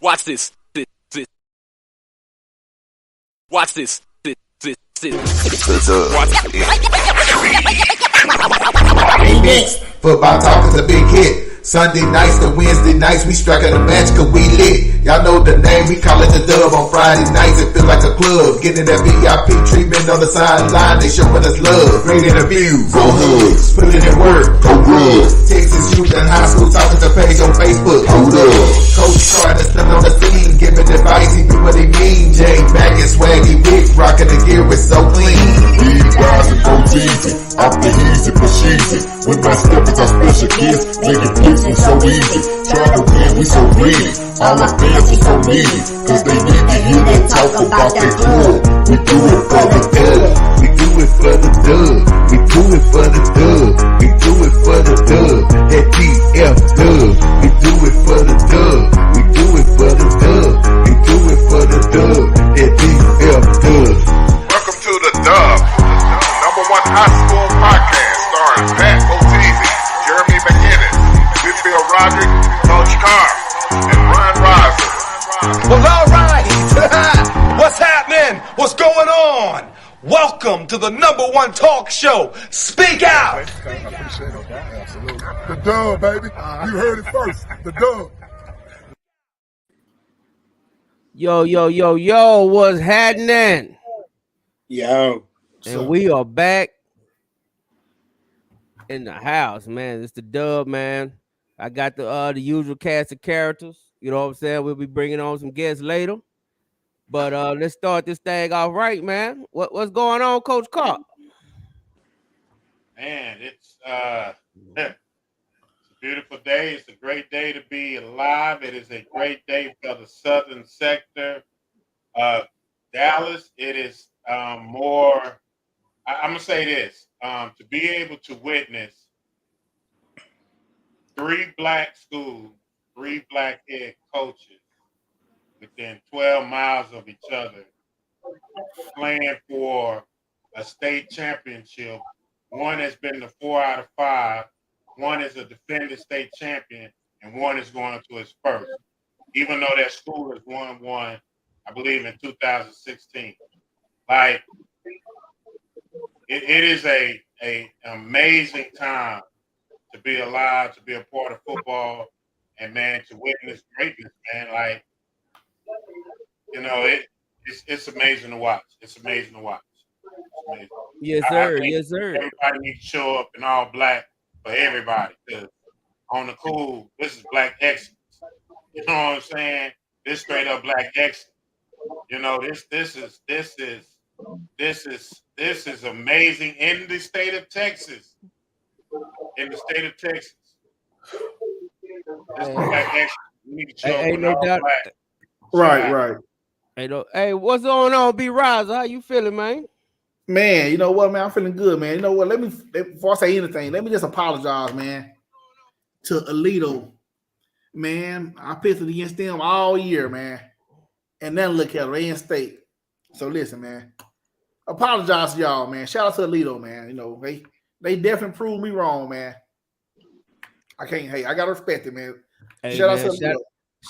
Watch this. Watch this. Watch Next, football talk is a big hit. Sunday nights to Wednesday nights, we striking a match cause we lit. Y'all know the name, we call it the Dub. On Friday nights, it feel like a club. Getting that VIP treatment on the sideline, they showing us love. Great interviews, go hugs, putting in work, go good. Texas youth and high school talking to page on Facebook, hold up. Coach Carter stand on the scene, giving advice, he do what he mean. Jay back and swaggy Rick, rocking the gear, it's so clean. These guys are go easy, off the easy, push easy. With my steppers, our special kids, making plays we so easy. Trying to win, we so greedy. All our fans are so needy, cause they need to hear them talk about their club. We do it for the dub. We do it for the dub. We do it for the dub. We do it for the dub. That DF dub. We do it for the dub. We do it for the dub. We do it for the dub. That DF dub. Welcome to the Dub, number one high school podcast starring Pat Botese, Jeremy McInnes, Whitfield Roderick, Coach Carr, and Ron Riser. Well, all right. What's happening? What's going on? Welcome to the number one talk show. Speak out. The Dub, baby. You heard it first. The Dub. Yo, what's happening? Yo. And we are back in the house, man. It's the Dub, man. I got the usual cast of characters. You know what I'm saying? We'll be bringing on some guests later. But let's start this thing off right, man. What's going on, Coach Carr? Man, it's a beautiful day. It's a great day to be alive. It is a great day for the southern sector of Dallas. It is more, I'm going to say this, to be able to witness 3 black schools, 3 black head coaches within 12 miles of each other playing for a state championship. One has been the 4 out of 5. One is a defending state champion, and one is going to his first, even though that school has won one, I believe, in 2016. Like, it is a amazing time to be alive, to be a part of football, and, man, to witness greatness, man. Like, you know, it's amazing to watch. It's amazing to watch. It's amazing. Yes, sir. Yes, sir. Everybody needs to show up in all black for everybody. Because on the cool, this is black excellence. You know what I'm saying? This straight up black excellence. You know, this is amazing in the state of Texas. In the state of Texas. This is black excellence. We need to show up in all black. Right. Hey, what's going on, B. Riser? How you feeling, man? Man, you know what, man? I'm feeling good, man. You know what? Before I say anything, let me just apologize, man, to Alito. Man, I pissed against them all year, man. And then look at they in state. So listen, man. Apologize to y'all, man. Shout out to Alito, man. You know, they definitely proved me wrong, man. I gotta respect it, man. Hey, Shout man, out to Alito.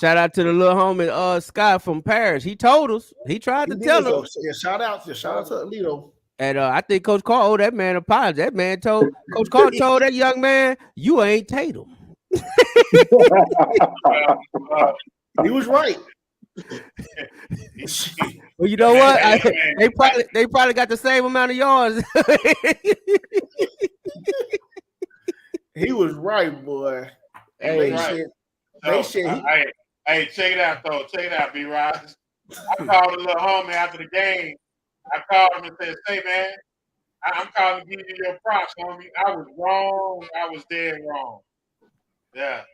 Shout out to the little homie Scott from Paris. He told us. He tried to tell us. Yeah, shout out to Alito. And I think Coach Carr owed that man apology. That man told Coach Carr told that young man, "You ain't Tatum." He was right. Well, you know what? They probably got the same amount of yards. He was right, boy. Hey, Hey, check it out, though. Check it out, B-Rise. I called a little homie after the game. I called him and said, "Say, man, I'm calling to give you your props, homie. I was wrong. I was dead wrong." Yeah.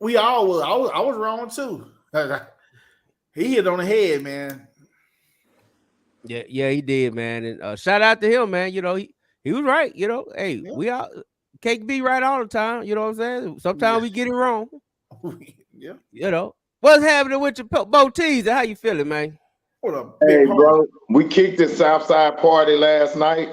We all was. I was wrong, too. He hit on the head, man. Yeah, he did, man. And shout out to him, man. You know, he was right. You know, hey, we all can't be right all the time. You know what I'm saying? Sometimes we get it wrong. Yeah. You know, what's happening with your Botese? How you feeling, man? What up, hey, bro? We kicked the Southside party last night.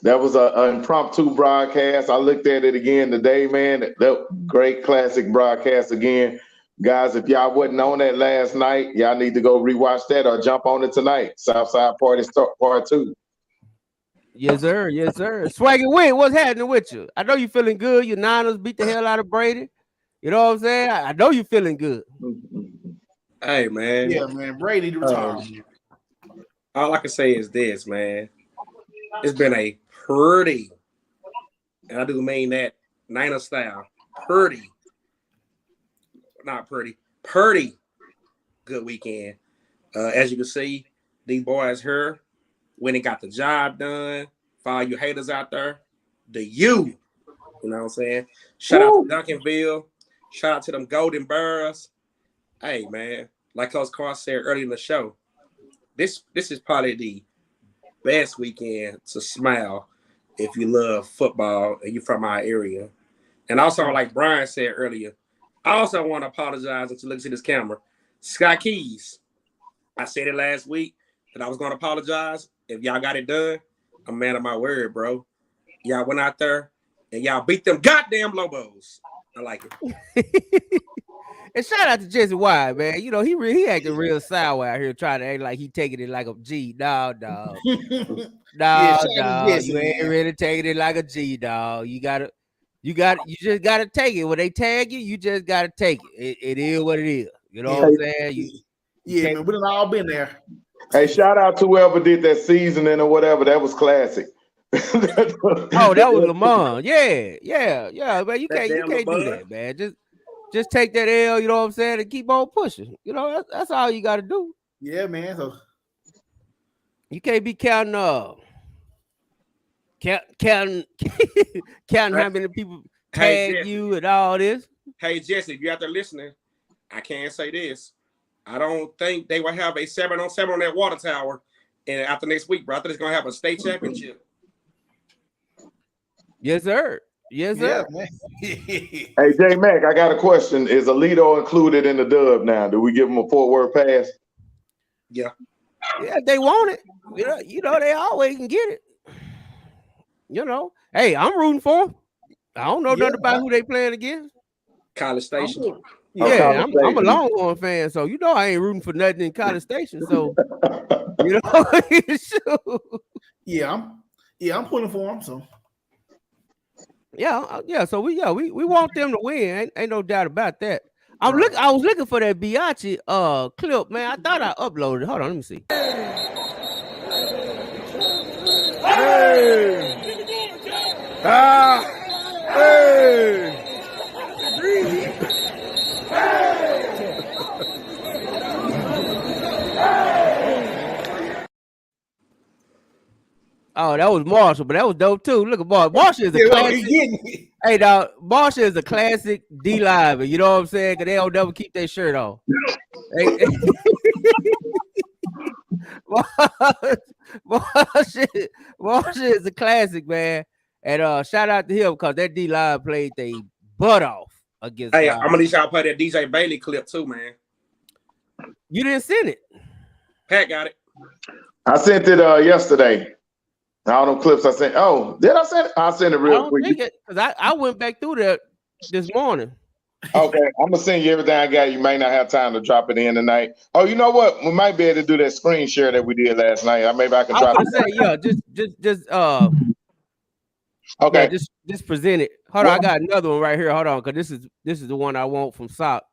That was an impromptu broadcast. I looked at it again today, man. That great classic broadcast again. Guys, if y'all wasn't on that last night, y'all need to go rewatch that or jump on it tonight. Southside Party Part 2. Yes, sir. Yes, sir. Swaggy Win, what's happening with you? I know you feeling good. Your Niners beat the hell out of Brady. You know what I'm saying? I know you feeling good. Hey, man. Yeah, man. Brady to retire. All I can say is this, man. It's been a pretty, and I do mean that Niner style, pretty good weekend. As you can see, these boys here when they got the job done. For all you haters out there, you know what I'm saying? Shout out to Duncanville. Shout out to them Golden Bears. Hey, man, like Coach Carr said earlier in the show, this is probably the best weekend to smile if you love football and you're from our area. And also, like Brian said earlier, I also want to apologize and to look at this camera. Scott Keys, I said it last week that I was going to apologize. If y'all got it done, I'm a man of my word, bro. Y'all went out there and y'all beat them goddamn Lobos. I like it. And shout out to Jesse Wide, man. You know, he acting real sour out here trying to act like he taking it like a G. Dog. Jesse, You ain't really taking it like a G, dog. You just gotta take it. When they tag you, you just gotta take it. It is what it is. You know what I'm saying? Man, we done all been there. Hey, shout out to whoever did that seasoning or whatever. That was classic. Oh, that was Lamont. Yeah. Man, you can't do that, man. Just take that L, you know what I'm saying, and keep on pushing. You know, that's all you got to do. Yeah, man. So you can't be counting how many people tag you and all this. Hey, Jesse, if you're out there listening, I can't say this. I don't think they will have a 7-on-7 on that water tower after next week, bro. I think it's going to have a state championship. Yes, sir. Yes, sir. Yeah, hey, J Mac, I got a question. Is Alito included in the dub now? Do we give him a Fort pass? Yeah. Yeah, they want it. You know, they always can get it. You know, hey, I'm rooting for them. I don't know nothing about who they playing against. College Station. Yeah, I'm a Longhorn fan, so you know I ain't rooting for nothing in College Station. So you know, I'm pulling for them. So yeah. So we want them to win. Ain't no doubt about that. I was looking for that Biaggi clip, man. I thought I uploaded it. Hold on, let me see. Oh, that was Marshall, but that was dope too. Look at Marshall is a classic. Hey, dog, Marshall is a classic D-liver. You know what I'm saying? Because they don't never keep their shirt on. Marshall is a classic, man. And shout out to him because that D-line played their butt off against. Hey, I'm gonna need y'all play that DJ Bailey clip too, man. You didn't send it. Pat got it. I sent it yesterday. All them clips I sent. Oh, did I send it? I sent it real quick. Because I went back through that this morning. Okay, I'm gonna send you everything I got. You may not have time to drop it in tonight. Oh, you know what? We might be able to do that screen share that we did last night. Maybe I can drop it. Okay. Yeah, just present it. Hold on, I got another one right here. Hold on, because this is the one I want from Sock.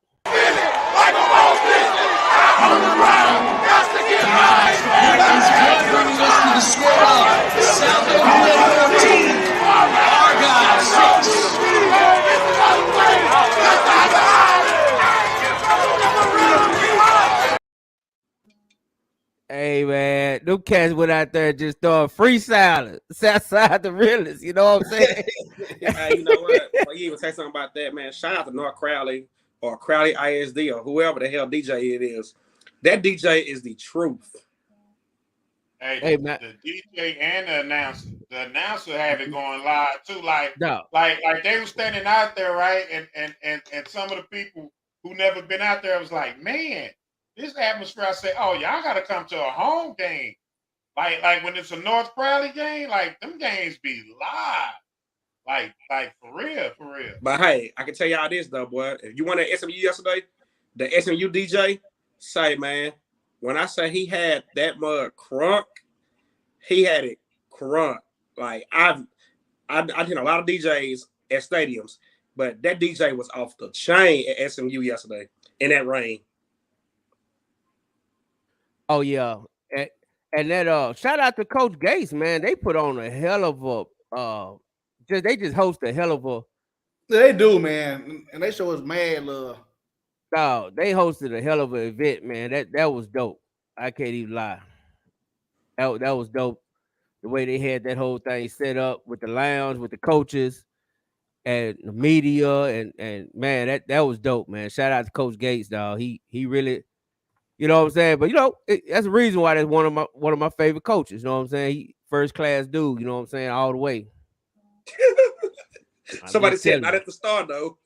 Hey man, them cats went out there and just throwing freestyling. Southside the realest, you know what I'm saying? Hey, you know what? Well, you even say something about that, man. Shout out to North Crowley or Crowley ISD or whoever the hell DJ it is. That DJ is the truth. Hey, man. The DJ and the announcer had it going live too. Like they were standing out there, right? And some of the people who never been out there was like, man, this atmosphere. I said, oh, y'all got to come to a home game. Like when it's a North Crowley game, like them games be live. Like for real. But hey, I can tell y'all this though, boy. If you went to SMU yesterday, the SMU DJ, say man, when I say he had that mug crunk, he had it crunk. Like I did a lot of DJs at stadiums, but that DJ was off the chain at SMU yesterday in that rain. Oh yeah, and that shout out to Coach Gates, man. They put on a hell of a they just host a hell of a. They do, man, and they show us mad love. No, they hosted a hell of an event, man. That was dope. I can't even lie. That was dope. The way they had that whole thing set up with the lounge, with the coaches and the media, and man, that was dope, man. Shout out to Coach Gates, dog. He really, you know what I'm saying. But you know, that's the reason why that's one of my favorite coaches. You know what I'm saying? He first class dude. You know what I'm saying? All the way. Somebody said not at the Star though.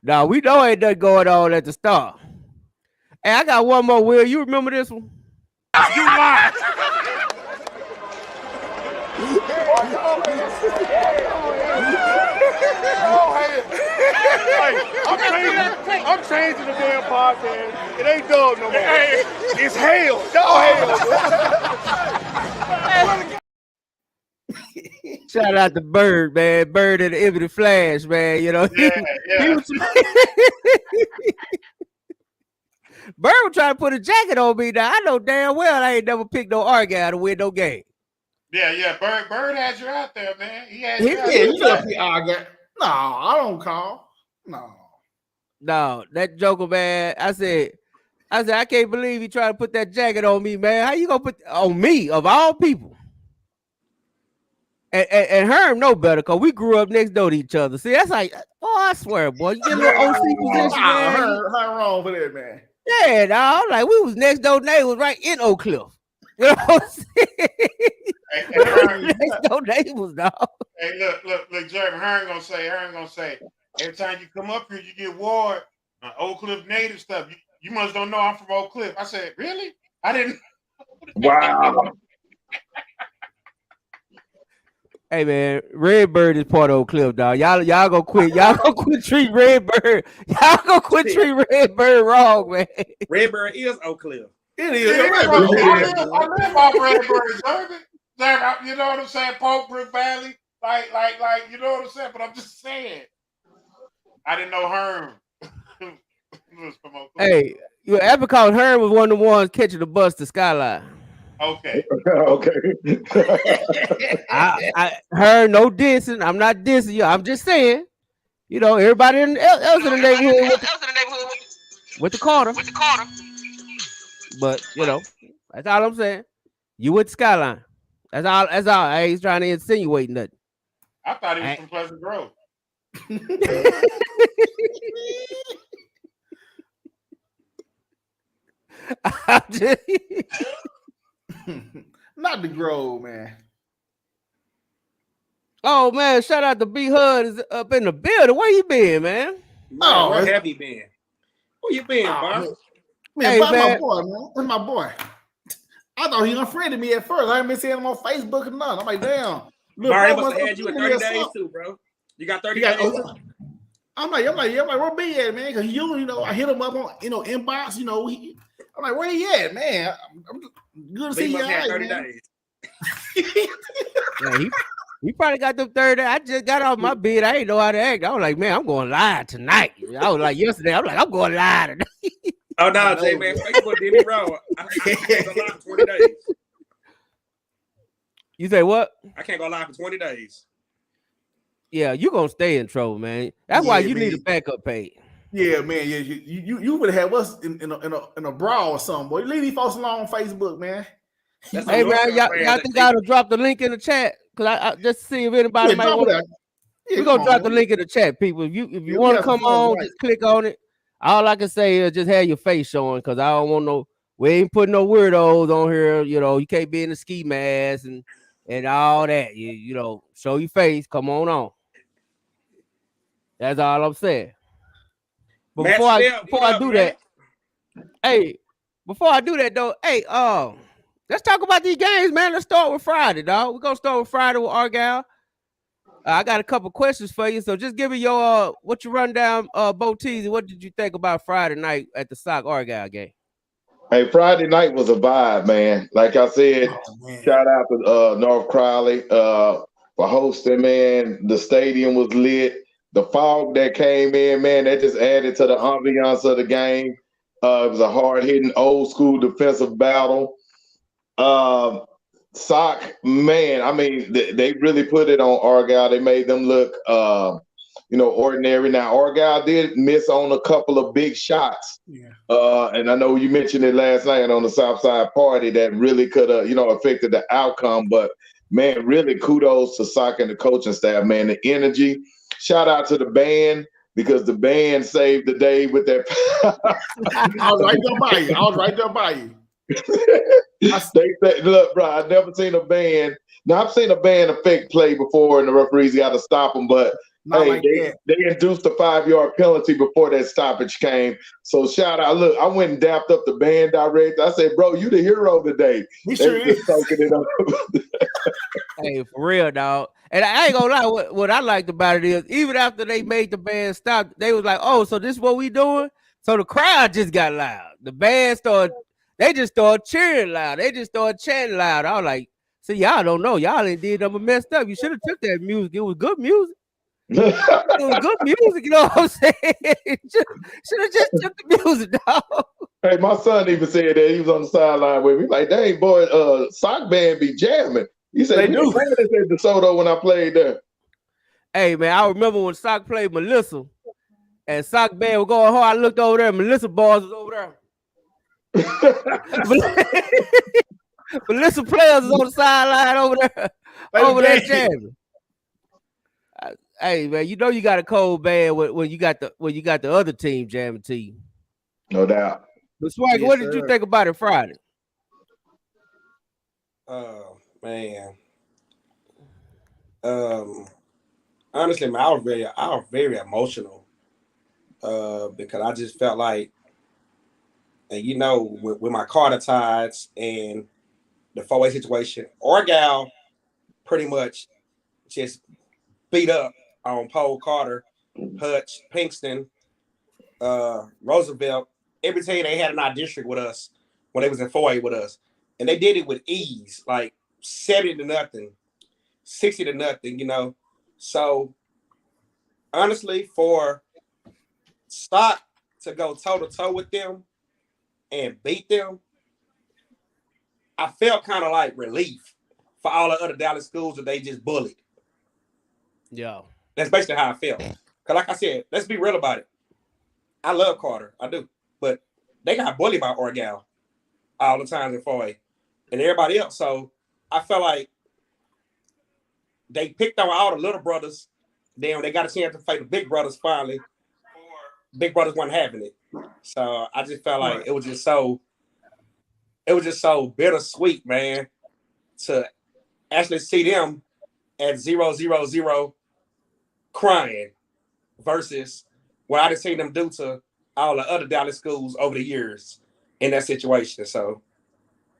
Nah, we know ain't nothing going on at the Star. Hey, I got one more. Will you remember this one? You lie. I'm changing the damn podcast. It ain't dog no more. It's hell. Hell. Shout out to Bird, man. Bird at the end of the Flash, man. You know, Yeah. Bird was trying to put a jacket on me. Now I know damn well I ain't never picked no Argyle to win no game. Yeah. Bird had you out there, man. He had Yeah, you you know, no, I don't call. No, that Joker, man. I said, I can't believe he tried to put that jacket on me, man. How you gonna put on me of all people? And Herm know better because we grew up next door to each other. See, that's like, boy, I swear, boy, you get a little OC position, man. How wrong for that, man? Yeah, dog. Like we was next door neighbors right in Oak Cliff. You know what I'm saying? Next door neighbors, dog. Hey, look, Jeremy, Herm gonna say, every time you come up here, you get Ward, Oak Cliff native stuff. You must don't know I'm from Oak Cliff. I said, really? I didn't. Wow. Hey man, Redbird is part of Oak Cliff, dog. Y'all gonna quit. Y'all gonna quit treat Redbird. Y'all gonna quit treat Redbird wrong, man. Redbird is Oak Cliff. It is. I live off Redbird, Jeremy. You know what I'm saying? Polk Brook Valley, like, you know what I'm saying? But I'm just saying. I didn't know Herm. Was from Oak Cliff. Hey, you ever called Herm was one of the ones catching the bus to Skyline? Okay. I heard no dissing. I'm not dissing you. I'm just saying, you know, everybody else in the neighborhood with the Carter. But you know, that's all I'm saying. You with the Skyline. That's all. I ain't trying to insinuate nothing. I thought he was from Pleasant Grove. Not the Grove, man. Oh man, shout out to B Hud is up in the building. Where you been, man? Oh, where have you been? Where you been, Bob? Man, my boy, man. That's my boy. I thought he unfriended me at first. I ain't been seeing him on Facebook or nothing. I'm like, damn. Barry must have had you in 30 days too, bro. You got 30 days. I'm like, where B at, man? Because you know, I hit him up on, inbox. I'm like, where he at, man? I'm good to see you. 30 days. Yeah, he probably got them 30. I just got off my bed. I ain't know how to act. I was like, man, I'm going live tonight. I was like yesterday. I'm like, I'm going live tonight. Oh no, Jay, man, Facebook did me wrong. I can't go live for 20 days. You say what? I can't go live for 20 days. Yeah, you're gonna stay in trouble, man. That's why you need a backup page. Yeah, man. Yeah, you would have us in a brawl or something, boy. Leave these folks alone on Facebook, man. Hey man, y'all think I ought to drop the link in the chat? Cause I just see if anybody might want. We're gonna drop the link in the chat, people. If you want to come on, just click on it. All I can say is just have your face showing, because I don't want no. We ain't putting no weirdos on here. You can't be in the ski mask and all that. You show your face. Come on. That's all I'm saying. But before I do that, hey, before I do that though, hey, let's talk about these games, man. Let's start with Friday, dog. We're gonna start with Friday with Argyle. I got a couple questions for you. So just give me your what you run down, Bo Teasy. What did you think about Friday night at the Sock Argyle game? Hey, Friday night was a vibe, man. Like I said, shout out to North Crowley for hosting, man. The stadium was lit. The fog that came in, man, that just added to the ambiance of the game. It was a hard-hitting, old-school defensive battle. Sock, man, I mean, they really put it on Argyle. They made them look, ordinary. Now, Argyle did miss on a couple of big shots. Yeah. And I know you mentioned it last night on the Southside Party that really could have, affected the outcome. But, man, really kudos to Sock and the coaching staff, man. The energy. Shout out to the band because the band saved the day with that. I was right there by you. They said, look, bro, I've never seen a band. Now, I've seen a band affect play before, and the referees got to stop them. But they induced a 5-yard penalty before that stoppage came. So shout out. Look, I went and dapped up the band director. I said, bro, you the hero today. He sure is. Soaking it up. Hey, for real, dog. And I ain't gonna lie, what I liked about it is even after they made the band stop, they was like, oh, so this is what we doing? So the crowd just got loud. The band they just started cheering loud. They just started chanting loud. I was like, see, y'all don't know. Y'all ain't did nothing messed up. You should have took that music. It was good music. It was good music, you know what I'm saying? Should have just took the music, dog. Hey, my son even said that. He was on the sideline with me. Like, dang, boy, Sock band be jamming. He said, they do. I said DeSoto when I played there. Hey, man, I remember when Sock played Melissa and Sock band was going hard. I looked over there. Melissa boys was over there. Melissa players is on the sideline over there jamming. Hey, man, you know you got a cold band when you got the other team jamming to you. No doubt. But Swag, what did you think about it Friday? Oh man. Honestly, man, I was very emotional. Because I just felt like, and with my Carter Tides and the 4-way situation, Argyle pretty much just beat up on Paul Carter, Hutch, Pinkston, Roosevelt, every team they had in our district with us when they was in 4A with us. And they did it with ease, like 70-0, 60-0, So honestly, for Stock to go toe-to-toe with them and beat them, I felt kind of like relief for all the other Dallas schools that they just bullied. Yeah. That's basically how I felt. Because like I said, let's be real about it. I love Carter. I do. But they got bullied by Argyle all the time in 4A and everybody else. So I felt like they picked on all the little brothers. Then when they got a chance to fight the big brothers finally, big brothers weren't having it. So I just felt like it was just so bittersweet, man, to actually see them at 0-0-0 crying versus what I just seen them do to all the other Dallas schools over the years in that situation. So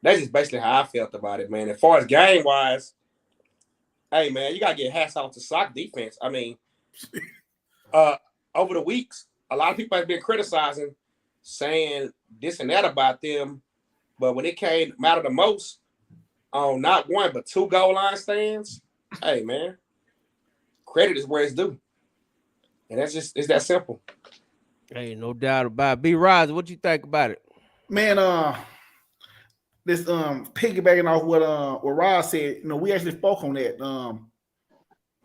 that's just basically how I felt about it, man. As far as game wise, hey man, you gotta get hats off to Sock defense. I mean, over the weeks, a lot of people have been criticizing, saying this and that about them, but when it came matter the most on not one but 2 goal line stands, hey man, credit is where it's due, and it's that simple. Hey, no doubt about it. B. Rise, what you think about it? Man, this piggybacking off what Roz said, we actually spoke on that.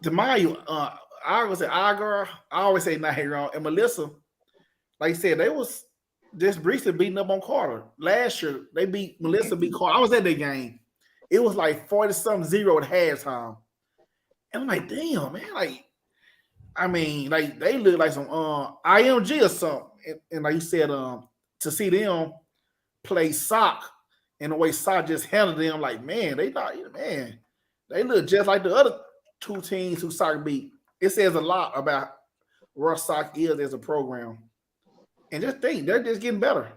Demayu, I always say Agar, I always say Nahira, and Melissa, like I said, they was just recently beating up on Carter. Last year, Melissa beat Carter. I was at that game. It was like 40-0 at halftime. And I'm like, damn, man, they look like some IMG or something. And like you said, to see them play Sock and the way Sock just handled them, like, man, they look just like the other 2 teams who Sock beat. It says a lot about where Sock is as a program. And just think, they're just getting better.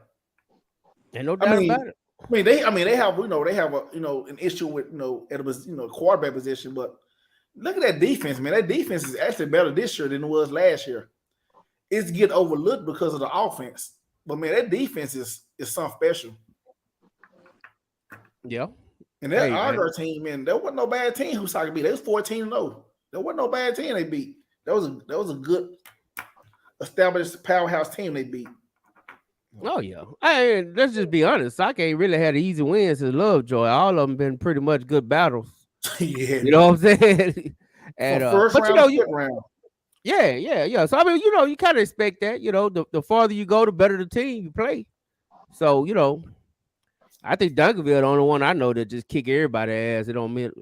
Ain't no doubt about it. They have, they have an issue with, at a quarterback position, but Look at that defense, man. That defense is actually better this year than it was last year. It's get overlooked because of the offense. But man, that defense is something special. Yeah. And that Hey, man. Augur team, man, there wasn't no bad team who Soccer beat. They was 14-0. There wasn't no bad team they beat. That was a good established powerhouse team they beat. Oh yeah. Hey, let's just be honest. Sock ain't really had an easy win since Lovejoy. All of them been pretty much good battles. Yeah. You know what I'm saying? And From first but you round know, to second round. yeah. So I mean, you know, you kind of expect that. You know, the farther you go, the better the team you play. So you know, I think Duncanville the only one I know that just kick everybody ass. It don't mean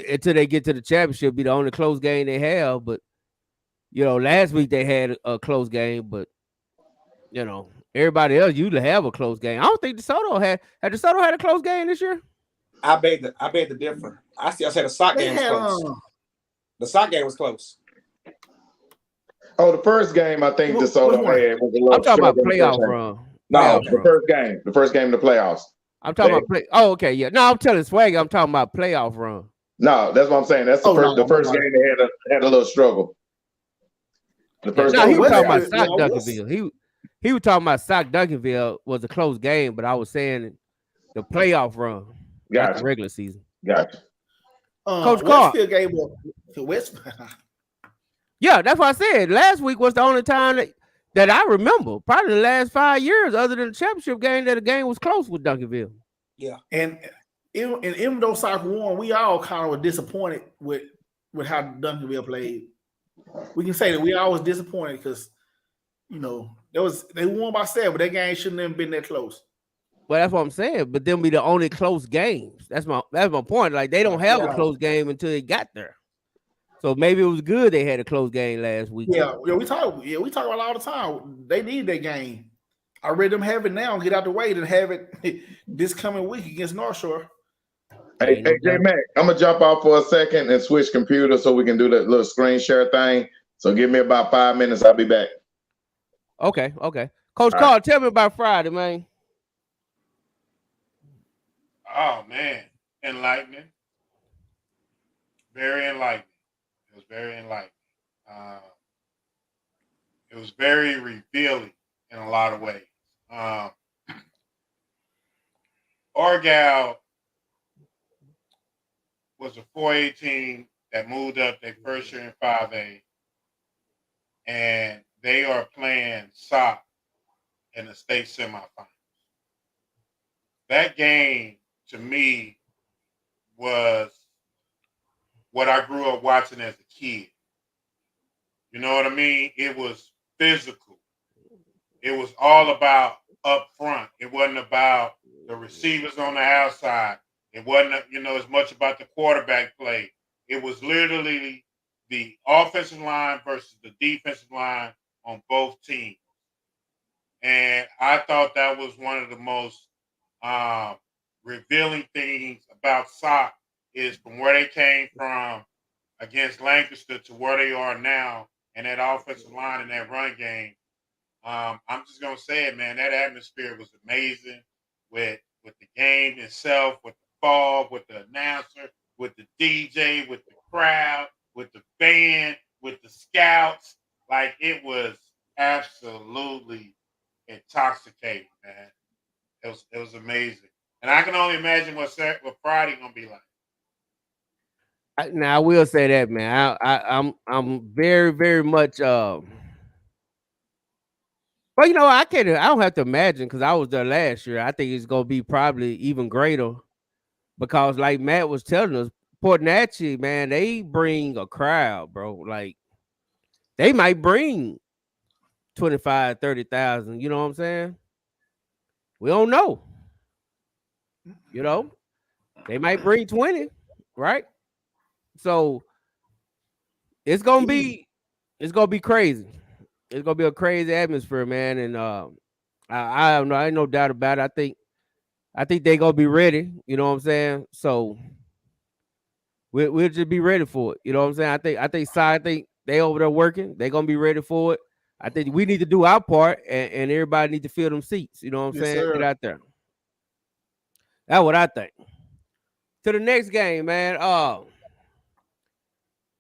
until they get to the championship be the only close game they have. But you know, last week they had a close game, but you know, everybody else usually have a close game. I don't think DeSoto had DeSoto had a close game this year. I beg the difference. I still say the sock They game was had close. The sock game was close. Oh, the first game I think Which DeSoto one? had was a little I'm talking about short in the playoff first game. run. No, Playoff the run. first game of the playoffs. I'm talking about play. Oh, okay, yeah. No, I'm telling Swag. I'm talking about playoff run. No, that's what I'm saying. That's the first game they had a little struggle. The first No, game he was talking about Westfield, Sock Duncanville. He was talking about Sock Duncanville was a close game, but I was saying the playoff run, not the regular season. Gotcha. Coach Carr. Westfield gave up to Westfield. Yeah, that's what I said. Last week was the only time that I remember, probably the last 5 years, other than the championship game, that the game was close with Duncanville. Yeah. And even though Soccer won, we all kind of were disappointed with how Duncanville played. We can say that we all was disappointed because, you know, they won by 7, but that game shouldn't have been that close. Well, that's what I'm saying. But them be the only close games. That's my point. Like they don't have a close game until they got there. So maybe it was good they had a close game last week. Yeah, we talk about it all the time. They need that game. I read them have it now, get out the way, and have it this coming week against North Shore. Hey, J Mac, I'm gonna jump off for a second and switch computers so we can do that little screen share thing. So give me about 5 minutes. I'll be back. Okay. Coach Carl, tell me about Friday, man. Oh man, enlightening. Very enlightening. It was very enlightening. It was very revealing in a lot of ways. Argyle was a 4A team that moved up their first year in 5A, and they are playing SOC in the state semifinals. That game, to me, was what I grew up watching as a kid. You know what I mean? It was physical. It was all about up front. It wasn't about the receivers on the outside. It wasn't, as much about the quarterback play. It was literally the offensive line versus the defensive line on both teams. And I thought that was one of the most revealing things about SOC is from where they came from against Lancaster to where they are now, and that offensive line and that run game. I'm just gonna say it, man. That atmosphere was amazing with the game itself, with the fog, with the announcer, with the DJ, with the crowd, with the band, with the scouts. Like it was absolutely intoxicating, man. It was amazing, and I can only imagine what Friday gonna be like. Now I will say that, man. I'm very, very much. Well, I don't have to imagine because I was there last year. I think it's gonna be probably even greater because, like Matt was telling us, Port Natchez, man, they bring a crowd, bro. Like they might bring 25, 30,000. You know what I'm saying? We don't know. They might bring 20, right? So it's gonna be crazy. It's gonna be a crazy atmosphere, man. And I don't know. I ain't no doubt about it. I think they gonna be ready. You know what I'm saying? So we'll just be ready for it. You know what I'm saying? I think they over there working. They gonna be ready for it. I think we need to do our part, and everybody need to fill them seats. You know what I'm saying? Sir. Get out there. That's what I think. To the next game, man.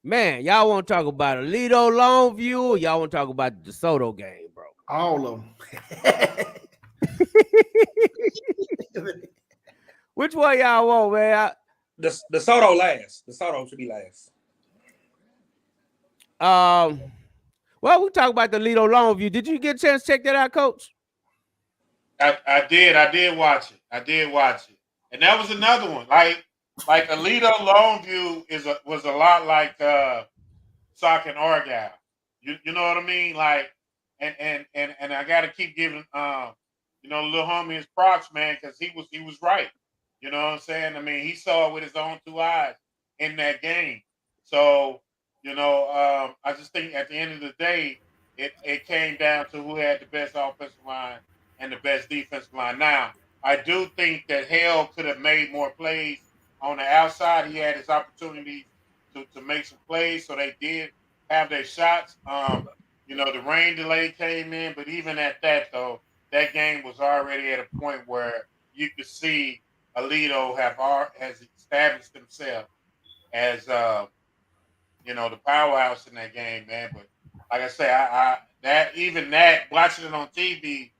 Man, y'all want to talk about Alito Longview, or y'all want to talk about the DeSoto game, bro? All of them. Which one y'all want, man? The Soto last. The Soto should be last. Well, we talk about the Alito Longview. Did you get a chance to check that out, Coach? I did watch it. I did watch it, and that was another one. Like Alito Longview was a lot like Sock and Argyle. You know what I mean? Like, and I got to keep giving little homie his props, man, because he was right. You know what I'm saying? I mean, he saw it with his own two eyes in that game. So I just think at the end of the day, it came down to who had the best offensive line and the best defensive line. Now, I do think that Hale could have made more plays on the outside. He had his opportunities to make some plays, so they did have their shots. The rain delay came in, but even at that, though, that game was already at a point where you could see Alito has established himself as the powerhouse in that game, man. But like I say, that watching it on TV,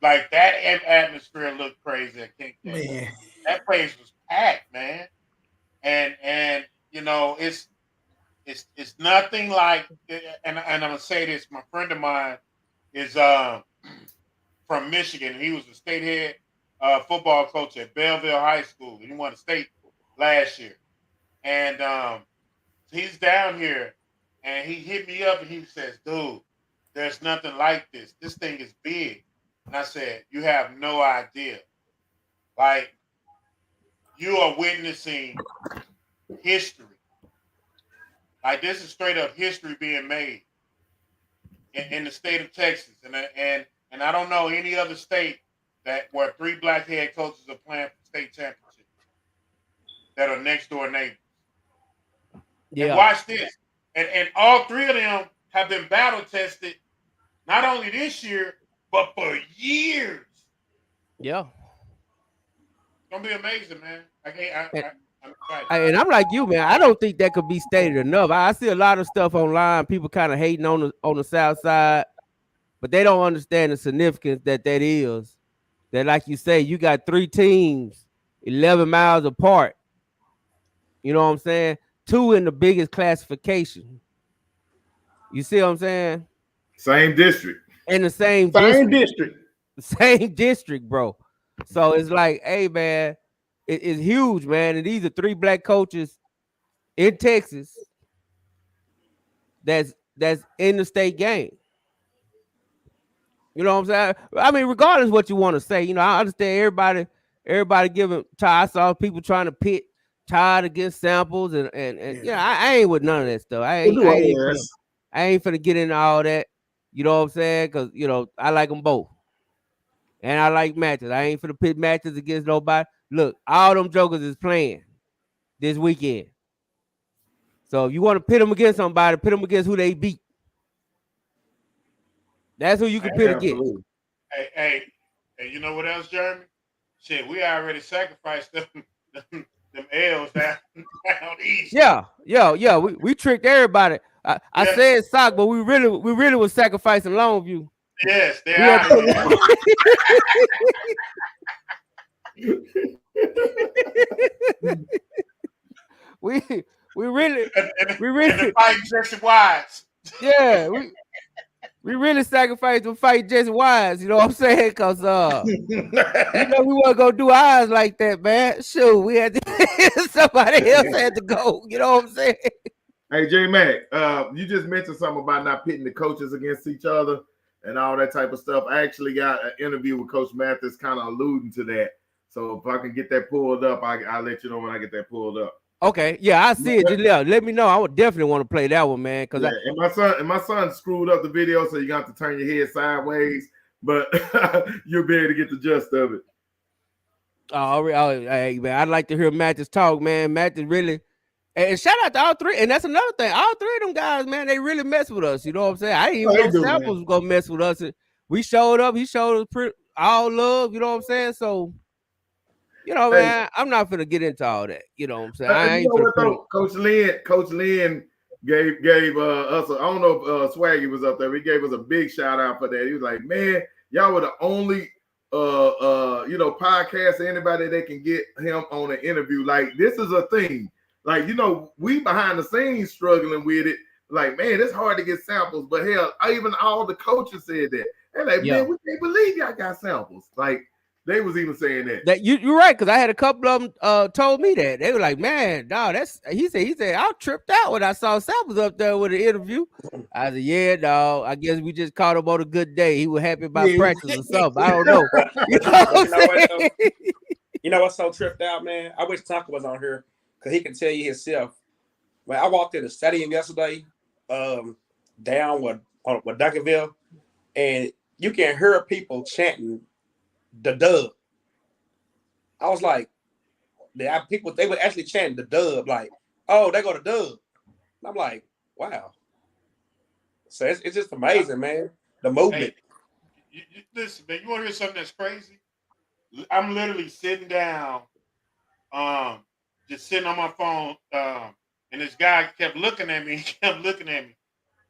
like that atmosphere looked crazy at King K. Man. That place was packed, man. And it's nothing like, and I'm gonna say this. My friend of mine is from Michigan. He was the state head football coach at Belleville High School. He won the state last year, and he's down here, and he hit me up and he says, "Dude, there's nothing like this. This thing is big." And I said, "You have no idea. Like, you are witnessing history. Like, this is straight up history being made in the state of Texas, and I don't know any other state where 3 black head coaches are playing for state championships that are next door neighbors." Yeah. And watch this, and all 3 of them have been battle tested, not only this year but for years. Yeah, It's gonna be amazing, man. I'm excited. And I'm like you, man. I don't think that could be stated enough. I see a lot of stuff online. People kind of hating on the South Side, but they don't understand the significance that is. That, like you say, you got 3 teams, 11 miles apart. You know what I'm saying? 2 in the biggest classification. You see what I'm saying? Same district. In the same district. The same district, bro. So it's like, hey, man, it's huge, man. And these are 3 black coaches in Texas that's in the state game. You know what I'm saying? I mean, regardless of what you want to say, I understand everybody giving Todd. I saw people trying to pit Todd against Samples, and I ain't with none of that stuff. I ain't finna get into all that. You know what I'm saying? Because I like them both, and I like matches. I ain't finna pit matches against nobody. Look, all them jokers is playing this weekend. So if you want to pit them against somebody, pit them against who they beat. That's who you can pit against. Hey, you know what else, Jeremy? Shit, we already sacrificed them L's down east. Yeah. We tricked everybody. I said Sock, but we really was sacrificing Longview. Yes, they are. we really fight Jesse Wise. Yeah, we really sacrificed to fight Jesse Wise. You know what I'm saying? Because we weren't gonna do ours like that, man. Shoot, we had to somebody else had to go. You know what I'm saying? Hey, J Mac, you just mentioned something about not pitting the coaches against each other and all that type of stuff. I actually got an interview with Coach Mathis kind of alluding to that. So if I can get that pulled up, I'll let you know when I get that pulled up. Okay, yeah, I see it. Just let me know. I would definitely want to play that one, man. Cause and my son screwed up the video, so you got to turn your head sideways, but you'll be able to get the gist of it. Oh, hey, man, I'd like to hear Mathis talk, man. Mathis really, and shout out to all 3. And that's another thing. All 3 of them guys, man, they really mess with us. You know what I'm saying? I didn't even know Samples was gonna mess with us. We showed up. He showed us all love. You know what I'm saying? So. Man, I'm not gonna get into all that. You know what I'm saying? I ain't Coach Lynn gave us. I don't know if Swaggy was up there. He gave us a big shout out for that. He was like, man, y'all were the only podcast anybody that can get him on an interview. Like, this is a thing. Like, we behind the scenes struggling with it. Like, man, it's hard to get samples. But hell, even all the coaches said that. They're like, man, we can't believe y'all got samples. Like, they was even saying that. You're right, because I had a couple of them told me that. They were like, man, dog, he said I tripped out when I saw samples up there with an interview. I said, yeah, dog, I guess we just caught him on a good day. He was happy about practice or something. I don't know. You know what's so tripped out, man? I wish Taco was on here because he can tell you himself. When I walked in the stadium yesterday, down with Duncanville, and you can hear people chanting the dub. I was like, people, they were actually chanting the dub, like, oh, they go to dub. And I'm like, wow. So it's just amazing, man. The movement. Hey, listen, man, you want to hear something that's crazy? I'm literally sitting down, just sitting on my phone, and this guy kept looking at me.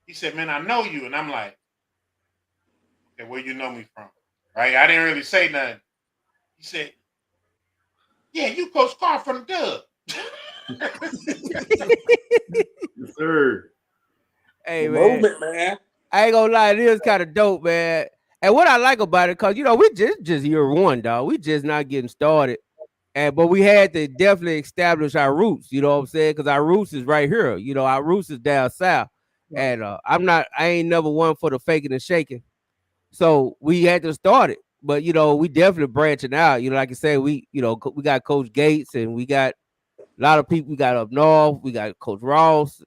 He said, man, I know you. And I'm like, okay, where you know me from? Right? I didn't really say nothing. He said, yeah, you Coach Carr from the Dub. Yes, sir. Hey, The man. movement, man. I ain't gonna lie, it is kind of dope, man. And what I like about it, because, we just year one, dog. We just not getting started. But we had to definitely establish our roots, you know what I'm saying? Because our roots is right here. Our roots is down south. Right. And I ain't never one for the faking and shaking. So we had to start it. But, we definitely branching out. Like I said, we got Coach Gates, and we got a lot of people. We got up north. We got Coach Ross.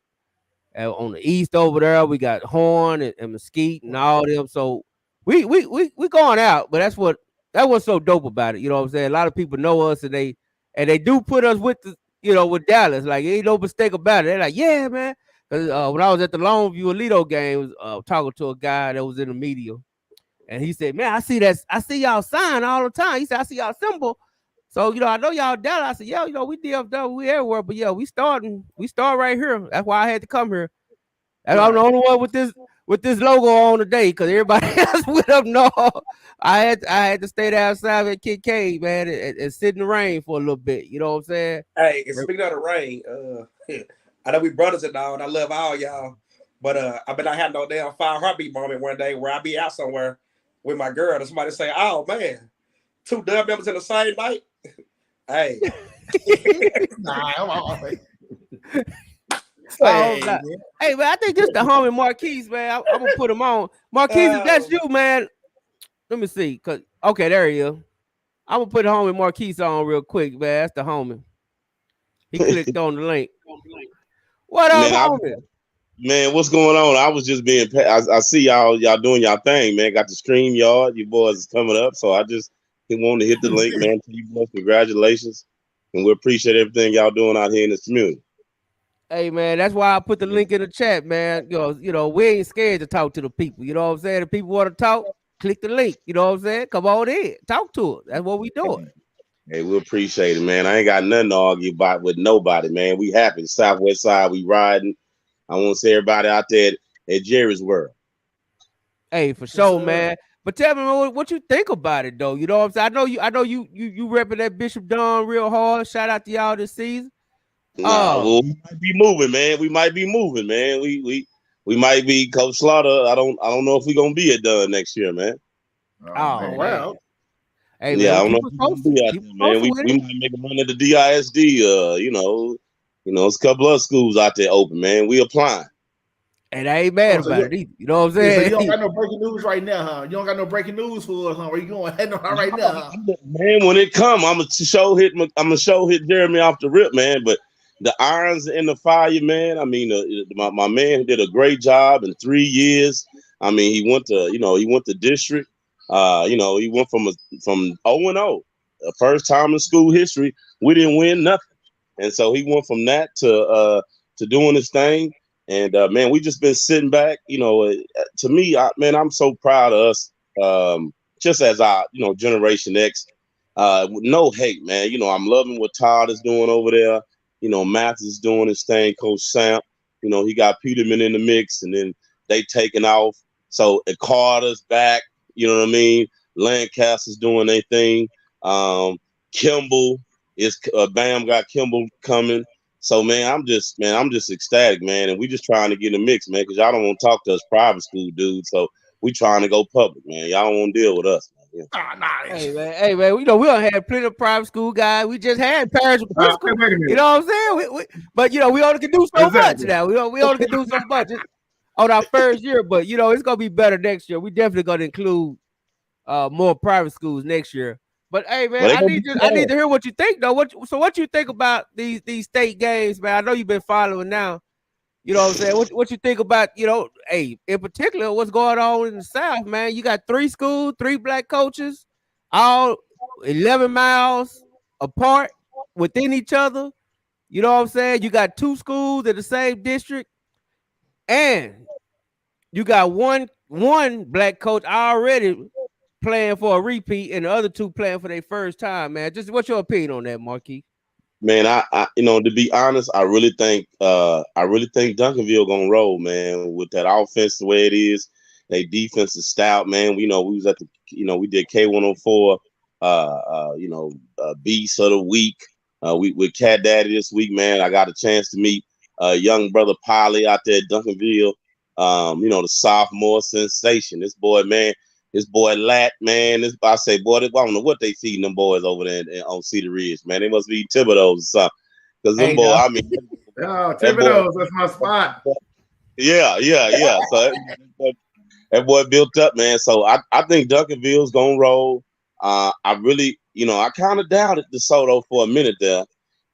On the east over there, we got Horn and Mesquite and all them. So we going out, but that's what's so dope about it. You know what I'm saying? A lot of people know us, and they do put us with with Dallas. Like, ain't no mistake about it. They're like, yeah, man. Because when I was at the Longview Alito game, talking to a guy that was in the media, and he said, man, I see y'all sign all the time. He said, I see y'all symbol. So, I know y'all Dallas. I said, yeah, we DFW, we everywhere, but yeah, we start right here. That's why I had to come here. And I'm the only one with this logo on today, because everybody else went up north. I had to stay outside at Kincaid, man, and sit in the rain for a little bit. You know what I'm saying? Hey, speaking of the rain, I know we brothers and all, and I love all y'all. But I bet I had no damn fire heartbeat moment one day where I be out somewhere with my girl and somebody say, oh man, 2 Dub members in the same night. Hey. Nah, I'm all right. Hey, man, I think this the homie Marquise, man. I'm gonna put him on. Marquise, if that's you, man. Let me see. Okay, there he is. I'm gonna put the homie Marquise on real quick, man. That's the homie. He clicked on the link. What up, homie? Man, what's going on? I was just being. I see y'all doing y'all thing, man. Got the stream yard. You boys is coming up, so I just wanted to hit the link, man. To you boys, congratulations, and we appreciate everything y'all doing out here in this community. Hey, man, that's why I put the link in the chat, man. We ain't scared to talk to the people. You know what I'm saying? If people want to talk, click the link. You know what I'm saying? Come on in. Talk to us. That's what we doing. Hey, we appreciate it, man. I ain't got nothing to argue about with nobody, man. We happy. Southwest side, we riding. I want to see everybody out there at Jerry's World. Hey, for sure, man. But tell me what you think about it, though. You know what I'm saying? I know you repping that Bishop Dunn real hard. Shout out to y'all this season. Well, we might be moving, man. We might be moving, man. We might be Coach Slaughter. I don't know if we're gonna be at Dunn next year, man. Oh, well. Hey, yeah, man, I don't know if we're gonna be out there, man. We might make a run at the DISD. There's a couple of schools out there open, man. We applying. And I ain't mad about it either. You know what I'm saying? So you don't got no breaking news right now, huh? You don't got no breaking news for us, huh? Where you going heading on right now, huh? Man, when it come, I'm gonna show hit Jeremy off the rip, man. But the irons in the fire, man. I mean, my man did a great job in 3 years. I mean, he went to district. He went from 0-0, the first time in school history we didn't win nothing, and so he went from that to doing his thing. And man, we just been sitting back. To me, I'm so proud of us. Just as our Generation X. No hate, man. I'm loving what Todd is doing over there. Math is doing his thing, Coach Samp. he got Peterman in the mix, and then they taking off. So Carter's back. You know what I mean? Lancaster's doing their thing. Kimball is Bam got Kimball coming. So I'm just ecstatic, man, and we just trying to get in the mix, man, because y'all don't want to talk to us private school dudes. So we trying to go public, man. Y'all don't want to deal with us, man. Hey man, we don't have plenty of private school guys. We just had parish Episcopal. Wait a minute. You know what I'm saying? But we only can do so much now. We only can do so much on our first year. But it's gonna be better next year. We definitely gonna include more private schools next year. But hey man, I need to hear what you think though. What you think about these state games, man? I know you've been following now. You know what I'm saying? What you think about, hey, in particular, what's going on in the South, man? You got 3 schools, 3 black coaches, all 11 miles apart within each other. You know what I'm saying? You got 2 schools in the same district, and you got one black coach already playing for a repeat, and the other 2 playing for their first time, man. Just what's your opinion on that, Marquis? Man, I to be honest, I really think Duncanville gonna roll, man, with that offense the way it is. They defense is stout, man. We was at the we did K104 Beast of the Week. We with Cat Daddy this week, man. I got a chance to meet young brother Polly out there at Duncanville. The sophomore sensation. This boy, man. This boy Lat, man. I say, boy, I don't know what they feeding them boys over there on Cedar Ridge, man. They must be Thibodeau's or something. Because them boys, I mean, Thibodeau's, that's my spot. Yeah. So that boy built up, man. So I think Duncanville's gonna roll. I really, I kind of doubted DeSoto for a minute there,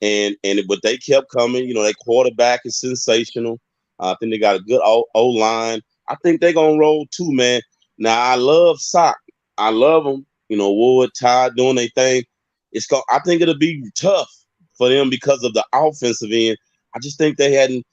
but they kept coming. Their quarterback is sensational. I think they got a good O line. I think they're gonna roll too, man. Now I love Sock. I love them. Wood, Todd doing their thing. I think it'll be tough for them because of the offensive end. I just think they hadn't,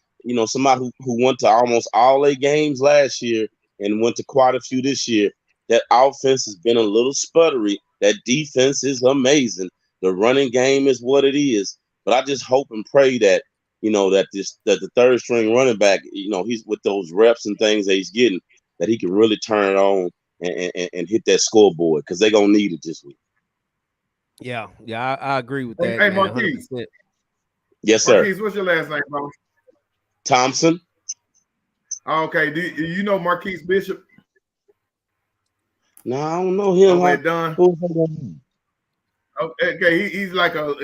somebody who went to almost all 8 games last year and went to quite a few this year. That offense has been a little sputtery. That defense is amazing. The running game is what it is. But I just hope and pray that, that the third string running back, he's with those reps and things that he's getting, that he can really turn it on and hit that scoreboard, because they're going to need it this week. Yeah, I agree with that. Hey, man, Marquis. 100%. Yes, sir. Marquis, what's your last name, bro? Thompson. Okay, do you know Marquise Bishop? No, I don't know him. Okay, he's like a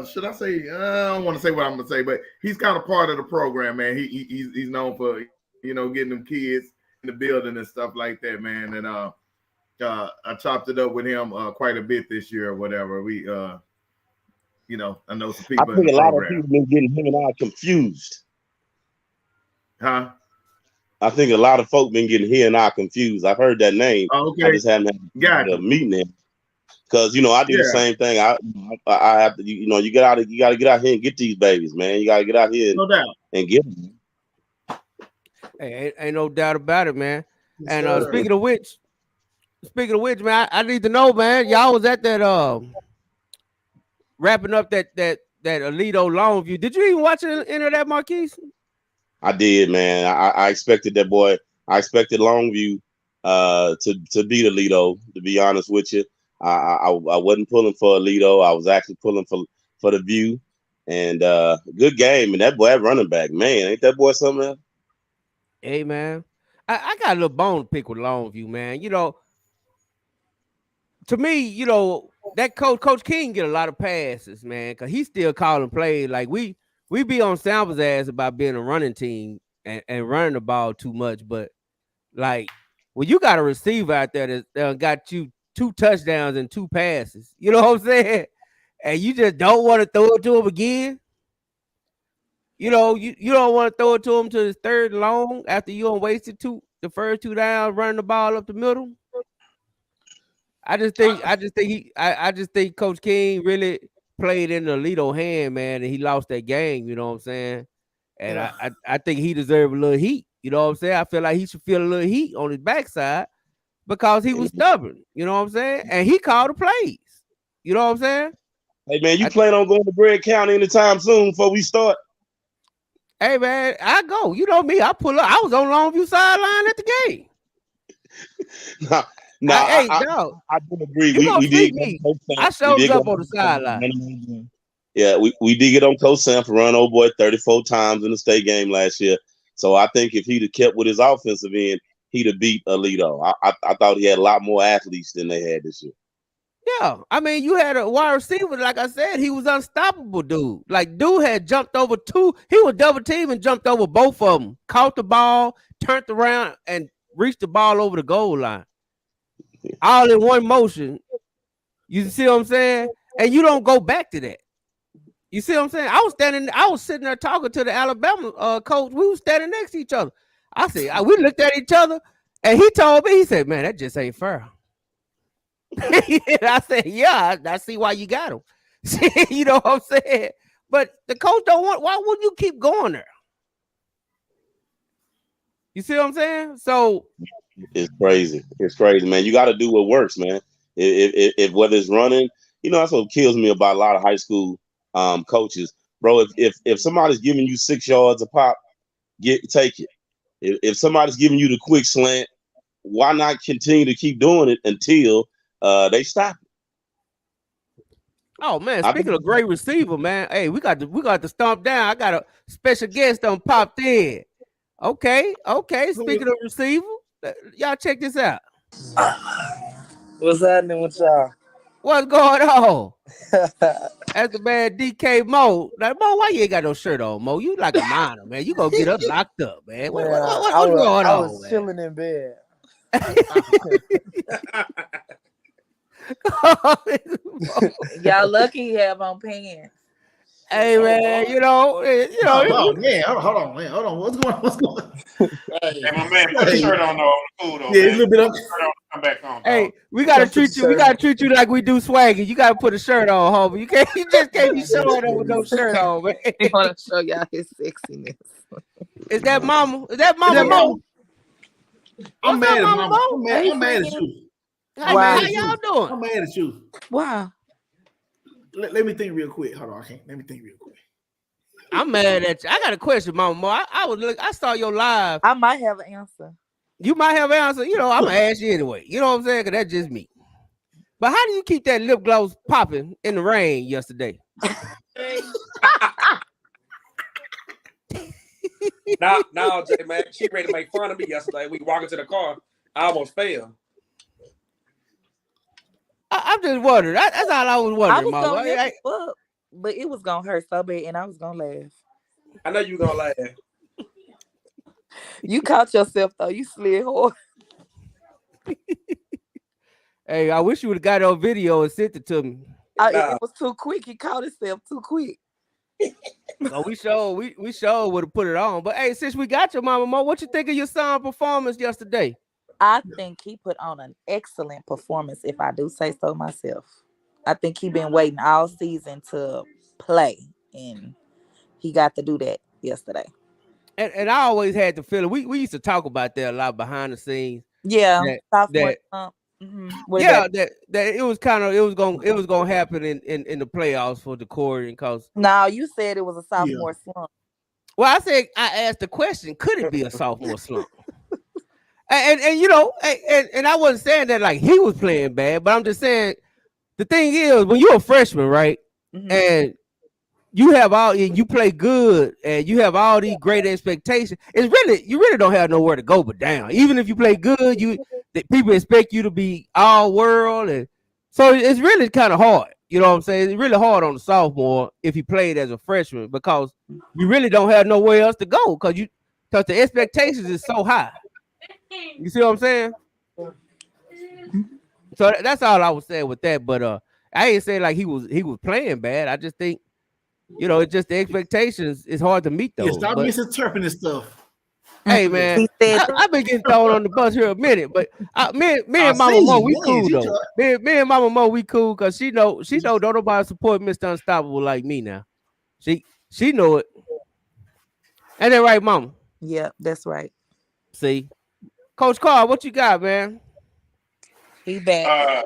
should I say? I don't want to say what I'm gonna say, but he's kind of part of the program, man. He's known for getting them kids in the building and stuff like that, man. And I chopped it up with him quite a bit this year or whatever. We I know some people. I think a lot of people been getting him and I confused. Huh? I think a lot of folk been getting he and I confused. I've heard that name. Oh, okay. I just haven't had a meeting him. Because I do the same thing. I have to. You got to get out here and get these babies, man. You got to get out here and get them. Hey, ain't no doubt about it, man. And speaking of which, man, I need to know, man. Y'all was at that wrapping up that Alito Longview. Did you even watch any of that, Marquise? I did, man. I expected that boy. I expected Longview to beat Alito. To be honest with you. I wasn't pulling for Alito. I was actually pulling for the View, and good game. And that boy, that running back, man, ain't that boy something else? Hey, man, I got a little bone to pick with Longview, man. To me, that Coach King get a lot of passes, man, because he's still calling plays. Like we be on Sample's ass about being a running team and running the ball too much, but like when you got a receiver out there that got you 2 touchdowns and 2 passes, you know what I'm saying? And you just don't want to throw it to him again. You don't want to throw it to him to his 3rd and long after you wasted the first 2 downs running the ball up the middle. I just think Coach King really played in the Alito hand, man, and he lost that game. You know what I'm saying? And I think he deserved a little heat. You know what I'm saying? I feel like he should feel a little heat on his backside because he was stubborn. You know what I'm saying? And he called the plays. You know what I'm saying? Hey man, you plan on going to Bragg County anytime soon before we start? Hey man, I go. You know me. I pull up. I was on Longview sideline at the game. Dog. I do agree. You gonna We see did me? go I shows up on the sideline. Yeah, we did get on Coach Sam for run old boy 34 times in the state game last year. So I think if he'd have kept with his offensive end, he'd have beat Alito. I thought he had a lot more athletes than they had this year. Yeah, I mean, you had a wide receiver, like I said, he was unstoppable, dude. Like, dude had jumped over two. He was double team and jumped over both of them, caught the ball, turned around, and reached the ball over the goal line, all in one motion. You see what I'm saying? And you don't go back to that. You see what I'm saying? I was sitting there talking to the Alabama coach. We were standing next to each other. I said, we looked at each other, and he told me, he said, "Man, that just ain't fair." I said, "Yeah, I see why you got him." You know what I'm saying? But the coach don't want. Why wouldn't you keep going there? You see what I'm saying? So it's crazy. It's crazy, man. You got to do what works, man. If whether it's running, that's what kills me about a lot of high school coaches, bro. If somebody's giving you 6 yards a pop, take it. If somebody's giving you the quick slant, why not continue to keep doing it until they stop it? Oh man, speaking of great receiver, man, hey, we got to stomp down. I got a special guest on popped in. Okay. Speaking of receiver, y'all check this out. What's happening with y'all? What's going on? That's the man DK Mo. Like, Mo, why you ain't got no shirt on, Mo? You like a minor, man. You gonna get us locked up, man. What's going on? I was chilling in bed. Y'all lucky you have on pants. Hey man, Oh man, hold on. What's going on? Hey, my man, put a shirt on though. Cool though. Yeah, a little bit of come back on. Hey, dog. we gotta treat you. We gotta treat you like we do swaggy. You gotta put a shirt on, homie. You just can't be showing up with no shirt on, man. He want to show y'all his sexiness. Is that mama? Is that mama? Mo? I'm mad at mama. I'm mad at you. How y'all doing? I'm mad at you. Why? Let me think real quick. Hold on, let me think real quick. I'm mad at you. I got a question, Mama Mo. I saw your live. I might have an answer. You might have an answer. I'm gonna ask you anyway. You know what I'm saying? Cause that's just me. But how do you keep that lip gloss popping in the rain yesterday? No, Jay, man. She ready to make fun of me yesterday. We walking to the car. I almost fell. I'm just wondering. That's all I was wondering, I was Mama. gonna up, but it was gonna hurt so bad, and I was gonna laugh. I know you gonna laugh. You caught yourself though. You slid hard. Hey, I wish you would have got on video and sent it to me. It was too quick. He caught himself too quick. So we sure would have put it on. But hey, since we got your Mama Mo, what you think of your son performance yesterday? I think he put on an excellent performance, if I do say so myself. I think he been waiting all season to play, and he got to do that yesterday. And I always had the feeling we used to talk about that a lot behind the scenes. Yeah, that it was gonna happen in the playoffs for the Corey, cause no, you said it was a sophomore slump. Well, I asked the question, could it be a sophomore slump? And I wasn't saying that like he was playing bad, but I'm just saying the thing is when you're a freshman, right? Mm-hmm. And you play good and you have all these great expectations. You really don't have nowhere to go but down. Even if you play good, people expect you to be all world, and so it's really kind of hard. You know what I'm saying? It's really hard on the sophomore if he played as a freshman because you really don't have nowhere else to go because the expectations is so high. You see what I'm saying? So that's all I was saying with that. But I ain't saying like he was playing bad. I just think it's just the expectations. It's hard to meet those. Yeah, stop misinterpreting this stuff. Hey man, I've been getting thrown on the bus here a minute, but me and Mama Mo, we cool though. Me and Mama Mo, we cool because she know don't nobody support Mr. Unstoppable like me now. She know it. Ain't that right, Mama? Yeah, that's right. See, Coach Carl, what you got, man? He back.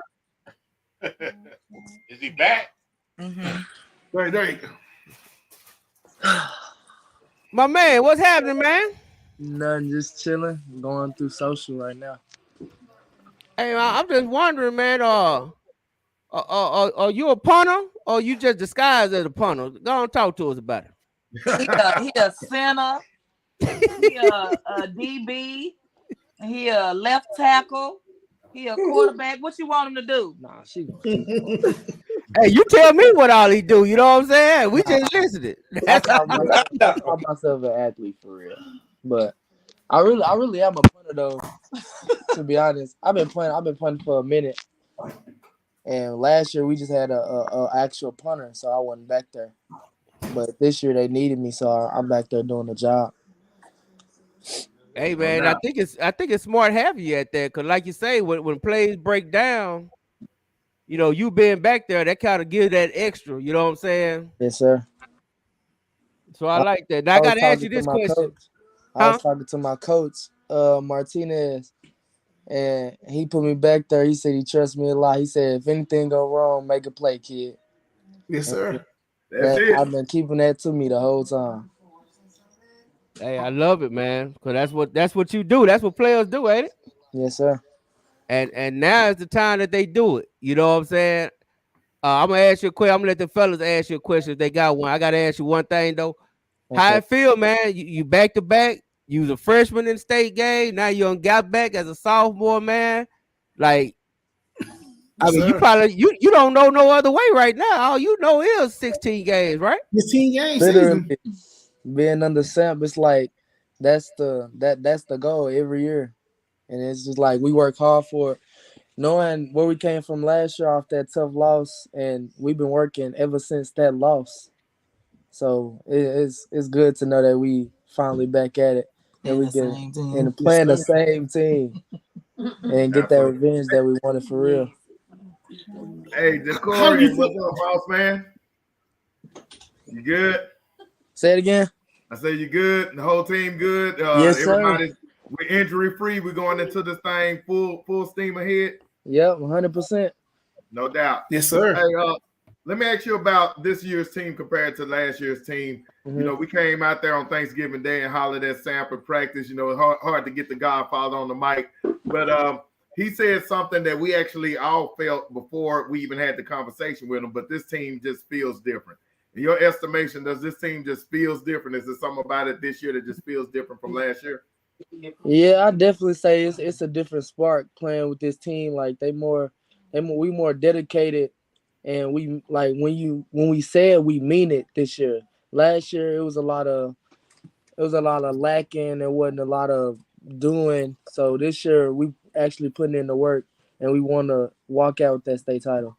Is he back? Mm-hmm. Right, there you go. My man, what's happening, man? Nothing, just chilling, going through social right now. Hey, I'm just wondering, man. Are you a punter or you just disguised as a punter? Go on, talk to us about it. He a center. He a DB. He a left tackle. He a quarterback. What you want him to do? Nah, she gonna keep. Hey, you tell me what all he do. You know what I'm saying? We just listening. I call myself an athlete for real, but I really am a punter though. To be honest, I've been punting for a minute, and last year we just had a actual punter, so I wasn't back there. But this year they needed me, so I'm back there doing the job. Hey man, I think it's smart having you at that, cause like you say, when plays break down, you know, you being back there, that kind of gives that extra. You know what I'm saying? Yes, sir. So I I, like that. Now I I was gotta ask talking you to this my question, coach. I was huh? talking to my coach, Martinez, and he put me back there. He said he trusts me a lot. He said if anything go wrong, make a play, kid. Yes, And sir. That's it. I've been keeping that to me the whole time. Hey, I love it, man, cause that's what you do. That's what players do, ain't it? Yes, sir. And now is the time that they do it. You know what I'm saying? I'm gonna ask you a question. I'm gonna let the fellas ask you a question if they got one. I gotta ask you one thing though. How Okay. it feel, man? You back to back. You was a freshman in state game. Now you got back as a sophomore, man. Like, I Yes, mean, you sir. probably you don't know no other way right now. All you know is 16 games, right? 15-game Literally season. being under Samp, it's like that's the goal every year. And it's just like we work hard for it. Knowing where we came from last year off that tough loss, and we've been working ever since that loss. So it's good to know that we finally back at it and In we the get same team. and Yes, playing the sir. same team and get that Absolutely. revenge that we wanted for real. Hey, How do you Decorian, feel? what's up, boss man? You good? Say it again. I say you good. The whole team good. Yes, sir. Everybody's we're injury free. We're going into this thing full steam ahead. Yep, 100%. No doubt. Yes, sir. Hey, let me ask you about this year's team compared to last year's team. You know, we came out there on Thanksgiving Day and hollered at Sample practice. You know, it's hard to get the Godfather on the mic, but he said something that we actually all felt before we even had the conversation with him. But this team just feels different. In your estimation, does this team just feels different? Is there something about it this year that just feels different from last year? Yeah, I definitely say it's a different spark playing with this team. Like we more dedicated, and we like when we said we mean it this year. Last year it was a lot of lacking. There wasn't a lot of doing. So this year we actually putting in the work, and we want to walk out with that state title.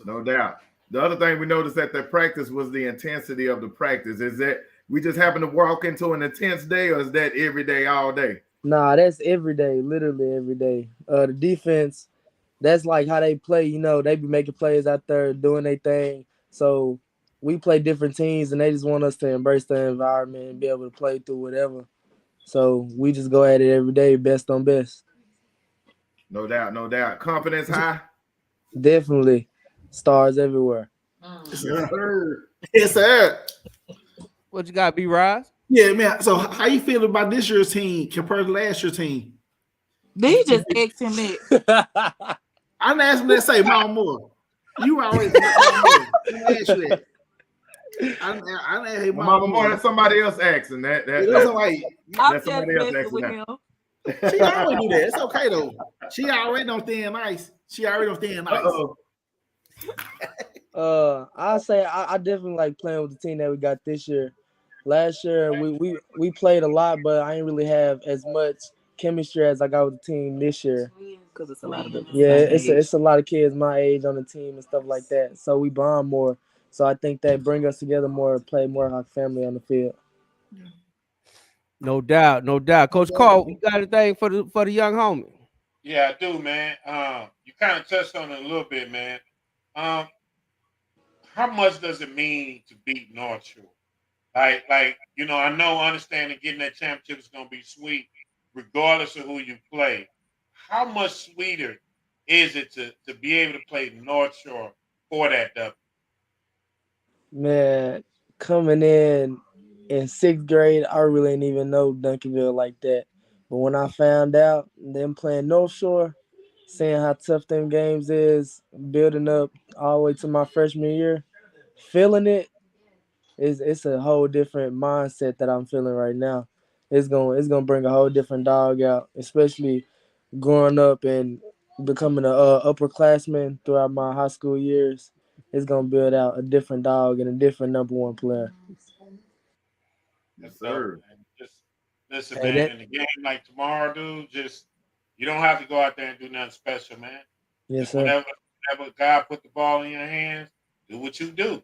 No doubt. The other thing we noticed at that practice was the intensity of the practice. Is that we just happen to walk into an intense day, or is that every day, all day? Nah, that's every day, literally every day. The defense, that's like how they play. You know, they be making plays out there doing their thing. So we play different teams, and they just want us to embrace the environment and be able to play through whatever. So we just go at it every day, best on best. No doubt, no doubt. Confidence high. Definitely, stars everywhere. Yes, sir. Yes, sir. What you got, B Rise? Yeah, man. So how you feel about this year's team compared to last year's team? Did he just ask him that? I didn't ask him that. Say Mom Moore. You already Mom Moore. I didn't ask you that. I didn't ask him Mama Moore, that's somebody else asking that. It was like I'm that's just somebody else messing asking with that. him. she always do that. It's okay though. She already don't thin nice. She already don't thin nice. I say I definitely like playing with the team that we got this year. Last year we played a lot, but I didn't really have as much chemistry as I got with the team this year. Because it's a lot of them. Yeah, it's a lot of kids my age on the team and stuff like that. So we bond more. So I think that bring us together more, play more like family on the field. No doubt, no doubt. Coach Carl, you got anything for the young homie? Yeah, I do, man. You kind of touched on it a little bit, man. How much does it mean to beat North Shore? Like you know, I know, understanding getting that championship is going to be sweet, regardless of who you play. How much sweeter is it to be able to play North Shore for that W? Man, coming in sixth grade, I really didn't even know Duncanville like that. But when I found out, them playing North Shore, seeing how tough them games is, building up all the way to my freshman year, feeling it is it's a whole different mindset that I'm feeling right now. It's gonna bring a whole different dog out, especially growing up and becoming a upperclassman throughout my high school years. It's gonna build out a different dog and a different number one player. That's Yes, dope, sir. man. Just listen, Hey, man. that In the game like tomorrow, dude, just you don't have to go out there and do nothing special, man. Yes, Just sir. whenever God put the ball in your hands, do what you do.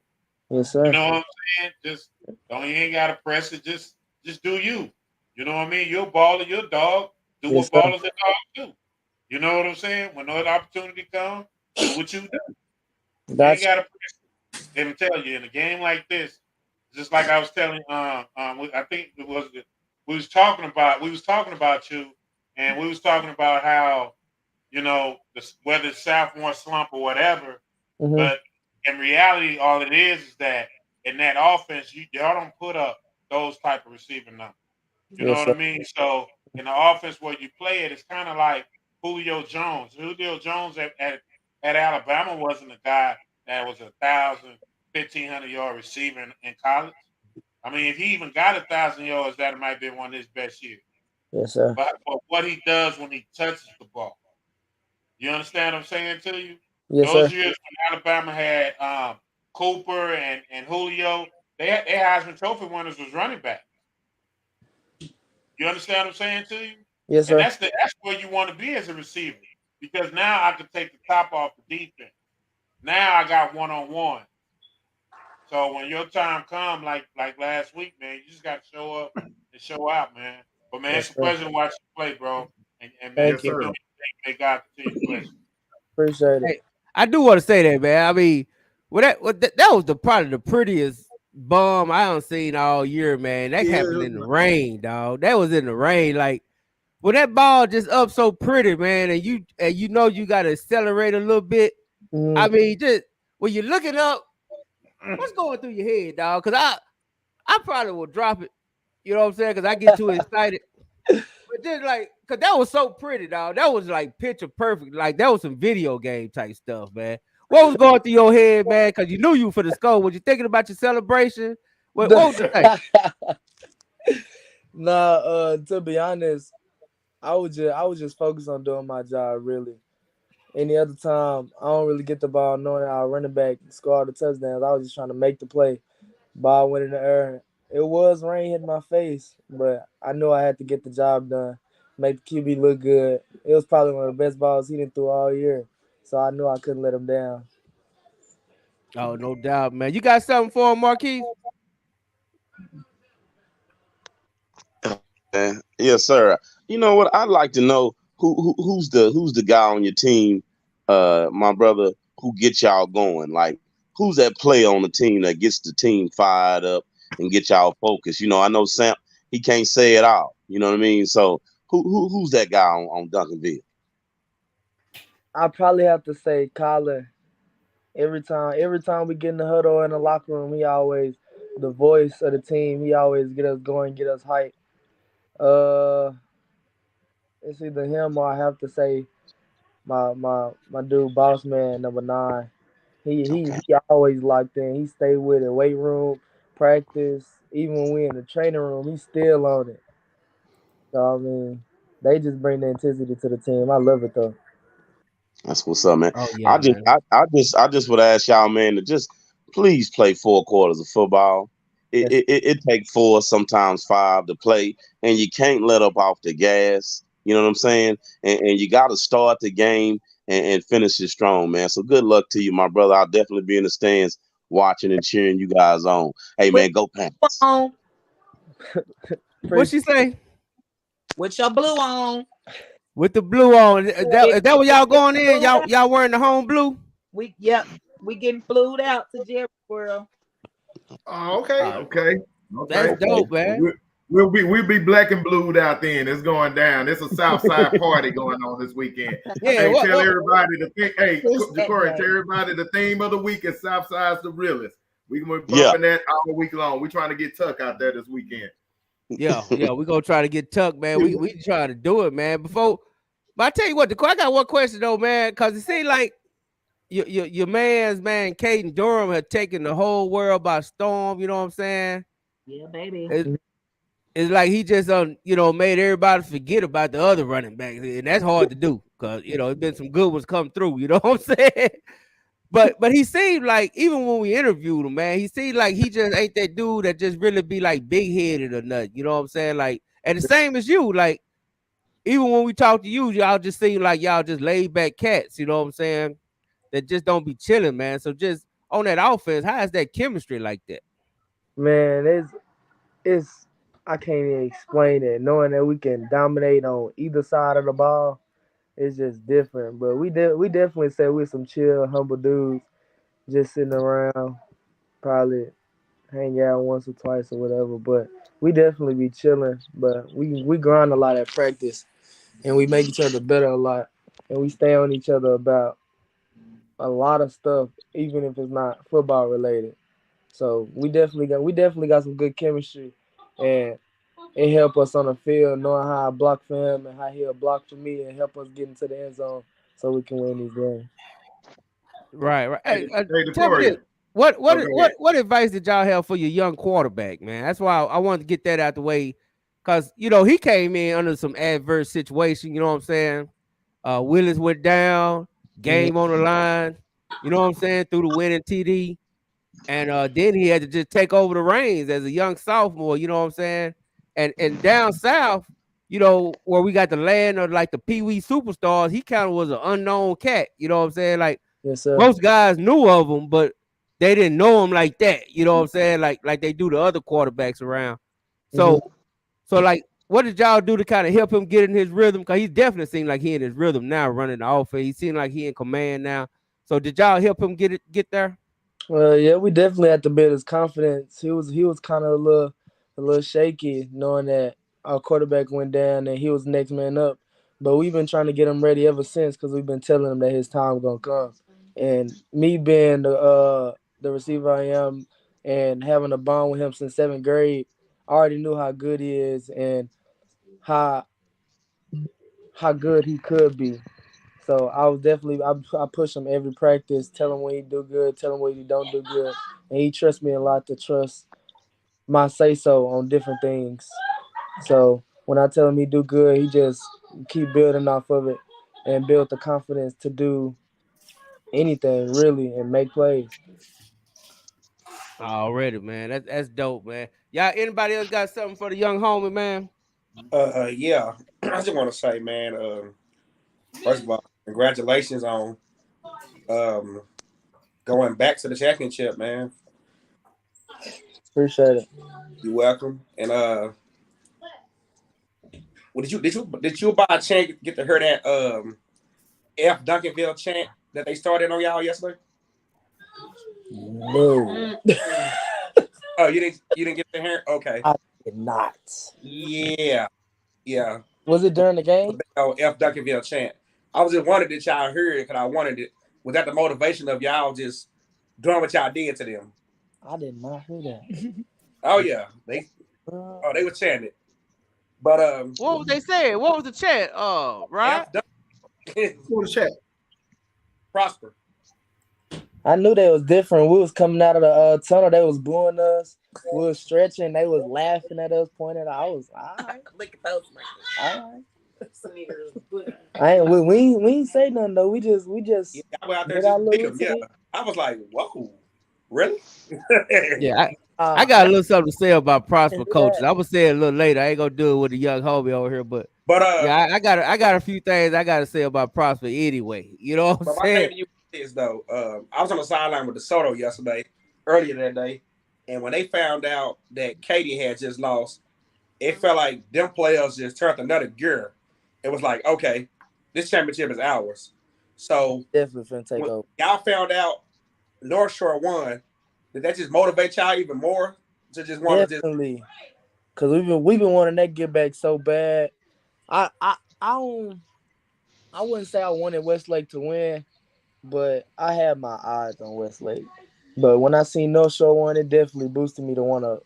Yes, You sir. know what I'm saying? Just don't you ain't gotta press it. Just do you. You know what I mean? You're a baller, you're a dog. Do Yes, what sir. ballers and dogs do. You know what I'm saying? When the opportunity comes, do what you do. You ain't Gotcha. gotta press it. And tell you in a game like this, just like I was telling I think it was we was talking about you and we was talking about how, whether it's sophomore slump or whatever, Mhm. but in reality, all it is that in that offense, y'all don't put up those type of receiving numbers. You know Yes, what I sir. mean? So in the offense where you play it, it's kind of like Julio Jones. Julio Jones at Alabama wasn't a guy that was 1,000, 1,500 yard receiver in college. I mean, if he even got 1,000 yards, that might be one of his best years. Yes, sir. But what he does when he touches the ball, you understand what I'm saying to you? Yes, Those sir. years when Alabama had Cooper and Julio, their Heisman Trophy winners was running back. You understand what I'm saying to you? Yes, And sir. that's where you want to be as a receiver because now I can take the top off the defense. Now I got one on one. So when your time come, like last week, man, you just got to show up and show out, man. But man, Yes, it's a sir. pleasure to watch you play, bro. And man, Thank Yes, you. keep doing sir. your thing. May God continue to bless you. Appreciate it. hey, I do want to say that, man. I mean, that was probably the prettiest bum I don't seen all year, man. That Yeah, happened in the rain, dog. That was in the rain, like. Well, that ball just up so pretty, man, and you know you gotta accelerate a little bit. I Mhm. mean, just when you're looking up, what's going through your head, dog? Cause I probably will drop it. You know what I'm saying? Cause I get too excited. But just like, cause that was so pretty, dog. That was like picture perfect. Like that was some video game type stuff, man. What was going through your head, man? Cause you knew you for the score. Was you thinking about your celebration? What was you think? Nah, to be honest, I was just focused on doing my job really. Any other time, I don't really get the ball knowing our running back scored the touchdowns. I was just trying to make the play. Ball went in the air. It was rain hitting my face, but I knew I had to get the job done, make the QB look good. It was probably one of the best balls he didn't throw all year, so I knew I couldn't let him down. Oh, no doubt, man. You got something for him, Marquise? Yes, sir. You know what? I'd like to know who's the guy on your team, my brother, who gets y'all going. Like, who's that player on the team that gets the team fired up and get y'all focused? I know Sam. He can't say it all. You know what I mean? So who's that guy on Duncanville? I probably have to say Colin. Every time we get in the huddle in the locker room, he always the voice of the team. He always get us going, get us hyped. Uh, it's either him or I have to say my dude, boss man number 9. He he Okay, he always locked in. He stay with it. Weight room, practice, even when we in the training room, he's still on it. So I mean, they just bring the intensity to the team. I love it though. that's what's up, man. Oh yeah, I just man. I just would ask y'all, man, to just please play 4 quarters of football. It Yes, it, it, it take 4, sometimes 5 to play, and you can't let up off the gas. You know what I'm saying? And you got to start the game and finish it strong, man. So good luck to you, my brother. I'll definitely be in the stands watching and cheering you guys on. Hey, With man, go Panthers. on, What appreciate she say? with your blue on. With the blue on. Get, Is that what y'all get going in? blued Y'all out. y'all wearing the home blue? Yep, we getting flued out to Jerry World. Oh, okay. Uh, Okay. that's Okay. Okay. dope, man. We'll be black and blued out then. It's going down. It's a South Side party going on this weekend. Yeah, Hey, what tell what everybody the thing. Hey, Push that Ja'Cory, tell day. everybody the theme of the week is South Side's the realest. We can be Yeah. bumping that all week long. We trying to get Tuck out there this weekend. Yeah, we gonna try to get Tuck, man. We try to do it, man. But I tell you what, I got one question though, man, because it seems like your man's man, Caden Durham, had taken the whole world by storm. You know what I'm saying? Yeah, baby. It's like he just made everybody forget about the other running backs, and that's hard to do because it's been some good ones come through. You know what I'm saying? But he seemed like, even when we interviewed him, man, he seemed like he just ain't that dude that just really be like big headed or nothing. You know what I'm saying? Like, and the same as you, like, even when we talk to you, y'all just seem like y'all just laid back cats. You know what I'm saying? That just don't be chilling, man. So just on that offense, how is that chemistry like that? Man, it's I can't even explain it. Knowing that we can dominate on either side of the ball, it's just different. But we definitely say we're some chill, humble dudes, just sitting around, probably hang out once or twice or whatever. But we definitely be chilling. But we grind a lot at practice, and we make each other better a lot, and we stay on each other about a lot of stuff, even if it's not football related. So we definitely got some good chemistry, and it helped us on the field knowing how I block for him and how he'll block for me and help us get into the end zone so we can win these games. Right. Hey, Hey, hey, tell me this. Detroit. What what Oh, go what ahead. what advice did y'all have for your young quarterback, man? That's why I wanted to get that out the way, because he came in under some adverse situation. You know what I'm saying? Willis went down, Mhm. game on the line. You know what I'm saying? Through the winning TD, and then he had to just take over the reins as a young sophomore. You know what I'm saying? And down south, where we got the land of like the Pee Wee superstars, he kind of was an unknown cat. You know what I'm saying? Like, Yes, sir. most guys knew of him, but they didn't know him like that. You know what I'm saying? Like they do the other quarterbacks around. Hmm. So like, what did y'all do to kind of help him get in his rhythm? Because he definitely seemed like he in his rhythm now, running the offense. He seemed like he in command now. So did y'all help him get there? Well, yeah, we definitely had to build his confidence. He was kind of a little shaky, knowing that our quarterback went down and he was next man up. But we've been trying to get him ready ever since because we've been telling him that his time gonna come. And me being the receiver I am and having a bond with him since seventh grade, I already knew how good he is and how how good he could be. So I was definitely I push him every practice, tell him when he do good, tell him when he don't do good, and he trusts me a lot to trust my say so on different things. So when I tell him he do good, he just keep building off of it and build the confidence to do anything really and make plays. Already, man. That's dope, man. Y'all, anybody else got something for the young homie, man? Yeah. I just want to say, man. First of all, congratulations on um going back to the championship, man. Appreciate it. You're welcome. And what did you by chance get to hear that F Duncanville chant that they started on y'all yesterday? No, Oh, you didn't get to hear? Okay. I did not. Yeah. Yeah. Was it during the game? Oh, F Duncanville chant. I was just wondering that y'all heard it because I wanted it. Was that the motivation of y'all just doing what y'all did to them? I did not hear that. Oh yeah. They were chanting it. But What was they saying? What was the chat? Right? F Duncan For the chat. prosper. I knew they was different. We was coming out of the tunnel. They was booing us. We was stretching. They was laughing at us, pointing. I was all right. Look at those. All right. I ain't. We ain't say nothing though. We just Yeah, I went out there did our just beat little them. Yeah. routine. I was like, whoa, really? Yeah, I Uh, got a little something to say about I Prosper didn't do coaches. that. I'm gonna say it a little later. I ain't gonna do it with the young homie over here, but but yeah, I got a few things I gotta say about Prosper anyway. You know what I'm but my saying? thing to you is though, I was on the sideline with DeSoto yesterday, earlier that day, and when they found out that Katie had just lost, it felt like them players just turned another gear. It was like, okay, this championship is ours. So Definitely finna take when over. y'all found out North Shore won, did that just motivate y'all even more to just want to just Definitely, cause we've been wanting that get back so bad. I don't. I wouldn't say I wanted Westlake to win, but I had my eyes on Westlake. But when I seen North Shore won, it definitely boosted me to wanna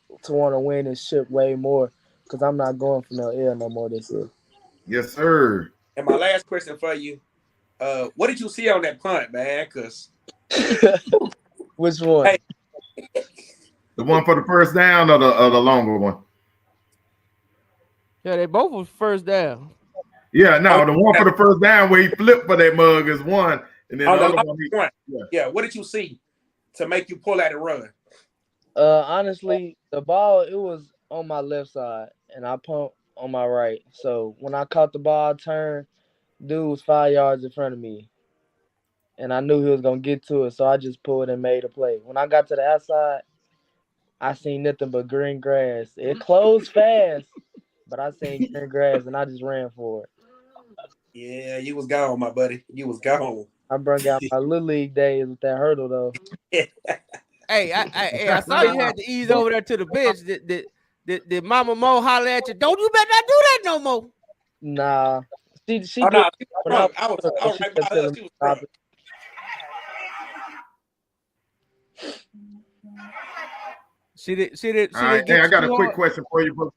win this ship way more. Cause I'm not going for no L no more this year. Yes, sir. And my last question for you, what did you see on that punt, man? Cause Which one? hey, The one for the first down or the longer one? Yeah, they both was first down. Yeah, no, the one for the first down where he flipped for that mug is one, and then on the the other one, yeah. What did you see to make you pull out and run? Honestly, the ball it was on my left side, and I pumped on my right. So when I caught the ball, I turned, dude was 5 yards in front of me, and I knew he was gonna get to it. So I just pulled and made a play. When I got to the outside, I seen nothing but green grass. It closed fast, but I seen green grass, and I just ran for it. Yeah, you was gone, my buddy. You was gone. I brought out my little league days with that hurdle though. Hey, I saw you had to ease over there to the bench. Did Mama Mo holler at you? Don't you better not do that no more. Nah, she Oh did. no, she was When I drunk. I was she right kept by her. telling me She was stop drunk. it. She did. All right, hey, I got a quick question for you, bro.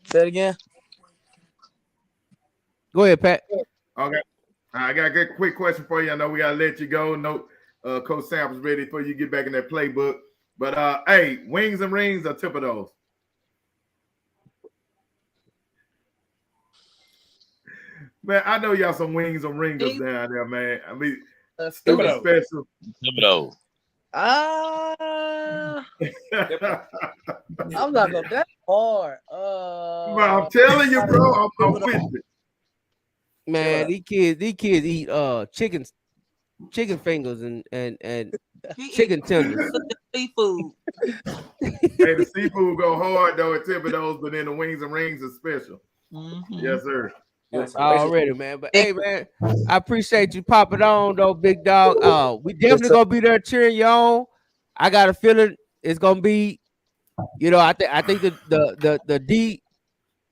Say it again. Go ahead, Pat. Okay, I got a quick question for you. I know we gotta let you go. No, Coach Sample's ready for you to get back in that playbook. But hey, wings and rings or Thibodeau's? Man, I know y'all some wings and ringers down there, man. I mean, super special. Thibodeau. I'm not gonna that hard. I'm telling you, bro, I'm with you. Man, these kids eat chicken fingers and chicken tenders. Seafood. Hey, the seafood go hard though at Thibodeau's, but then the wings and rings is special. Mm-hmm. Yes, sir. Already, man. But hey, man, I appreciate you popping on, though, big dog. We definitely gonna be there cheering you on. I got a feeling it's gonna be, I think the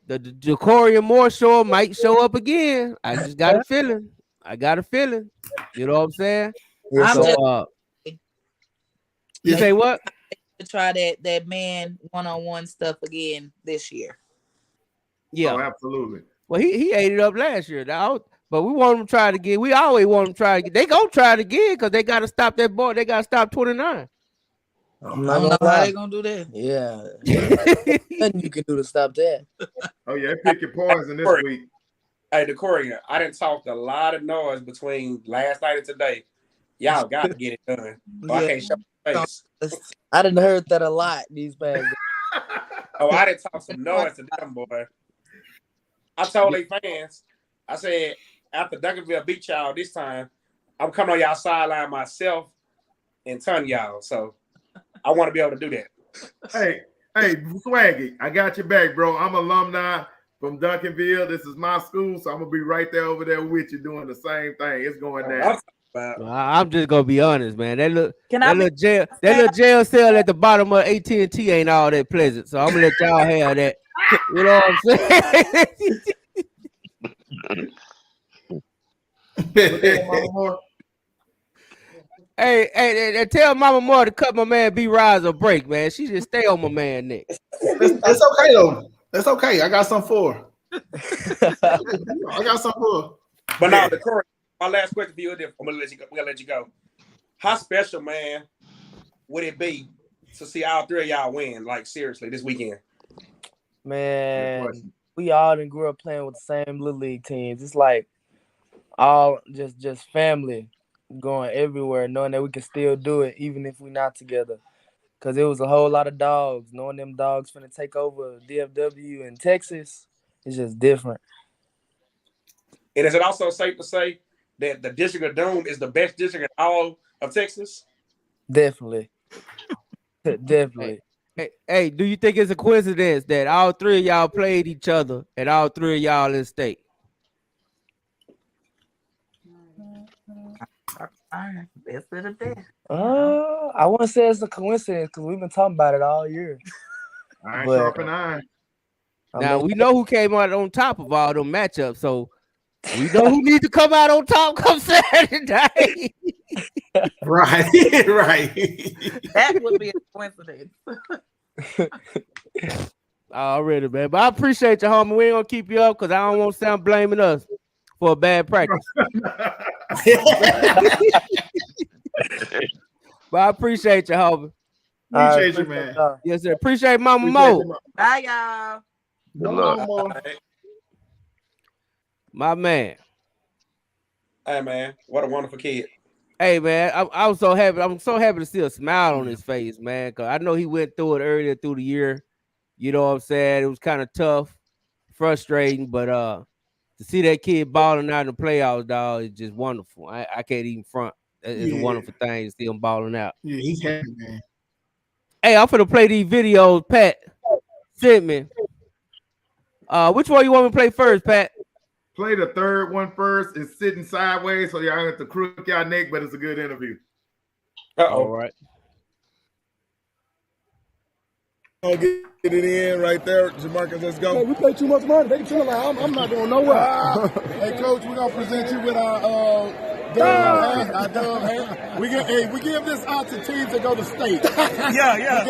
Jacorian Moore show might show up again. I just got a feeling. You know what I'm saying? I'm so, you say what? To try that man one-on-one stuff again this year. Yeah, oh, absolutely. Well, he ate it up last year. But we want him to try it again. We always want him to try it again. They gonna try it again because they gotta stop that boy. They gotta stop 29. I'm not gonna lie. How they gonna do that? Yeah. Nothing you can do to stop that. Oh yeah, pick your poison this week. Hey, Decorian, I didn't talk a lot of noise between last night and today. Y'all got to get it done. Yeah. I can't show my face. I didn't heard that a lot these past days. Oh, I didn't talk some noise to them, boy. I told their fans, I said, after Duncanville beat y'all this time, I'm coming on y'all sideline myself and ton y'all. So I want to be able to do that. Hey, Swaggy, I got your back, bro. I'm alumni from Duncanville. This is my school, so I'm going to be right there over there with you doing the same thing. It's going down. I'm just gonna be honest, man. That little jail cell at the bottom of AT&T ain't all that pleasant. So I'm gonna let y'all have that. You know what I'm saying? Hey, tell Mama Moore to cut my man B Rise a break, man. She just stay on my man neck. That's okay though. That's okay. I got some for her. I got some for her. But now, my last question for you, I'm gonna let you go. How special, man, would it be to see all three of y'all win? Like seriously, this weekend. Man, we all done grew up playing with the same little league teams. It's like all just family going everywhere, knowing that we can still do it even if we're not together. Cause it was a whole lot of dogs. Knowing them dogs finna take over DFW in Texas, it's just different. And is it also safe to say that the District of Doom is the best district in all of Texas? Definitely. Definitely. Hey, do you think it's a coincidence that all three of y'all played each other and all three of y'all in state? I wouldn't say it's a coincidence because we've been talking about it all year. Iron sharpen iron. Now we know who came out on top of all them matchups, so we know who needs to come out on top come Saturday. Right. That would be a coincidence. Already, man. But I appreciate you, homie. We ain't gonna keep you up because I don't want to sound blaming us for a bad practice. But I appreciate you, homie. Appreciate you, man. Yes, sir. Appreciate Mama Mo. Bye, y'all. Good luck. My man. Hey, man. What a wonderful kid. Hey, man. I was so happy. I'm so happy to see a smile on his face, man. Because I know he went through it earlier through the year. You know what I'm saying? It was kind of tough, frustrating, but to see that kid balling out in the playoffs, dog, is just wonderful. I can't even front. It's a wonderful thing to see him balling out. Yeah, he's happy, man. Hey, I'm finna play these videos Pat sent me. Which one you want me to play first, Pat? Play the third one first. It's sitting sideways, so y'all have to crook y'all neck, but it's a good interview. All right. I'll get it in right there. Jamarcus, let's go. Hey, we pay too much money. They can tell I'm not going nowhere. Hey, Coach, we're going to present you with our dub hat. We give this out to teams that go to state. We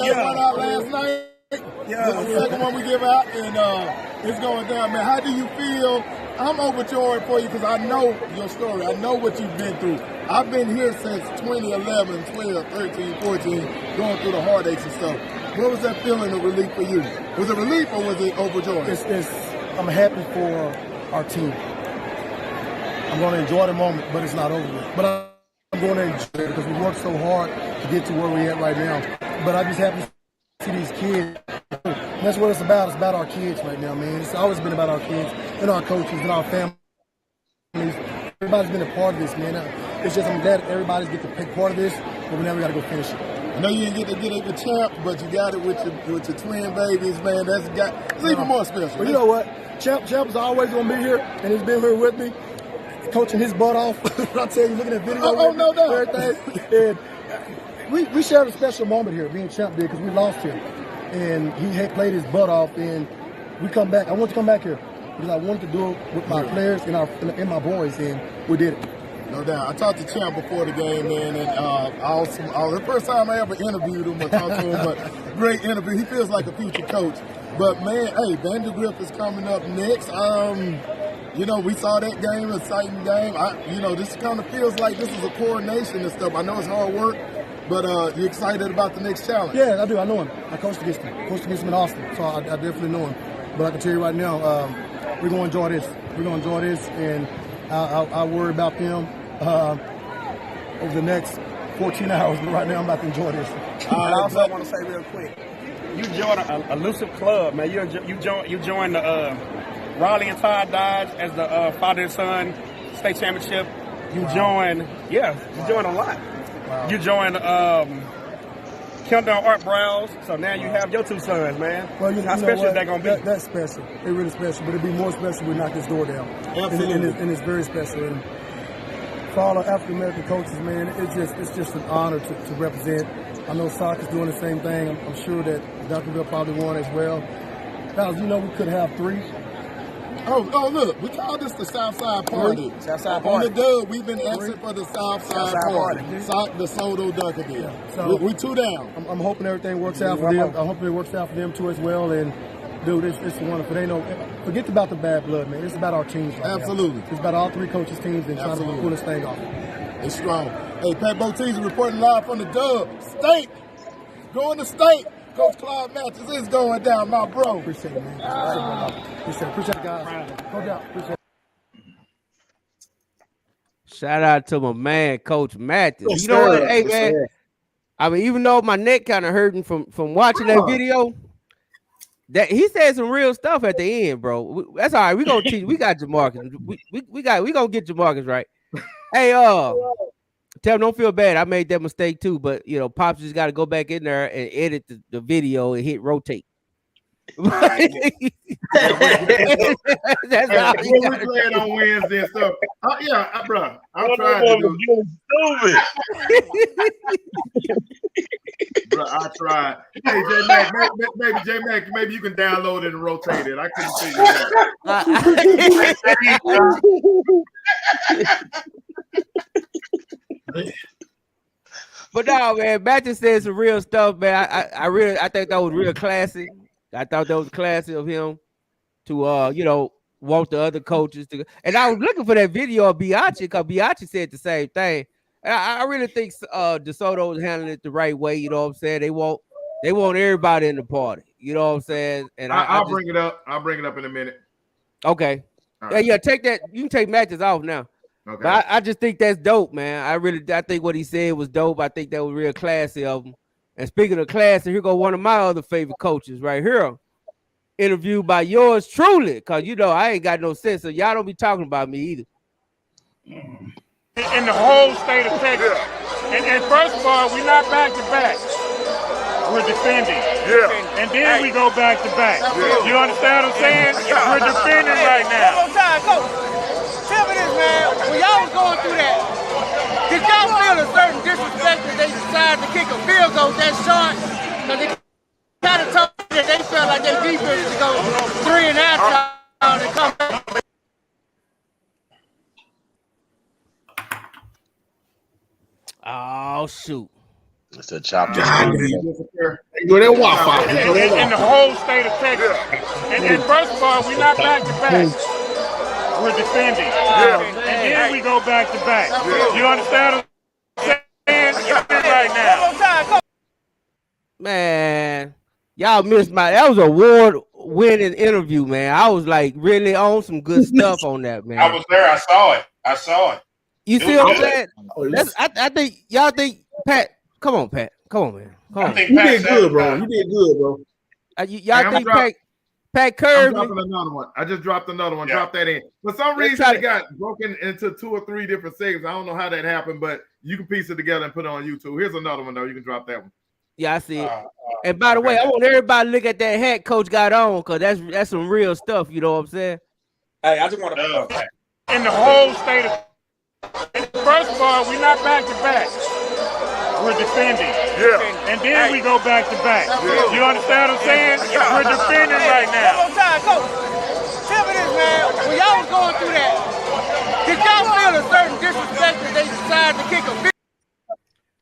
gave one out last night. This is the second one we give out, and it's going down, man. How do you feel? I'm overjoyed for you because I know your story. I know what you've been through. I've been here since 2011, 12, 13, 14, going through the heartaches and stuff. What was that feeling of relief for you? Was it relief or was it overjoyed? I'm happy for our team. I'm going to enjoy the moment, but it's not over yet. But I'm going to enjoy it because we worked so hard to get to where we're at right now. But I'm just happy to see these kids. That's what it's about. It's about our kids right now, man. It's always been about our kids and our coaches and our families. Everybody's been a part of this, man. It's just I'm glad everybody's get to take part of this, but we never got to go finish it. I know you didn't get to get it with Champ, but you got it with your twin babies, man. It's even more special. But you know what? Champ is always going to be here, and he's been here with me, coaching his butt off. I tell you, looking at video, no doubt. Everything. And we shared a special moment here, being Champ did, because we lost him. And he had played his butt off, and we come back. I want to come back here because I wanted to do it with my players and my boys, and we did it. No doubt. I talked to Champ before the game, man, and the first time I ever interviewed him or talked to him, but great interview. He feels like a future coach. But, man, hey, Vandergrift is coming up next. We saw that game, exciting game. This kind of feels like this is a coronation and stuff. I know it's hard work, but you excited about the next challenge? Yeah, I do. I know him. I coached against him. In Austin, so I definitely know him. But I can tell you right now, we're going to enjoy this. And I'll worry about them over the next 14 hours. But right now, I'm about to enjoy this. I also want to say real quick, you joined a elusive club, man. You joined the Raleigh and Todd Dodge as the father and son state championship. You joined a lot. Wow. You joined Kendall Art Browse, so now you have your two sons, man. Well, how special is that going to be? That's special. It's really special, but it'd be more special we knock this door down. Absolutely. And it's very special. And for all the African American coaches, man, it's just an honor to represent. I know soccer's doing the same thing. I'm sure that Duncanville probably won as well. Guys, we could have three. Oh, look, we call this the Southside Party. Southside On Party. the dub, we've been absent for the Southside Party. The Soto Duncanville. Yeah. So we two down. I'm hoping everything works out for them. I'm hoping it works out for them too as well. And dude, it's wonderful. Forget about the bad blood, man. It's about our teams right Absolutely. now. It's about all three coaches' teams and trying to pull this thing off. It's strong. Hey, Pat Bottiza reporting live from the Dub. State. Going to state. Coach Claude Matthews is going down, my bro. Appreciate it, man. Appreciate it, guys. No doubt. Appreciate it. Shout out to my man, Coach Matthews. You know what? Hey, man. I mean, even though my neck kind of hurting from watching that video, that he said some real stuff at the end, bro. That's all right. We gonna teach. We got Jamarcus. We gonna get Jamarcus right. Hey, tell him don't feel bad. I made that mistake too, but Pops just got to go back in there and edit the video and hit rotate. That's how we playing on Wednesday and stuff. Bro, I'm trying to do stupid. Bro, I tried. Hey, J-Mac, maybe you can download it and rotate it. I couldn't figure it out. But no, man, Matthew said some real stuff, man. I think that was real classy. I thought that was classy of him to want the other coaches to. And I was looking for that video of Biaggi because Biaggi said the same thing. And I really think DeSoto was handling it the right way. You know what I'm saying? They want everybody in the party. You know what I'm saying? And I'll bring it up. I'll bring it up in a minute. Okay. Right. Yeah, take that. You can take matches off now. Okay. But I just think that's dope, man. I think what he said was dope. I think that was real classy of him. And speaking of classy, here go one of my other favorite coaches right here. Interviewed by yours truly, because I ain't got no sense, so y'all don't be talking about me either. In the whole state of Texas. And first of all, we're not back to back. We're defending. Yeah. And then we go back to back. Yeah. You understand what I'm saying? We're defending right now. One time, coach. Tell me this, man. When y'all was going through that, did y'all feel a certain disrespect that they decided to kick a field goal that short? Because they kind of told me that they felt like their defense to go 3 and out and come back. Oh, shoot. It's a chop. In the whole state of Texas. And first of all, we're not back to back. We're defending. Yeah. And then we go back to back. Yeah. You understand what I'm saying? Right now. Man, y'all missed that was an award-winning interview, man. I was like really on some good stuff on that, man. I was there. I saw it. You see what I'm saying? I think y'all think Pat. Come on, Pat. Come on, man. Come on. You did good, bro. You did good, bro. Y'all think Pat Kirby? I'm dropping another one. I just dropped another one. Yeah. Drop that in. For some reason, it got broken into 2 or 3 different segments. I don't know how that happened, but you can piece it together and put it on YouTube. Here's another one, though. You can drop that one. Yeah, I see it. And by the way, I want everybody to look at that hat Coach got on, because that's some real stuff. You know what I'm saying? Hey, I just want to in the whole state of. First of all, we're not back to back. We're defending. Yeah. And then we go back to back. Yeah. You understand what I'm saying? We're defending right now. One time, coach. Tell me this, man. When y'all was going through that, did y'all feel a certain disrespect that they decided to kick a field?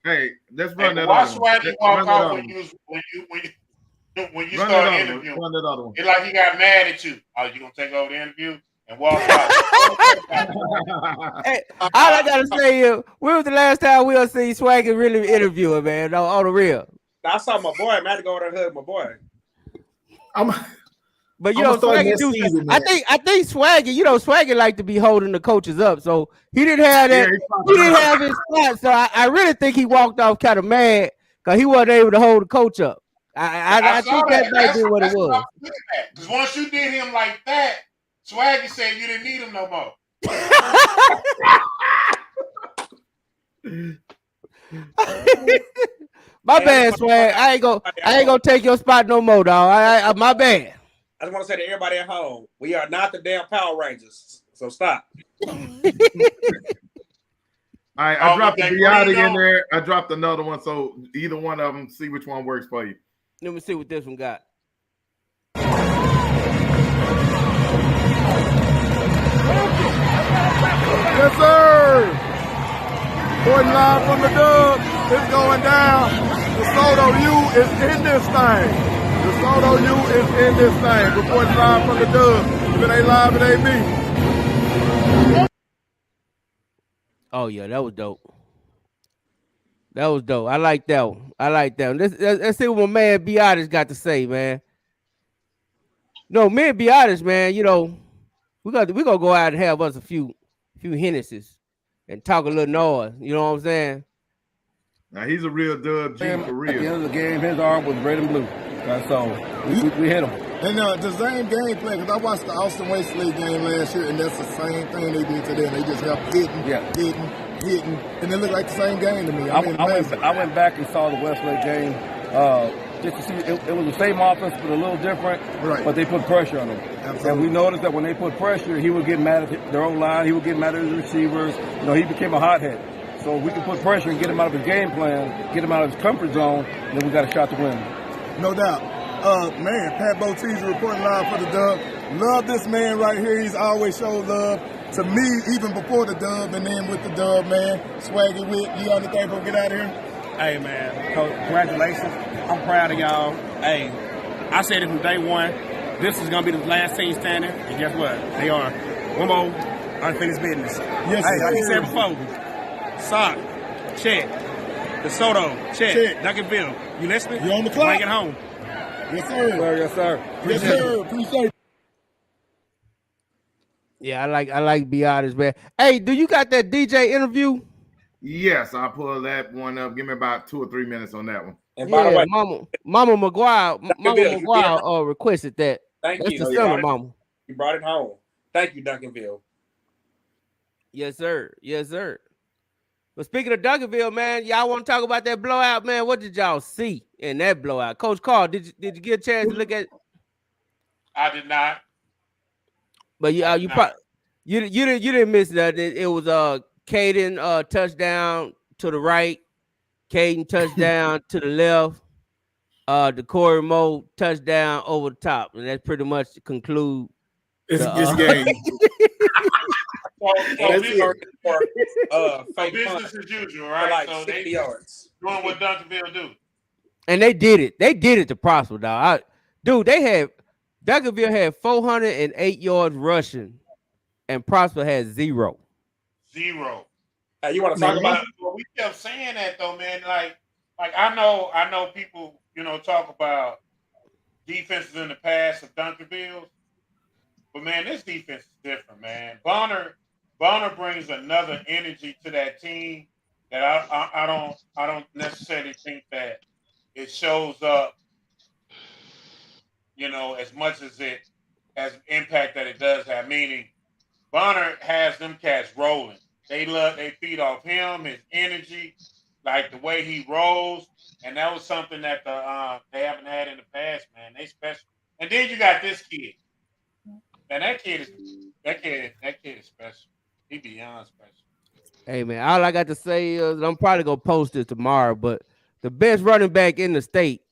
Hey, let's run that watch Swaggy walk off when you start interviewing. It's like he got mad at you. Oh, you gonna take over the interview? And walk out. Hey, all I gotta say is, when was the last time we'll see Swaggy really interviewing, man? On the real. I saw my boy. I had to go over there and hug my boy. But Swaggy do. Season, I think Swaggy. Swaggy like to be holding the coaches up, so he didn't have that. He didn't have his spot. So I really think he walked off kind of mad because he wasn't able to hold the coach up. I think that might be what it was. Because once you did him like that. Swaggy said you didn't need him no more. My bad, Swag. I ain't gonna take your spot no more, dog. My bad. I just want to say to everybody at home, we are not the damn Power Rangers. So stop. All right, I dropped the Biaggi in there. I dropped another one, so either one of them, see which one works for you. Let me see what this one got. Yes, sir. Reporting live from the Dub. It's going down. DeSoto U is in this thing. DeSoto U is in this thing. Reporting live from the Dub. If it ain't live, it ain't me. Oh, yeah, that was dope. That was dope. I like that one. Let's see what my man Biaggi got to say, man. No, me and Biaggi, man, we gonna go out and have us a few Hennessy's and talk a little noise. You know what I'm saying? Now he's a real Dub G for real. At the end of the game, his arm was red and blue. So we hit him. And the same game plan, because I watched the Austin Westlake game last year, and that's the same thing they did today. They just kept hitting, and it looked like the same game to me. I went back and saw the Westlake game just to see. It was the same offense, but a little different. Right. But they put pressure on him. Absolutely. And we noticed that when they put pressure, he would get mad at their own line. He would get mad at his receivers. He became a hothead. So if we can put pressure and get him out of his game plan, get him out of his comfort zone, then we got a shot to win. No doubt. Man, Pat Bottiza reporting live for the Dub. Love this man right here. He's always showed love to me, even before the Dub, and then with the Dub, man. Swaggy with. You got anything before we get out of here? Hey, man, Coach, congratulations. I'm proud of y'all. Hey, I said it from day one. This is going to be the last team standing. And guess what? They are. One more unfinished business. Yes, hey, like you sir. said before, Sock, check. DeSoto, check. Duncanville, you listening? You on the clock? Bring it home. Yes, sir. Yes, sir. Yes, sir. Appreciate it. Yeah, I like be honest, man. Hey, do you got that DJ interview? Yes, I'll pull that one up. Give me about 2 or 3 minutes on that one. And by the Yeah, way, Mama McGuire Duncanville, you did right. requested that. Thank That's you. the You center, brought it, Mama. you brought it home. Thank you, Duncanville. Yes, sir. Yes, sir. But speaking of Duncanville, man, y'all want to talk about that blowout, man? What did y'all see in that blowout? Coach Carl, did you get a chance to look at? I did not. But you didn't miss that. It was Caden touchdown to the right, Caden touchdown to the left, the Corey Moe touchdown over the top, and that's pretty much to conclude It's game. So fake business as usual, right? like so 60 they yards. doing what Duncanville do. And they did it. They did it to Prosper, dog. Duncanville had 408 yards rushing, and Prosper had 0. Zero. Hey, you want to talk about? Well, we kept saying that though, man. Like I know people, talk about defenses in the past of Duncanville, but man, this defense is different, man. Bonner brings another energy to that team that I don't necessarily think that it shows up, as much as it has impact that it does have. Meaning, Bonner has them cats rolling. They feed off him, his energy, like the way he rolls, and that was something that they haven't had in the past, man. They special. And then you got this kid. Man, that kid is special. He beyond special. Hey man, all I got to say is I'm probably gonna post this tomorrow, but the best running back in the state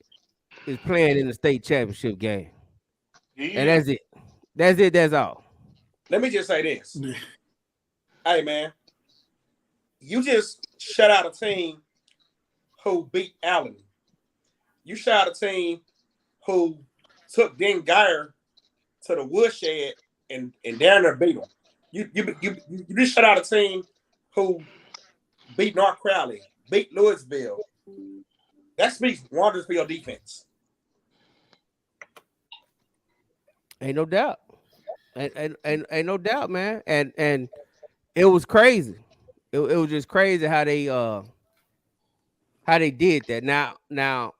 is playing in the state championship game. And that's it. That's it. That's all. Let me just say this. Hey man, you just shut out a team who beat Allen. You shut out a team who took Den Geyer to the woodshed and down there beat them. You just shut out a team who beat North Crowley, beat Louisville. That speaks wonders for your defense. Ain't no doubt. Ain't no doubt, man. And it was crazy. It was just crazy how they did that. Now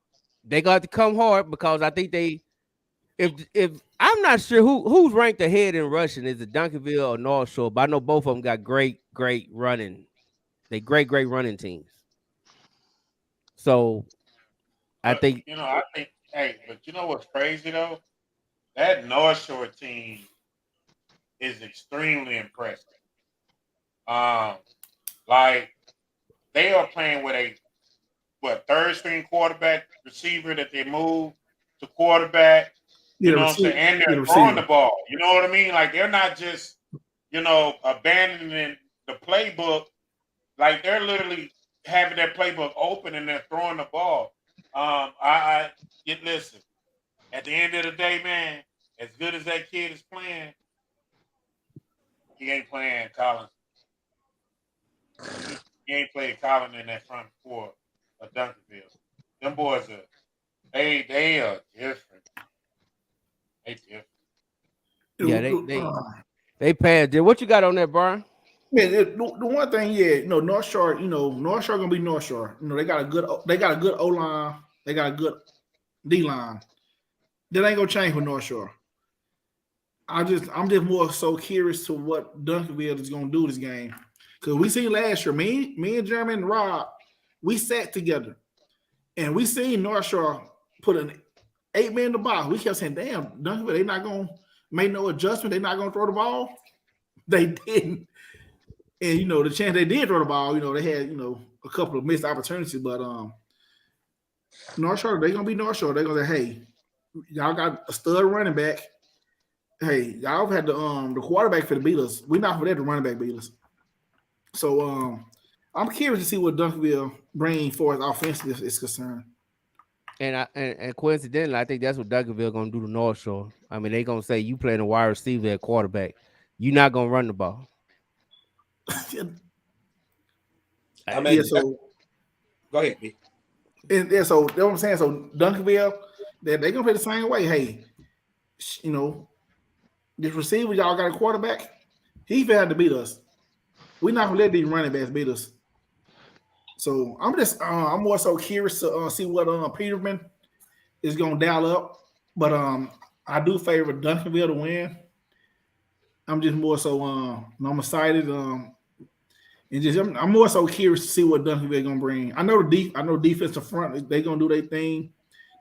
they got to come hard because I think if I'm not sure who's ranked ahead in rushing, is it Duncanville or North Shore, but I know both of them got great running. They great running teams. So I think but you know what's crazy though? That North Shore team is extremely impressive. Like they are playing with a third string quarterback receiver that they move to quarterback. You know what I'm saying? And they're throwing the ball. You know what I mean? Like they're not just, abandoning the playbook. Like they're literally having their playbook open and they're throwing the ball. Listen, at the end of the day, man, as good as that kid is playing, he ain't playing Collins. He ain't playing Collins in that front four of Duncanville. Them boys are they are different. They different. Yeah, they passed it. What you got on that, Brian? Man, the one thing, North Shore gonna be North Shore. They got a good O line, they got a good D line. That ain't gonna change with North Shore. I'm just more so curious to what Duncanville is gonna do this game. Because we seen last year, me and Jeremy and Rob, we sat together and we seen North Shore put an 8-man in the box. We kept saying, damn, Duncanville, they not gonna make no adjustment, they not gonna throw the ball. They didn't. And the chance they did throw the ball, they had, a couple of missed opportunities, but North Shore, they're gonna be North Shore. They're gonna say, hey, y'all got a stud running back. Hey, y'all had the quarterback for the beat us. We not for that the running back beat us. So I'm curious to see what Duncanville bring for his offensive is concerned. And coincidentally, I think that's what Duncanville gonna do to North Shore. I mean, they gonna say you playing a wide receiver at quarterback. You're not gonna run the ball. I mean, Yeah, so go ahead, B. and yeah, so that's what I'm saying. So Duncanville, they gonna play the same way. Hey, you know, this receiver y'all got a quarterback. He had to beat us. We're not gonna let these running backs beat us. So I'm more so curious to see what Peterman is gonna dial up. But I do favor Duncanville to win. I'm just more so I'm excited. And just I'm more so curious to see what Duncanville gonna bring. I know defensive front, they gonna do their thing.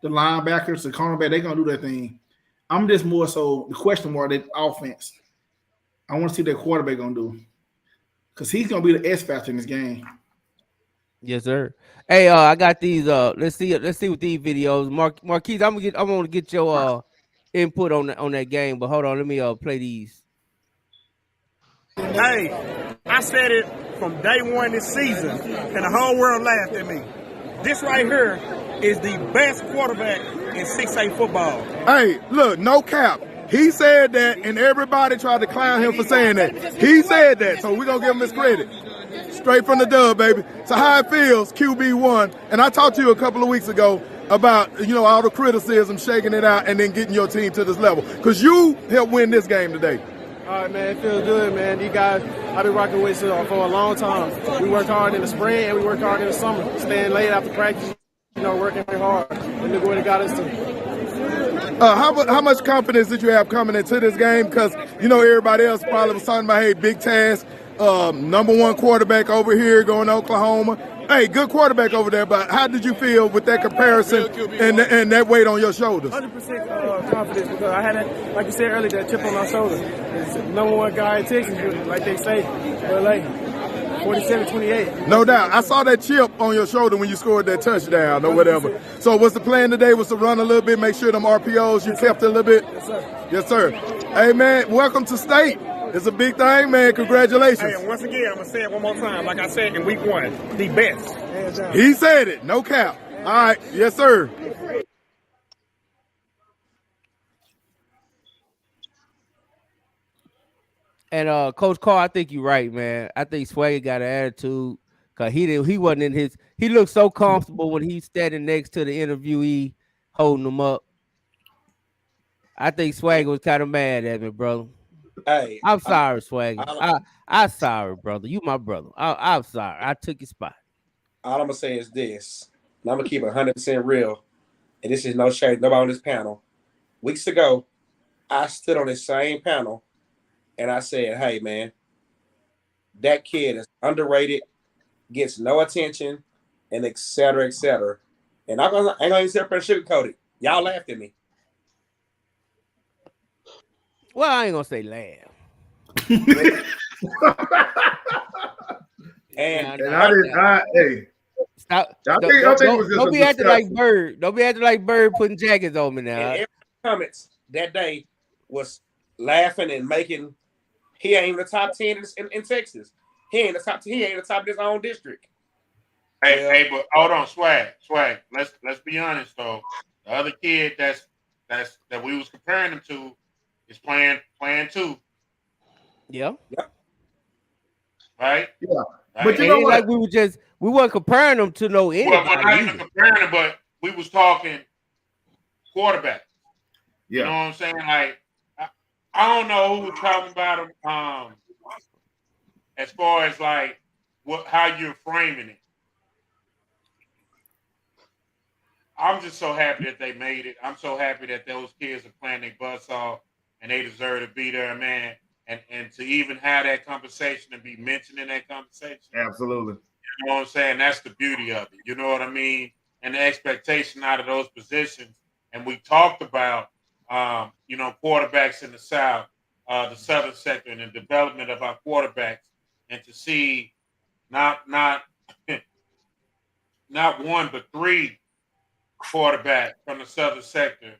The linebackers, the cornerback, they gonna do their thing. I'm just more so the question mark that offense. I want to see what that quarterback gonna do. Because he's gonna be the X factor in this game. Yes, sir. Hey, I got these. Let's see what these videos. Marquise, I'm gonna get your input on that game. But hold on, let me play these. Hey, I said it from day one this season, and the whole world laughed at me. This right here is the best quarterback in 6A football. Hey, look, no cap. He said that, and everybody tried to clown him for saying that. He said that, so we're going to give him his credit. Straight from the dub, baby. So how it feels, QB1. And I talked to you a couple of weeks ago about, all the criticism, shaking it out, and then getting your team to this level. Because you helped win this game today. All right, man, it feels good, man. You guys, I've been rocking with you for a long time. We work hard in the spring and we work hard in the summer. Staying late after practice, working very hard. And look where they got us to. How much confidence did you have coming into this game? Because, everybody else probably was talking about, hey, big task, number one quarterback over here going to Oklahoma. Hey, good quarterback over there, but how did you feel with that comparison and that weight on your shoulders? 100% confidence because I had, like you said earlier, that chip on my shoulder. It's the number one guy in Texas, like they say. But like 47-28. No doubt. I saw that chip on your shoulder when you scored that touchdown or whatever. So what's the plan today? Was to run a little bit, make sure them RPOs, you kept a little bit? Yes, sir. Yes, sir. Hey, man, welcome to state. It's a big thing, man. Congratulations. Hey, and once again, I'm going to say it one more time. Like I said in week one, the best. He said it. No cap. All right. Yes, sir. And Coach Carr, I think you're right, man. I think Swagger got an attitude because he wasn't in his. He looked so comfortable when he's standing next to the interviewee, holding him up. I think Swagger was kind of mad at me, brother. Hey, I'm sorry, Swagger. I'm sorry, brother. You my brother. I'm sorry. I took your spot. All I'm gonna say is this, and I'm gonna keep it 100% real. And this is no shade, nobody on this panel. Weeks ago, I stood on this same panel, and I said, "Hey, man, that kid is underrated, gets no attention, and et cetera, et cetera." And I ain't gonna even sit up and sugarcoat it. Y'all laughed at me. Well, I ain't gonna say laugh. and I didn't. Hey, stop! I think it was just don't be acting like Bird. Don't be acting like Bird putting jackets on me now. And every comments that day was laughing and making. He ain't even the top 10 in Texas. He ain't the top 10. He ain't the top of his own district. Hey, but hold on, swag. Let's be honest though. The other kid that we was comparing him to is playing too. Yeah. Right? Yeah. Right? But you know what? Like we weren't comparing them to no anybody. Well, we're not even comparing them, but we was talking quarterback. Yeah. You know what I'm saying? Like I don't know who was talking about him as far as like how you're framing it. I'm just so happy that they made it. I'm so happy that those kids are playing their butts off and they deserve to be there, man. And to even have that conversation and be mentioned in that conversation. Absolutely. You know what I'm saying? That's the beauty of it. You know what I mean? And the expectation out of those positions. And we talked about, quarterbacks in the South, the Southern sector, and the development of our quarterbacks. And to see not one, but three quarterbacks from the Southern sector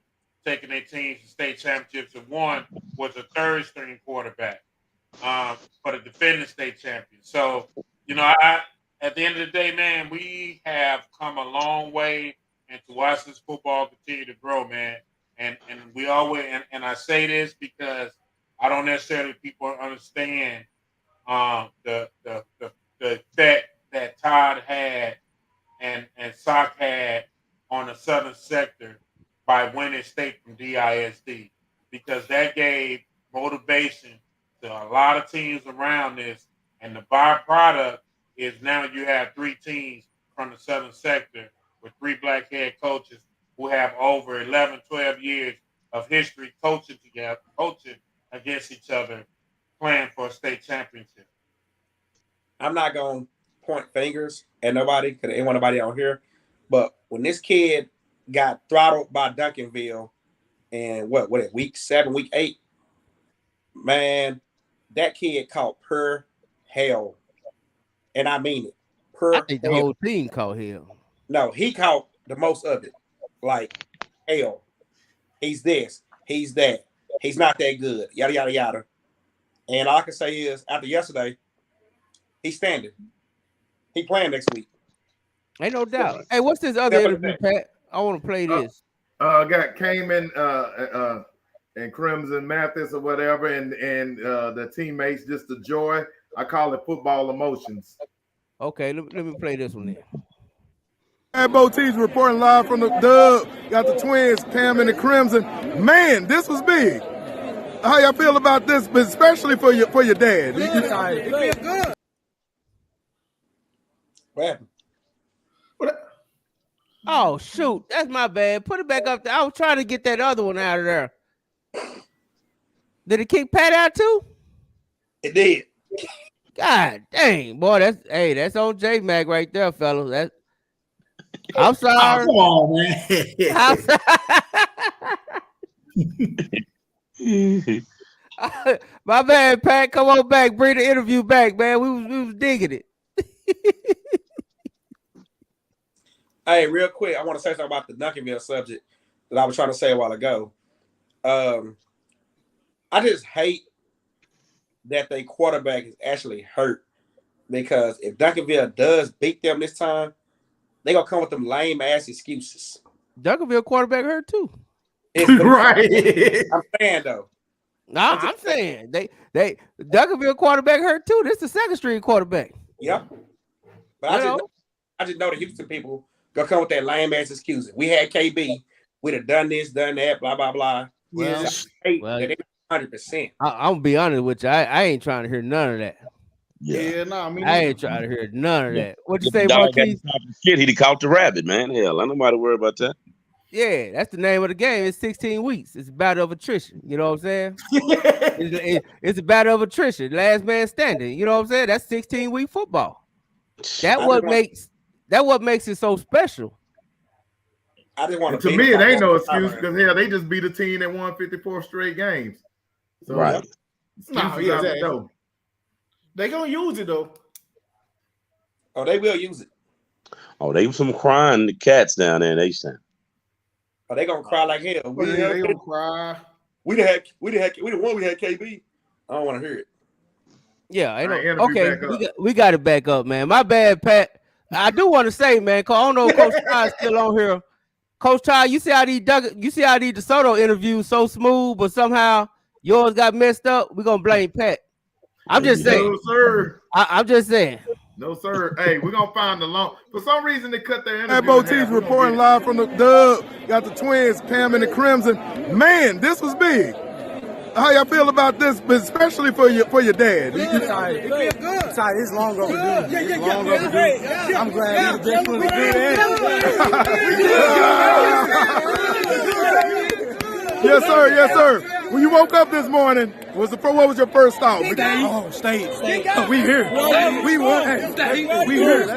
taking their teams to state championships, and one was a third string quarterback for the defending state champion. So, at the end of the day, man, we have come a long way, and to watch this football continue to grow, man. And we always and I say this because I don't necessarily people understand the effect that Todd had and Sock had on the southern sector by winning state from DISD, because that gave motivation to a lot of teams around this, and the byproduct is now you have 3 teams from the southern sector with 3 black head coaches who have over 11, 12 years of history coaching together, coaching against each other, playing for a state championship. I'm not gonna point fingers at nobody because ain't want nobody out here. But when this kid got throttled by Duncanville in what week 7, week 8, man, that kid caught pure hell. And I mean it. I think the whole team caught hell. No, he caught the most of it. Like hell. He's this, he's that, he's not that good, yada yada yada. And all I can say is after yesterday, he's standing. He playing next week. Ain't no doubt. Hey, what's this other interview, Pat? I want to play this. Got Cayman and Crimson Mathis or whatever, and the teammates, just the joy. I call it football emotions. Okay, let me play this one then. Bad Bo T's reporting live from the Dub. Got the twins, Cam and the Crimson. Man, this was big. How y'all feel about this, but especially for your dad? It feels good. What happened? Oh shoot, that's my bad. Put it back up there. I was trying to get that other one out of there. Did it kick Pat out too? It did. God dang, boy, that's on J Mac right there, fellas. I'm sorry. Oh, come on, man. My bad, Pat. Come on back. Bring the interview back, man. We was digging it. Hey, real quick, I want to say something about the Duncanville subject that I was trying to say a while ago. I just hate that their quarterback is actually hurt, because if Duncanville does beat them this time, they gonna come with them lame ass excuses. Duncanville quarterback hurt too. Right. I'm saying though. No, I'm saying they Duncanville quarterback hurt too. This is the second string quarterback. Yep. But I just know the Houston people gonna come with that lame ass excuses. We had KB, we'd have done this, done that, blah blah blah. Well, so they 100%. I'm gonna be honest with you. I ain't trying to hear none of that. Yeah, no, I ain't trying to hear none of that. What you say, Marquise? Kid, he caught the rabbit, man. Hell, I don't nobody worry about that. Yeah, that's the name of the game. It's 16 weeks. It's a battle of attrition. You know what I'm saying? it's a battle of attrition. Last man standing. You know what I'm saying? That's 16-week football. That what makes it so special. I just want to me, it ain't no excuse, because hell, they just beat a team that won 54 straight games. So, right. They gonna use it though. Oh, they will use it. Oh, they some crying cats down there in H-Town. Oh, they gonna cry like hell. They gonna cry. We had KB. I don't want to hear it. Yeah, okay. We got it back up, man. My bad, Pat. I do want to say, man, cause I don't know if Coach Ty is still on here. Coach Ty, you see how these DeSoto interviews so smooth, but somehow yours got messed up. We're gonna blame Pat. I'm just saying. No, sir. I'm just saying. No, sir. Hey, we're gonna find the long. For some reason, they cut their interview. Bad Bo T's reporting live from the Dub. Got the twins, Cam and the Crimson. Man, this was big. How y'all feel about this, but especially for your dad? It feels good. It's long overdue. Long overdue. I'm glad we just put it Yes, sir. Yes, sir. When you woke up this morning, what was your first thought? State. We here. We won. We here.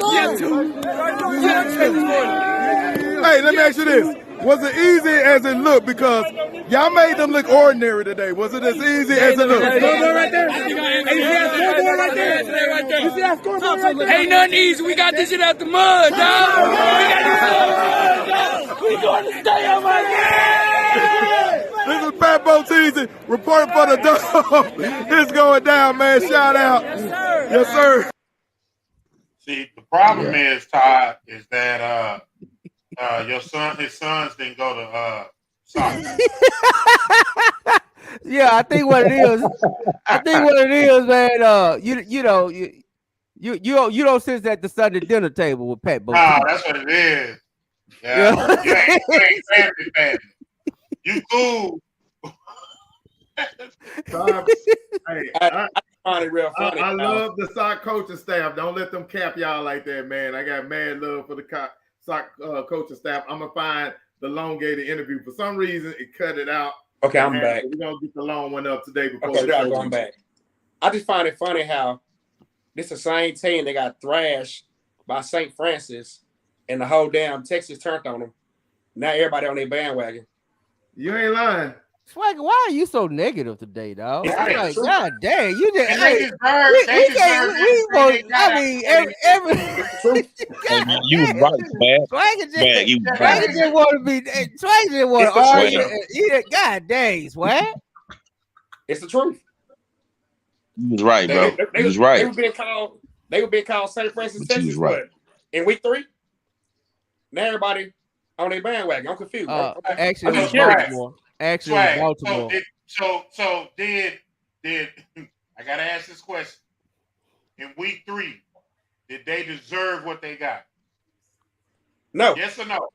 Hey, let me ask you this. Was it easy as it looked? Because y'all made them look ordinary today. Was it as easy as it looked? Right there. Ain't nothing easy. We got this shit out the mud, dog. We going to stay on my game. This is Bad Bo T's reporting for the Dub. It's going down, man. Shout out. Yes, sir. See, the problem is, Todd, is that his sons didn't go to soccer. Yeah, I think what it is. Man. You don't sit at the Sunday dinner table with Pat Boutique. No, that's what it is. Yeah, you ain't family. You cool. I find it real funny. I love the sock coaching staff. Don't let them cap y'all like that, man. I got mad love for the sock coaching staff. I'm gonna find the elongated interview. For some reason, it cut it out. Okay, I'm back. We're gonna get the long one up today before okay, I'm going back. I just find it funny how this is the same team that got thrashed by St. Francis, and the whole damn Texas turned on them. Now everybody on their bandwagon. You ain't lying. Swagger, why are you so negative today, dog? I'm like, true. God dang, you just. Hey, you was right, man. Swagger just want to be. Swagger just want to argue. God dang, Swag. It's the truth. You was right, bro. You was right. They were being called St. Francis, But Texas. you was right. In week 3, now everybody on their bandwagon. I'm confused. Actually, it was Baltimore. So did I gotta ask this question? In week 3, did they deserve what they got? No. Yes or no?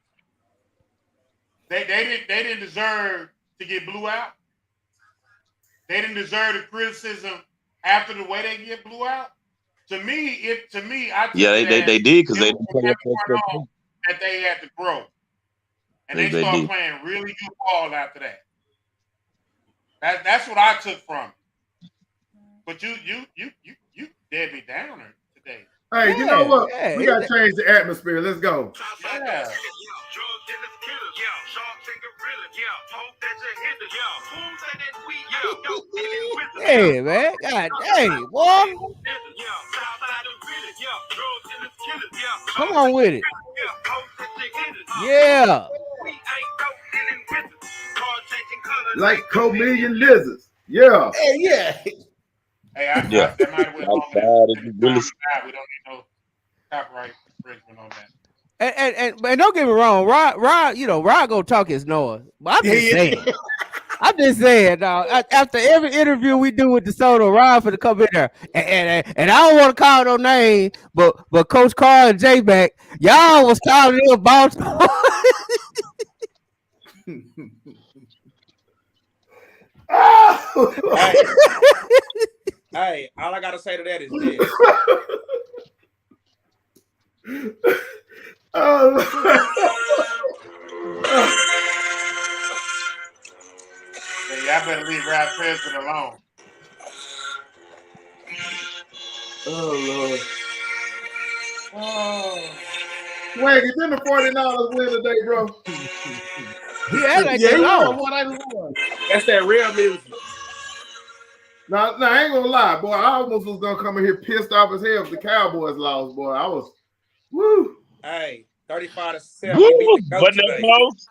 They didn't deserve to get blew out. They didn't deserve the criticism after the way they get blew out. To me, I took they did because they didn't play that they had to grow. And they started playing really good ball after that. That's what I took from it. But you Debbie Downer today. Hey, you know what? We gotta change the atmosphere. Let's go. Yeah. Hey, man. God dang, boy. Come on with it. Yeah. Like chameleon lizards. Yeah. Hey, yeah. Hey, I might have went on that. We don't need no copyright infringement on that. And don't get me wrong, Rod, Rod gonna talk his noise. But I'm just saying, dog. After every interview we do with DeSoto, Rod for to come in there, and I don't want to call no name, but Coach Carl and J back, y'all was calling him Baltimore. Hey, all I gotta say to that is this. Y'all better leave Rod President alone. Oh Lord. Wait, didn't the 49ers win today, bro? That's that real music. Now, I ain't gonna lie, boy. I almost was gonna come in here pissed off as hell if the Cowboys lost, boy. I was, woo. Hey, 35-7. Wasn't that close?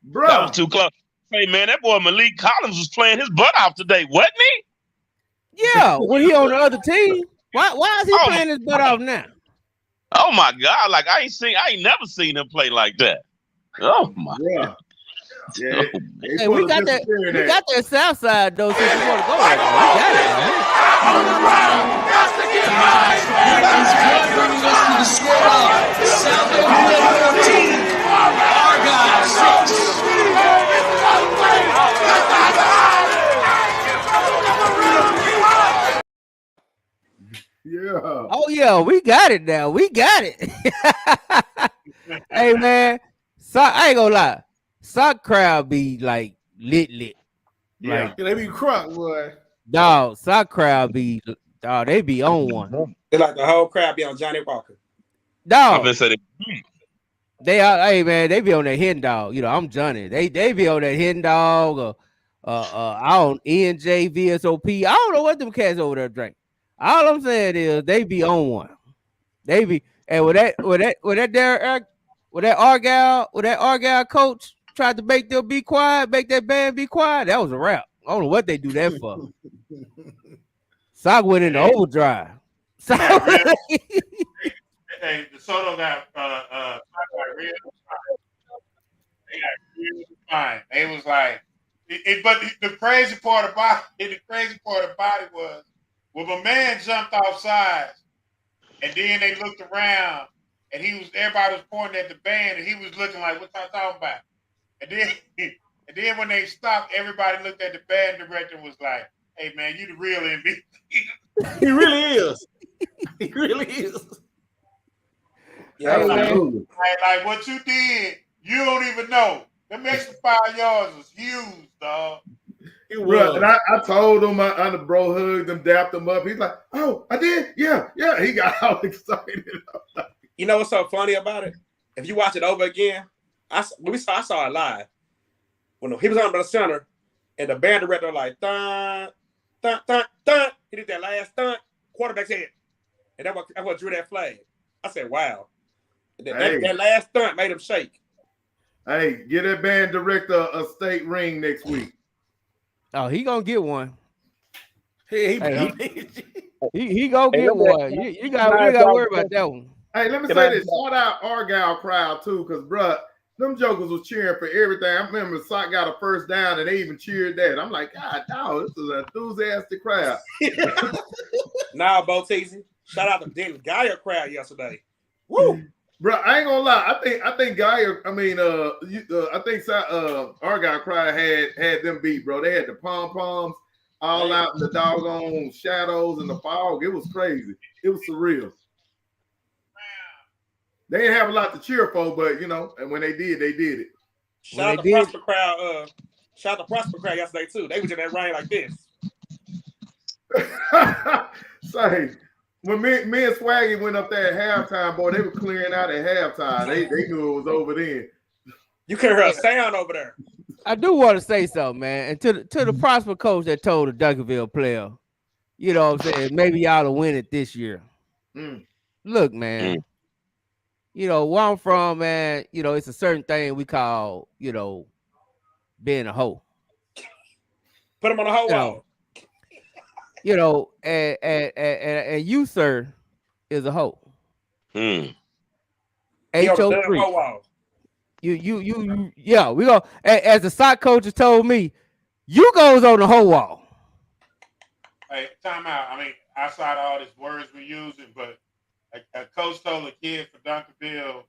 Bro. That was too close. Hey, man, that boy Malik Collins was playing his butt off today, wasn't he? Yeah, when he on the other team. Why is he playing his butt off now? Oh my God! Like I ain't never seen him play like that. Oh my. Yeah. Yeah, hey, we got that South Side though. Since you want to go there, we got it. Yeah. Oh yeah, we got it now. We got it. Hey man, I ain't gonna lie. Sock crowd be like lit. Yeah, like, they be crunk, boy. Dog, sock crowd be they be on one. They like the whole crowd be on Johnny Walker. Dog. I've been saying they are, hey man, they be on that hen dog. You know, I'm Johnny. They be on that hen dog or I on NJ VSOP. I don't know what them cats over there drink. All I'm saying is they be on one. They be and with that Argyle coach tried to make them be quiet, make that band be quiet. That was a wrap. I don't know what they do that for. Sock went into overdrive. Hey, DeSoto got real they got real fine. They was like, but the crazy part about it was when my man jumped off sides, and then they looked around, and everybody was pointing at the band, and he was looking like, "What y'all talking about?" And then and then when they stopped, everybody looked at the band director and was like, "Hey man, you the real MVP." He really is. He really is. Yeah, like what you did, you don't even know. Them extra 5 yards was huge, dog. Bro, and I told him, the bro hugged him, dapped him up. He's like, "Oh, I did? Yeah. He got all excited. You know what's so funny about it? If you watch it over again, I saw it live. When he was on the center, and the band director like, thun, thun, thun, thun. He did that last stunt, quarterback's head. And that's what drew that flag. I said, wow. That last stunt made him shake. Hey, get that band director a state ring next week. Oh, he gonna get one. He gonna get one. You gotta worry about that one. Hey, let me say this. Shout out Argyle crowd too, because bruh, them jokers was cheering for everything. I remember Sock got a first down and they even cheered that. I'm like, God, dog, this is an enthusiastic crowd. Now, Boteezy, shout out to Denton Geyer crowd yesterday. Woo! Bro, I ain't gonna lie. I think Geyer. I mean, I think Argyle crowd had them beat, bro. They had the pom poms all out in the doggone shadows and the fog. It was crazy. It was surreal. They didn't have a lot to cheer for, but and when they did it. Shout out to Prosper crowd. Shout out to Prosper crowd yesterday too. They was in that rain like this. Say, when me and Swaggy went up there at halftime, boy, they were clearing out at halftime. They knew it was over then. You couldn't hear a sound over there. I do want to say something, man. And to the Prosper coach that told the Duncanville player, you know what I'm saying, maybe y'all will win it this year. Look, man. You know, where I'm from, man, it's a certain thing we call, being a hoe. Put him on a hoe wall. And you, sir, is a hoe. HO3. We go. As the sock coaches told me, you goes on the hoe wall. Hey, time out. I mean, outside all these words we're using, but a coach told a kid for Duncanville,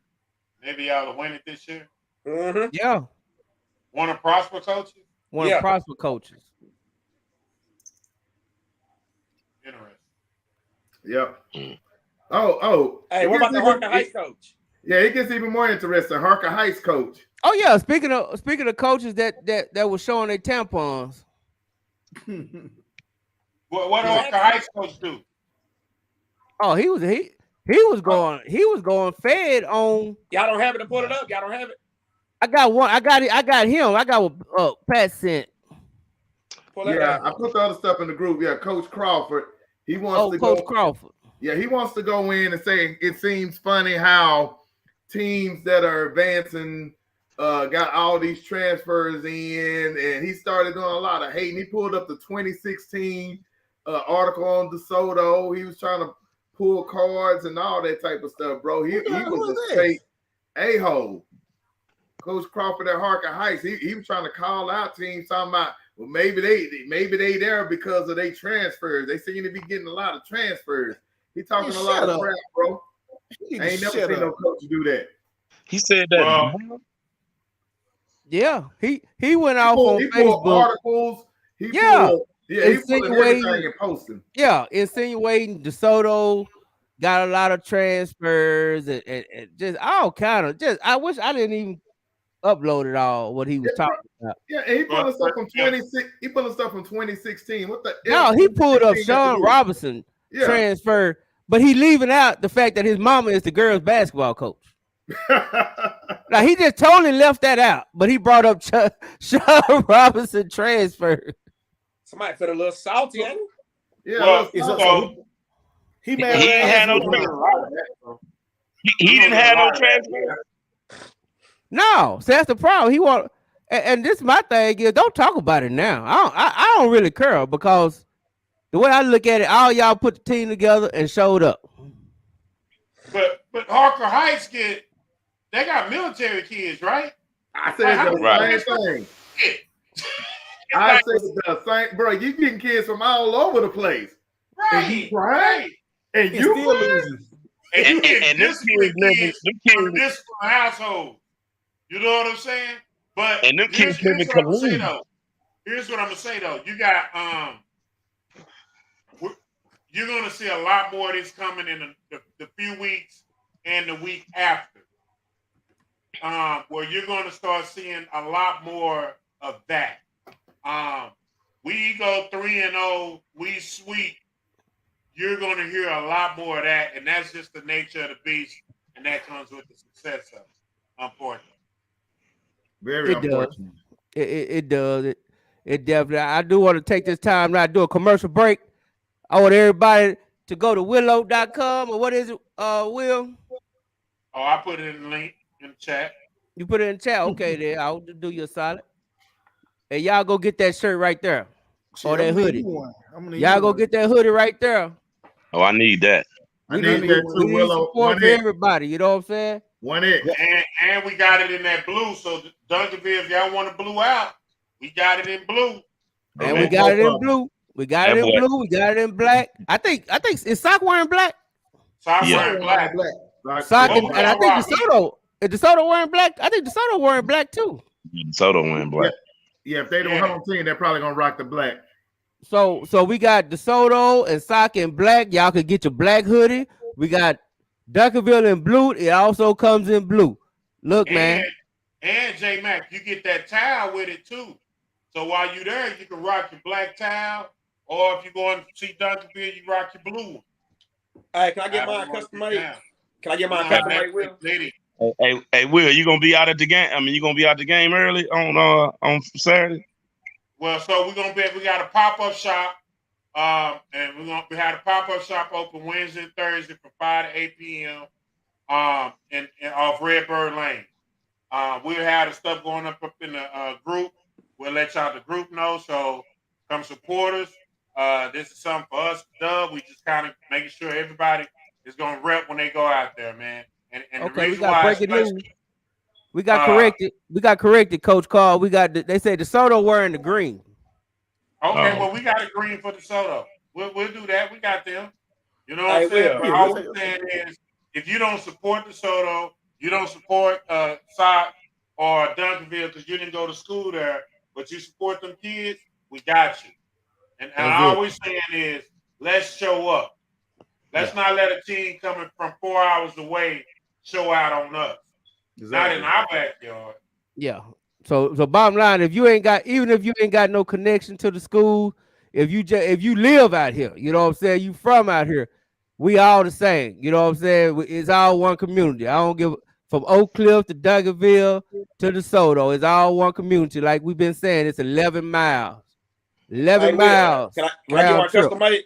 maybe y'all will win it this year. Mm-hmm. Yeah. One of Prosper coaches? One of Prosper coaches. Interesting. Yep. Oh. Hey, what about the Harker Heights coach? Yeah, it gets even more interesting. Harker Heights coach. Oh yeah, speaking of coaches that were showing their tampons. What Harker Heights coach do? Oh, he was going fed on. Y'all don't have it to put it up. Y'all don't have it. I got one. I got it. I got him. I got what Pat sent. Yeah, I put the other stuff in the group. Yeah, Coach Crawford. He wants to Coach go. Crawford. Yeah, he wants to go in and say it seems funny how teams that are advancing got all these transfers in, and he started doing a lot of hating. He pulled up the 2016 article on DeSoto. He was trying to pull cards and all that type of stuff, bro. He was a straight a-hole. Coach Crawford at Harker Heights, he was trying to call out teams, talking about, well, maybe they there because of their transfers. They seem to be getting a lot of transfers. He talking a lot of crap, bro. I ain't never seen no coach do that. He said that. Yeah, he went off on he Facebook. Pulled articles. He pulled everything and posting. Yeah, insinuating DeSoto got a lot of transfers and just all kind of just. I wish I didn't even upload it all what he was talking about. Yeah, and he pulling stuff from 26. He pulling stuff from 2016. What the? No, he pulled up Sean Robinson transfer, but he leaving out the fact that his mama is the girls' basketball coach. Now he just totally left that out, but he brought up Sean Robinson transfer. Somebody felt a little salty, ain't he? Yeah, he didn't have no transfer. He didn't have no transfer. No, so that's the problem. He want, and this my thing is, don't talk about it now. I don't really care because the way I look at it, all y'all put the team together and showed up. But Harker Heights they got military kids, right? I said how the many same thing. It's I like, said the same, bro. You getting kids from all over the place, and you right, crying, and you still crying, losing. and you get And them disciplined kids kids from disciplined households. You know what I'm saying? But and them here's kids live in what I'm gonna say Killeen. though. Here's what I'm gonna say though. You got you're gonna see a lot more of this coming in the few weeks and the week after. Where you're gonna start seeing a lot more of that. We go 3-0, we sweep. You're gonna hear a lot more of that, and that's just the nature of the beast, and that comes with the success of it, unfortunately. very It does. unfortunate. It does. It definitely. I do want to take this time now to do a commercial break. I want everybody to go to willow.com or what is it, Will? Oh, I put it in the link in the chat. You put it in the chat. Okay, there. I'll do you a solid. And y'all go get that shirt right there. Shit, Or that I'm gonna need hoodie. you one. I'm gonna need Y'all you go one. get that hoodie right there. Oh, I need that. I We need need, that we too, need Willow. support for everybody. You know what I'm saying? One it. And we got it in that blue. So Duncanville, if y'all want to blue out, we got it in blue. And we got it in blue. We got it in blue. We got it in black. I think is Sock wearing black? Sock wearing black. Sock and I think DeSoto. Is DeSoto wearing black? I think DeSoto wearing black too. Soto went black. Yeah, if they don't have on team, they're probably gonna rock the black. So we got DeSoto and Sock in black. Y'all could get your black hoodie. We got Duncanville in blue. It also comes in blue. Look, man. And J Mac, you get that towel with it too. So while you're there, you can rock your black towel, or if you're going to see Duncanville, you rock your blue one. Hey, can I get mine custom made? Can I get mine custom made, Will? Hey, Will, you gonna be out at the game? I mean, you gonna be out the game early on Saturday? Well, so we got a pop-up shop, and we had a pop-up shop open Wednesday and Thursday from 5 to 8 p.m. And off Redbird Lane. We'll have the stuff going up in the group. We'll let y'all the group know. So come support us. This is something for us, Dub. We just kind of making sure everybody is gonna rep when they go out there, man. And Okay, the we reason got why, breaking news. We got corrected. We got corrected, Coach Carl. They said DeSoto wearing the green. Okay, well, we got a green for DeSoto. We'll do that. We got them. You know what Hey, I'm saying? Will. But all we're saying is, if you don't support DeSoto, you don't support Sock or Duncanville because you didn't go to school there, but you support them kids, we got you. And all we're saying is, let's show up. Let's not let a team coming from 4 hours away show out on us. Not in our backyard. Yeah. So bottom line, if you ain't got no connection to the school, if you live out here, you know what I'm saying, you from out here, we all the same. You know what I'm saying? It's all one community. I don't give from Oak Cliff to Duncanville to DeSoto. It's all one community. Like we've been saying, it's 11 miles. 11 miles. Can I get my custom made?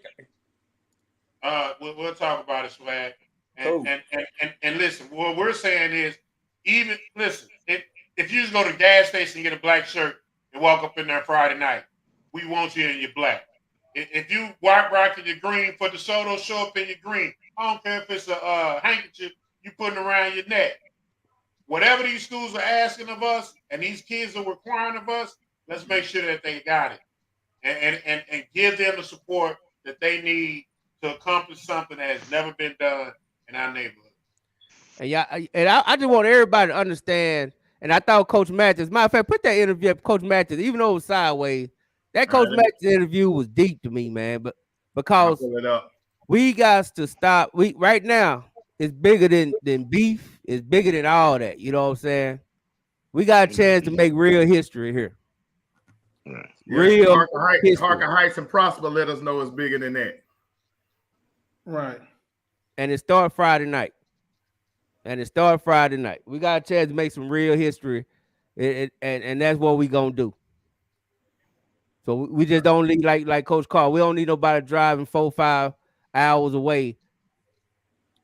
We'll talk about it, Swag. And listen, what we're saying is, if you just go to the gas station and get a black shirt and walk up in there Friday night, we want you in your black. If you rocking your green for DeSoto, show up in your green. I don't care if it's a handkerchief you putting around your neck. Whatever these schools are asking of us and these kids are requiring of us, let's make sure that they got it. And give them the support that they need to accomplish something that has never been done in our neighborhood. And I just want everybody to understand. And I thought Coach Matthews, matter of fact, put that interview up, Coach Matthews, even though it was sideways. That Coach Matthews interview was deep to me, man. But because we got to stop. Right now it's bigger than beef. It's bigger than all that. You know what I'm saying? We got a chance to make real history here. Real Harker Heights and Prosper let us know it's bigger than that. Right. And it started Friday night. We got a chance to make some real history. And that's what we gonna do. So we just don't need like Coach Carl. We don't need nobody driving 4-5 hours away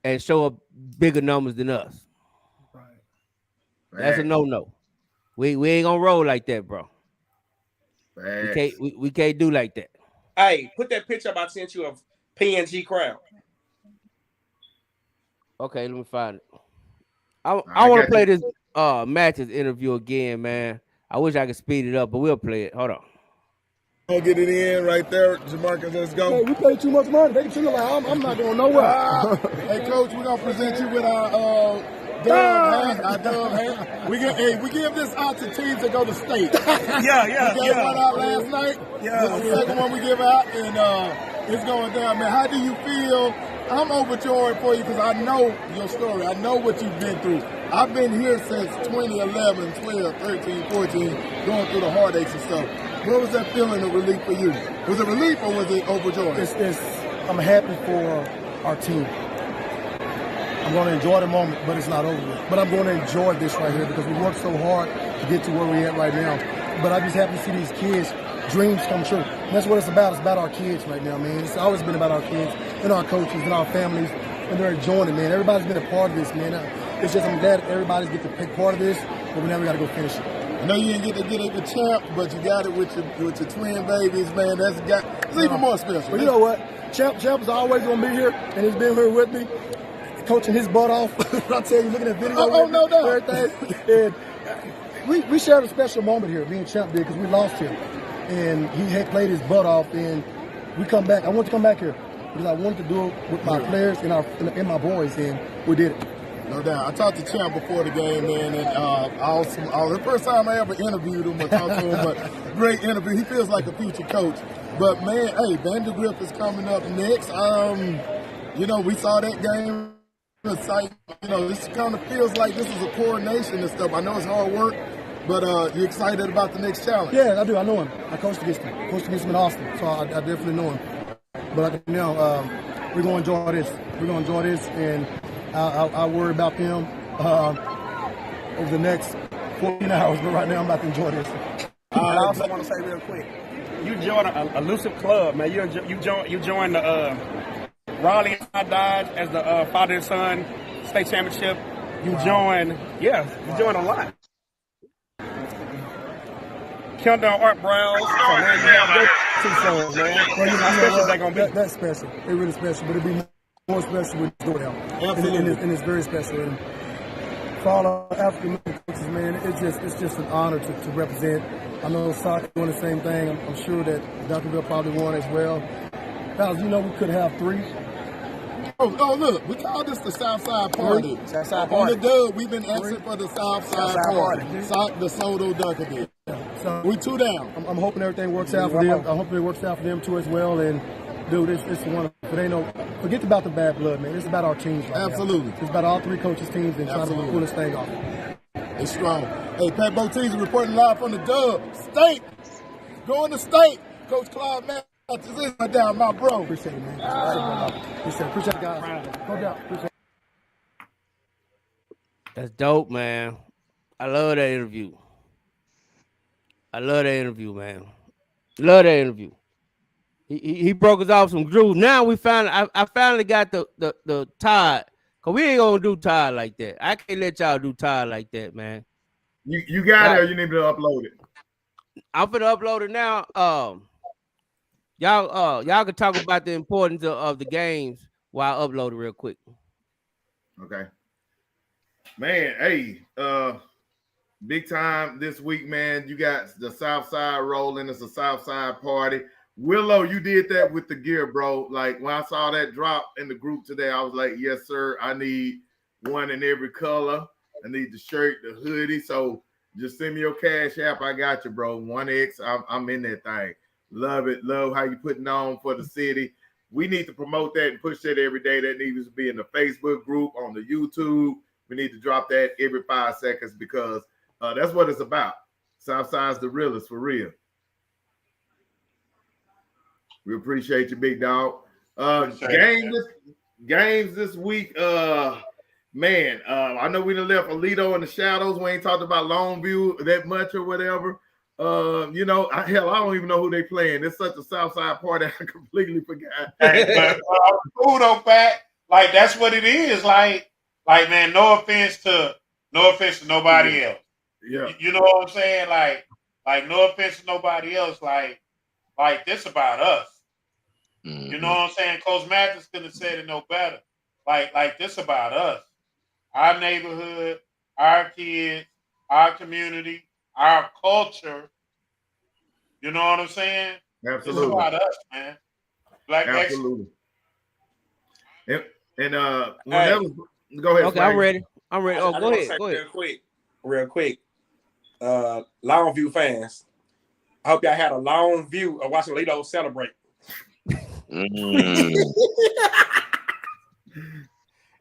and show up bigger numbers than us. Right. That's a no. We ain't gonna roll like that, bro. We can't do like that. Hey, put that picture up I sent you of PNG crowd. Okay, let me find it. I I want to got play you. this Matches interview again, man. I wish I could speed it up, but we'll play it. Hold on. Gonna get it in right there, Jamarcus. Let's go. Hey, we pay too much money. They treat it like I'm not going nowhere. Hey, coach, we're gonna present you with our dub hat. Our dub hat. We give this out to teams that go to state. Yeah. We gave one out last night. Yeah. This is the second one we give out, and it's going down, man. How do you feel? I'm overjoyed for you because I know your story. I know what you've been through. I've been here since 2011, 12, 13, 14, going through the heartaches and stuff. What was that feeling of relief for you? Was it relief or was it overjoyed? I'm happy for our team. I'm going to enjoy the moment, but it's not over yet. But I'm going to enjoy this right here because we worked so hard to get to where we're at right now. But I'm just happy to see these kids' dreams come true. And that's what it's about. It's about our kids right now, man. It's always been about our kids and our coaches and our families, and they're enjoying it, man. Everybody's been a part of this, man. It's just I'm glad everybody's get to take part of this, but we never got to go finish it. I know you didn't get to get it with Champ, but you got it with your twin babies, man. It's even more special. But you know what? Champ is always going to be here, and he's been here with me, coaching his butt off. I tell you, looking at video, no doubt. Everything. And we shared a special moment here, me and Champ did, because we lost him. And he had played his butt off, and we come back. I wanted to come back here because I wanted to do it with my players and my boys, and we did it. No doubt. I talked to Champ before the game, man, and awesome. The first time I ever interviewed him or talked to him, but great interview. He feels like a future coach. But, man, hey, Vandergrift is coming up next. We saw that game. This kind of feels like this is a coordination and stuff. I know it's hard work, but you excited about the next challenge? Yeah, I do. I know him. I coached against him. in Austin, so I definitely know him. But we're going to enjoy this. We're going to enjoy this, and I'll worry about them over the next 14 hours. But right now, I'm about to enjoy this. I also want to say real quick, you joined a elusive club, man. You joined the Raleigh and Dodge as the father and son state championship. You joined a lot. Countdown Art Browse. So man, you have your two sons, man. How special is that gonna be? That's special. It's really special, but it'll be more special with this go down. And it's very special. And for all our African coaches, man, it's just an honor to represent. I know soccer doing the same thing. I'm sure that Duncanville probably won as well. Guys, we could have three. Oh, look, we call this the Southside Party. Southside Party. On the dub, we've been asking for the Southside Party. The Soto Duncan. So we two down. I'm hoping everything works out for them. I'm hoping it works out for them too as well. And dude, it's wonderful. But forget about the bad blood, man. It's about our teams right Absolutely. now. It's about all three coaches' teams and trying to pull this thing off. It's strong. Hey, Pat Botiz reporting live from the Dub. State. Going to state. Coach Claude Matthews is down, my bro. Appreciate it, man. Appreciate it, guys. No doubt. Appreciate it. That's dope, man. I love that interview. Man. Love that interview. He broke us off some groove. Now I finally got the Todd. Cause we ain't gonna do Todd like that. I can't let y'all do Todd like that, man. You got it, or you need to upload it. I'm gonna upload it now. Y'all can talk about the importance of the games while I upload it real quick. Okay. Man, hey, big time this week, man. You got the South Side rolling. It's a South Side party. Willow, you did that with the gear, bro. Like when I saw that drop in the group today, I was like, yes, sir. I need one in every color. I need the shirt, the hoodie. So just send me your cash app. I got you, bro. 1X. I'm in that thing. Love it. Love how you putting on for the city. We need to promote that and push that every day. That needs to be in the Facebook group, on the YouTube. We need to drop that every 5 seconds because that's what it's about. Southside's the realest for real. We appreciate you, big dog. Games this week. Man, I know we done left Alito in the shadows. We ain't talked about Longview that much or whatever. I don't even know who they playing. It's such a Southside party, I completely forgot. Hey, but food on back, like that's what it is. Like man, no offense to nobody else. Yeah, you know what I'm saying? Like no offense to nobody else. Like this about us. Mm-hmm. You know what I'm saying? Coach Mathis couldn't have said it no better. like this about us, our neighborhood, our kids, our community, our culture. You know what I'm saying? Absolutely. It's about us, man. Black Absolutely. And whenever, go ahead. Okay, I'm ready. I'm ready. Oh, go ahead. Go ahead. Real quick. Longview fans, I hope y'all had a long view of watching Lito celebrate.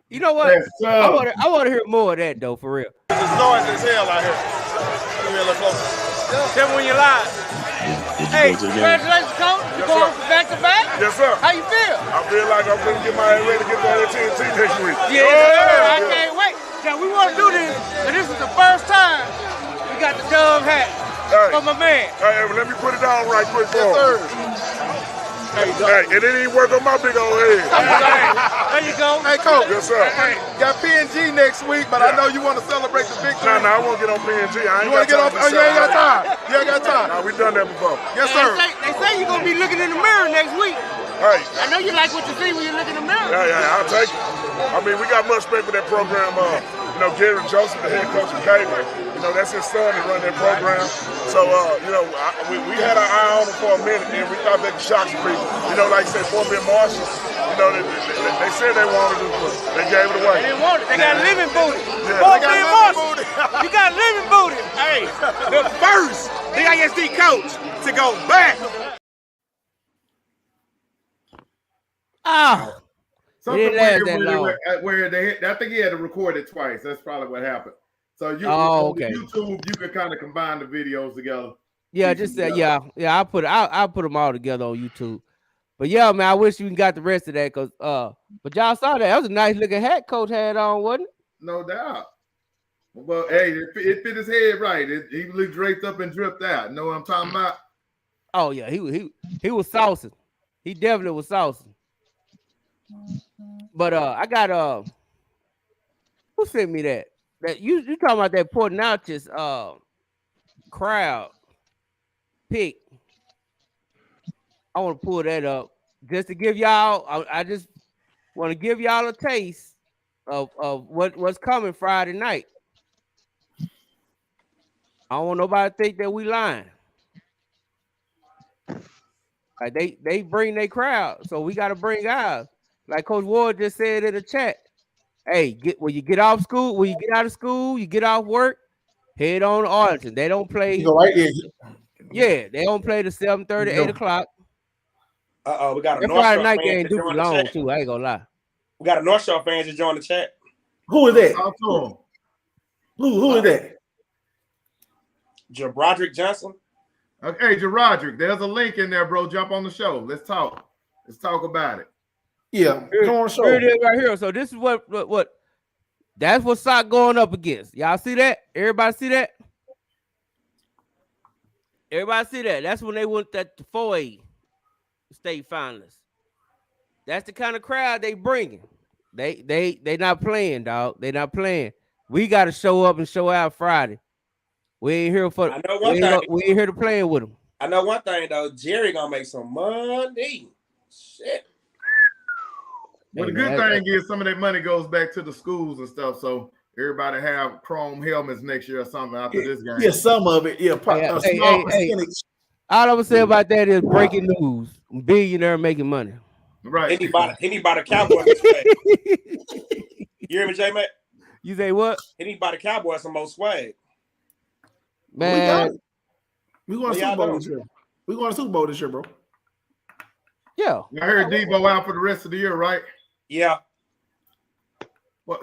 You know what? I want to hear more of that though, for real. It's noise as hell out here. Give me a little closer. Tell me when you're live. Hey, congratulations, coach. You going from back to back? Yes, sir. How you feel? I feel like I'm going to get my head ready to get down to TNT next week. Yeah, I can't wait. Now, we want to do this, and this is the first time we got the Dove hat for my man. Hey, let me put it down right quick for him. Hey, it didn't even work on my big old head. There you go. Hey, coach. Yes, sir. Hey, got PNG next week, but I know you want to celebrate the victory. No, I won't get on PNG. I ain't you want to get on? Oh, you ain't got time. You ain't got time. No, we done that before. Yes, sir. They say you're going to be looking in the mirror next week. Hey. I know you like what you see when you look in the mirror. Yeah, I'll take it. I mean, we got much respect for that program. Gary Joseph, the head coach of Cleveland, that's his son that run that program. So, we had our eye on him for a minute, and we thought they could shock some people. Like I said, Fort Bend Marshall, they said they wanted it, but they gave it away. They didn't want it. They got living booty. Fort Bend Marshall, you got living booty. Hey, the first DISD coach to go back. Something where I think he had to record it twice. That's probably what happened. So on YouTube, you can kind of combine the videos together. Yeah, just I'll put them all together on YouTube. But yeah, man, I wish you got the rest of that because but y'all saw that. That was a nice looking hat coach had on, wasn't it? No doubt. Well, hey, it fit his head right. He looked draped up and dripped out. Know what I'm talking about? Oh yeah, he was saucing. He definitely was saucing. But I got who sent me that? That you talking about that Port Natchez crowd pick. I want to pull that up just to give y'all. I just want to give y'all a taste of what's coming Friday night. I don't want nobody to think that we lying. Like they bring their crowd, so we got to bring ours. Like Coach Ward just said in the chat, hey, when you get off school, when you get out of school, you get off work, head on to Arlington. They don't play. You go right here. Yeah, they don't play the 7:30, 8 o'clock. We got a North Friday night game do long too. I ain't gonna lie. We got a North Shore fans to join the chat. Who is that? Who is that? Jabroderick Johnson. Okay, Jabroderick, there's a link in there, bro. Jump on the show. Let's talk. Let's talk about it. Yeah, here it is right here. So this is what that's what Sock going up against. Y'all see that? Everybody see that? Everybody see that? That's when they went that 4A state finalists. That's the kind of crowd they bringing. They not playing, dog. They not playing. We got to show up and show out Friday. We ain't here for. I know one thing. We ain't here to play with them. I know one thing though. Jerry gonna make some money. Shit. Well, the good thing is some of that money goes back to the schools and stuff. So everybody have chrome helmets next year or something after this game. Yeah, some of it. Yeah, small percentage. All I'm gonna say about that is breaking news. Billionaire making money. Right. Anybody Cowboys. You hear me, J Mac? You say what? Anybody Cowboys some more swag. Man, we going to Super Bowl this year. We going to Super Bowl this year, bro. Yeah. I heard Debo out for the rest of the year, right? Yeah. Well,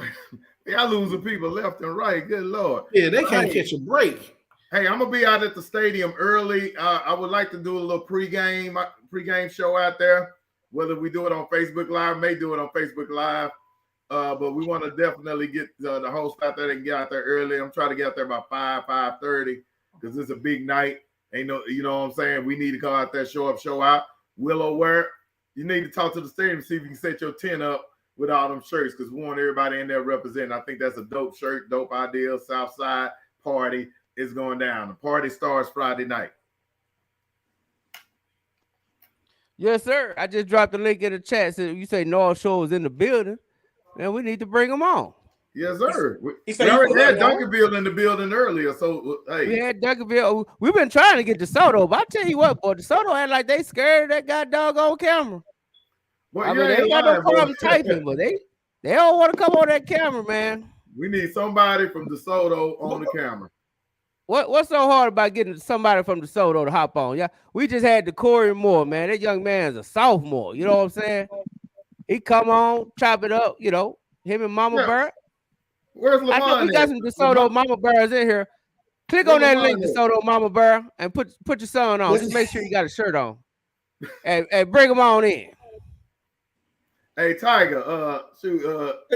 y'all losing people left and right. Good Lord. Yeah, they can't catch a break. Hey, I'm gonna be out at the stadium early. I would like to do a little pregame show out there. Whether we do it on Facebook Live, may do it on Facebook Live. But we want to definitely get the host out there and get out there early. I'm trying to get out there about 5:30 because it's a big night. You know what I'm saying? We need to go out there, show up, show out. Willow, where you need to talk to the stadium, see if you can set your tent up with all them shirts because we want everybody in there representing. I think that's a dope shirt, dope idea. Southside party is going down. The party starts Friday night. Yes, sir. I just dropped the link in the chat. So you say North Shore was in the building. man, we need to bring him on. Yes, sir. He We said already he had was on. Duncanville in the building earlier, so hey. We had Duncanville. We've been trying to get DeSoto, but I tell you what, boy, DeSoto had like they scared of that guy doggone camera. Well, I you mean, they ain't ain't got no lying, bro. problem typing, but they don't want to come on that camera, man. We need somebody from DeSoto on the camera. What's so hard about getting somebody from DeSoto to hop on? Yeah, we just had the Corey Moore, man. That young man's a sophomore. You know what I'm saying? He come on, chop it up, you know, him and Mama Bear. Where's I know we got some DeSoto Mama Bears in here. Click on that link, DeSoto Mama Bear, and put your son on. Just make sure you got a shirt on. And bring him on in. Hey, Tiger, shoot,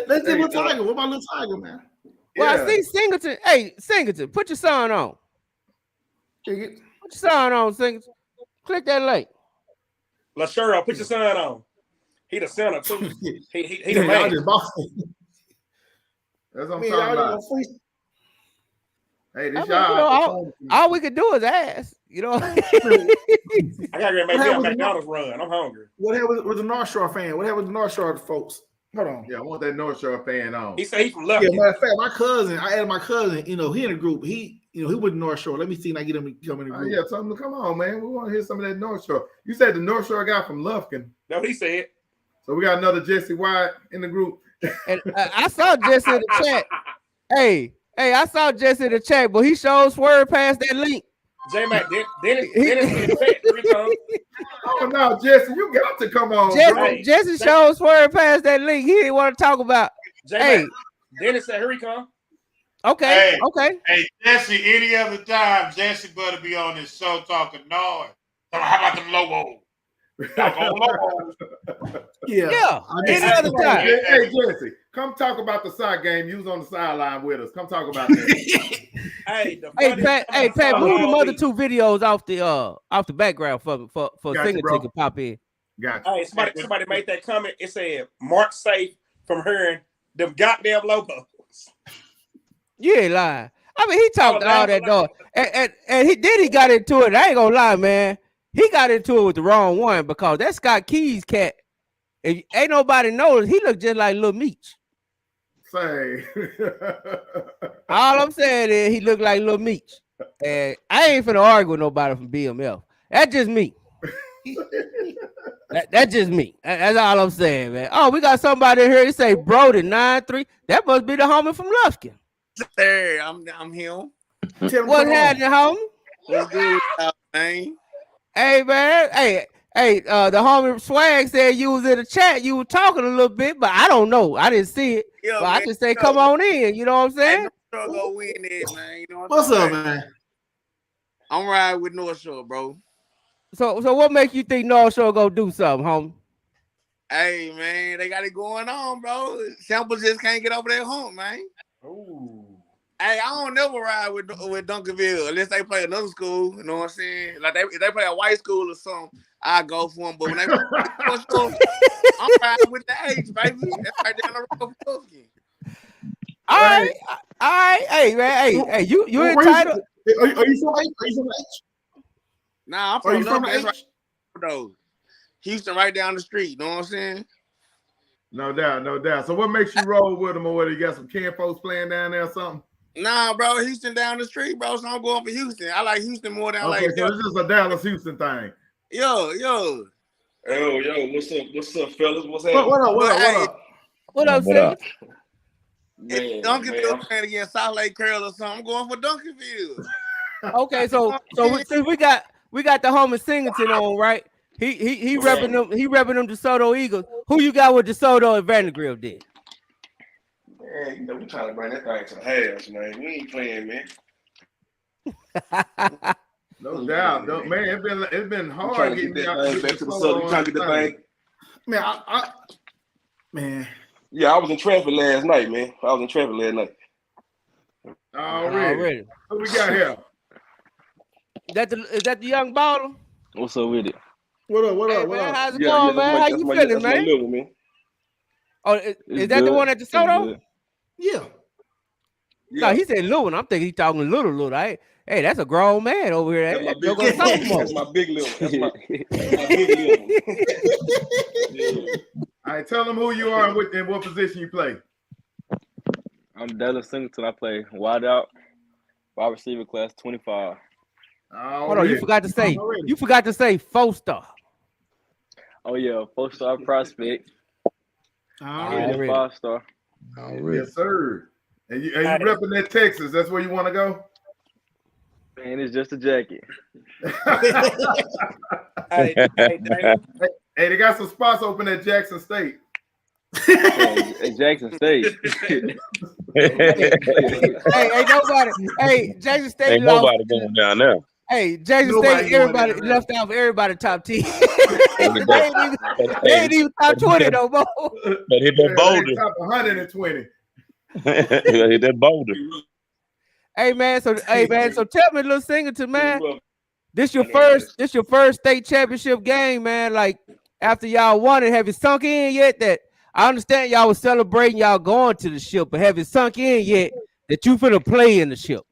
let's get little Tiger. What about little Tiger, man? Well, I see Singleton. Hey, Singleton, put your son on. Put your son on, Singleton. Click that link. LaShero, put your son on. He the center too. He the man. That's what I'm talking about. Hey, this y'all. You know, all we could do is ask. You know, I gotta make me a McDonald's run. I'm hungry. What happened with the North Shore fan? What happened with the North Shore folks? Hold on. Yeah, I want that North Shore fan on. He said he's from Lufkin. Yeah, matter of fact, my cousin. I added my cousin. You know, he in the group. He with the North Shore. Let me see if I get him to come in the group. Yeah, tell him to come on, man. We want to hear some of that North Shore. You said the North Shore guy from Lufkin. That's what he said. So we got another Jesse White in the group. And I saw Jesse in the chat. Hey, I saw Jesse in the chat, but he showed swerve past that link. J-Mac, Dennis Oh no, Jesse, you got to come on. Jesse showed swerve past that link. He didn't want to talk about. Hey, Dennis said, "Here he come." Okay, Hey, Jesse, any other time, Jesse better be on this show talking noise. So how about them logos? Yeah. Any other time. Hey, Jesse, come talk about the side game. You was on the sideline with us. Come talk about that. Hey, Pat, move them other two videos off the background for Singleton to pop in. Gotcha. Hey, somebody made that comment. It said, "Mark safe from hearing them goddamn logos." You ain't lying. I mean, he talked all that dog, and he got into it. I ain't gonna lie, man. He got into it with the wrong one because that Scott Keys cat. If ain't nobody knows, he looked just like Lil Meech. Say. All I'm saying is he looked like Lil Meech. And I ain't finna argue with nobody from BMF. That's just me. That's just me. That's all I'm saying, man. Oh, we got somebody here. He say Brody 9-3. That must be the homie from Lufkin. Hey, I'm him. What's happening, homie? What's good, man? Hey, man. Hey, the homie Swag said you was in the chat. You were talking a little bit, but I don't know. I didn't see it. Yeah, but I just say, come on in. You know what I'm saying? North Shore go win it, man. You know What's up, man? I'm riding with North Shore, bro. So what makes you think North Shore go do something, homie? Hey, man, they got it going on, bro. Samples just can't get over that hump, man. Ooh. Hey, I don't never ride with Duncanville unless they play another school. You know what I'm saying? Like if they play a white school or something, I go for them. But when they play North Shore, I'm riding with the H, baby. That's right down the road from Lufkin. All right. Hey, man. Hey, you entitled? Are you from H? Nah, I'm from Lufkin. Right, though. Houston right down the street. You know what I'm saying? No doubt. So what makes you roll with them, or whether you got some Ken folks playing down there or something? Nah, bro, Houston down the street, bro. So I'm going for Houston. I like Houston more than I like. So it's just a Dallas-Houston thing. Yo. Yo, what's up, fellas? What's happening? What up, Sid? If Duncanville playing against South Lake Curl or something, I'm going for Duncanville. Okay, so since we got the homie Singleton on, right? He repping them DeSoto Eagles. Who you got with DeSoto and Vandergrift then? Man, you know, we trying to bring that thing to the house, man. We ain't playing, man. No doubt. Man, it's been hard getting that back to the Southern. You trying to get the thing? Man, Yeah, I was in traffic last night, man. Already. What we got here? Is that the young baller? What's up with it? What up? Man, how's it going, man? How you feeling, man? Little, man? Oh, is that the one at DeSoto? Yeah. No, he said little one. I'm thinking he's talking little. Hey, that's a grown man over here. That's my big little. That's my big little. I All right, tell them who you are and what position you play. I'm Dallas Singleton. I play wide out, wide receiver, class 25. Hold on, you forgot to say. You forgot to say 4-star. Oh yeah, 4-star prospect. Already. 5-star. Yes, sir. And you repping that Texas? That's where you want to go? Man, it's just a jacket. Hey, they got some spots open at Jackson State. At Jackson State. Ain't nobody. Hey, Jackson State Ain't lost. nobody going down there. Hey, Jackson State, everybody left off everybody top 10. they ain't even top 20 no more. But hit that boulder. Top 120. Hit that boulder. Hey man, so tell me, little Singleton, man. This your first state championship game, man. Like after y'all won it, have it sunk in yet that I understand y'all was celebrating y'all going to the ship, but have it sunk in yet that you finna play in the ship?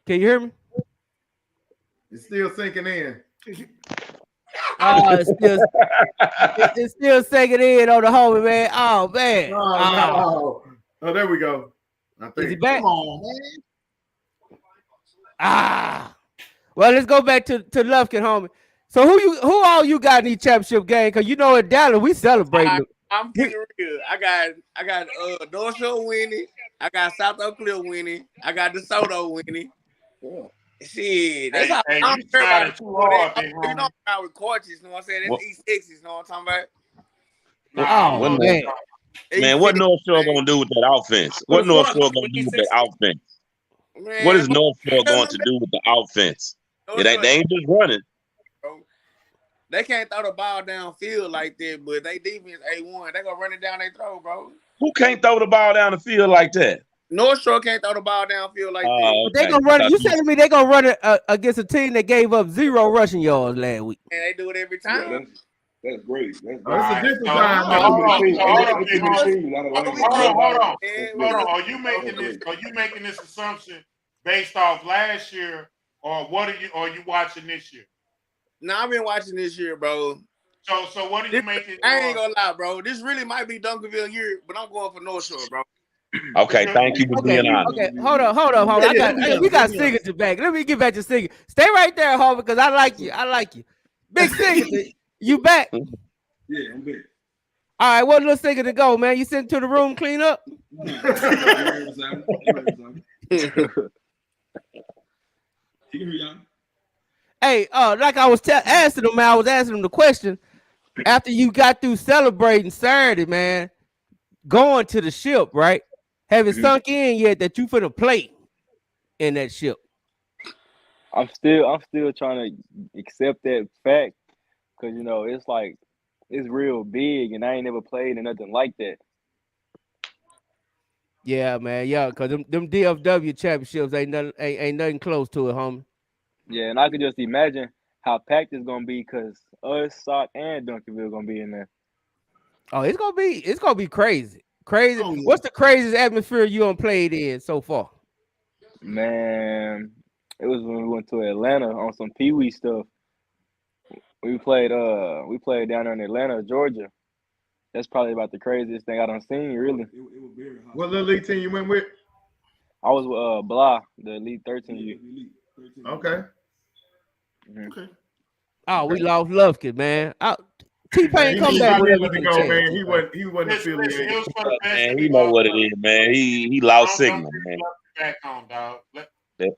Can you hear me? It's still sinking in. It's still sinking in on the homie, man. Oh man. Oh, there we go. I think. Is he back? Come on, man. Well, let's go back to Lufkin, homie. So who all you got in these championship game? Cause you know at Dallas we celebrating. I'm getting real. I got North Shore winning. I got South Oak Cliff winning. I got DeSoto winning. Shit, that's how I'm sure about it. You know how with coaches, you know what I'm saying? That's East Texas, you know what I'm talking about? Man, what North Shore gonna do with that offense? What North Shore gonna do with that offense? Man, what is North Shore going to do with the offense? They ain't just running. They can't throw the ball downfield like that, but they defense A1. They gonna run it down their throat, bro. Who can't throw the ball down the field like that? North Shore can't throw the ball downfield like that. Okay. But they gonna run it. You telling me they gonna run it against a team that gave up 0 rushing yards last week? And they do it every time. Yeah, that's great. That's a different time. Hold on. Are you making this assumption based off last year, or are you watching this year? Nah, I've been watching this year, bro. So what are you making? I ain't gonna lie, bro. This really might be Duncanville year, but I'm going for North Shore, bro. Okay, thank you for being honest. Okay, hold on. We got Singleton back. Let me get back to Singleton. Stay right there, Harvey, because I like you. Big Singleton, you back? Yeah, I'm back. All right, what little Singleton go, man? You sent to the room, clean up. Hey, like I was asking him, man, I was asking him the question after you got through celebrating Saturday, man, going to the ship, right? Have it sunk in yet that you finna play in that ship? I'm still trying to accept that fact because it's like it's real big and I ain't never played in nothing like that. Yeah, man, yeah, because them DFW championships ain't nothing close to it, homie. Yeah, and I could just imagine how packed it's gonna be because us, Sock, and Duncanville gonna be in there. Oh, it's gonna be crazy. Crazy. Oh, yeah. What's the craziest atmosphere you done played in so far? Man, it was when we went to Atlanta on some Pee Wee stuff. We played down there in Atlanta, Georgia. That's probably about the craziest thing I done seen, really. It was very hot. What little league team you went with? I was with Blah, the Elite 13. Okay. Okay. Oh, we lost Lufkin, man. T-Pain come back. Man. He wasn't affiliated. Man, he know what it is, man. He lost signal, man. Back on, dog. Hey,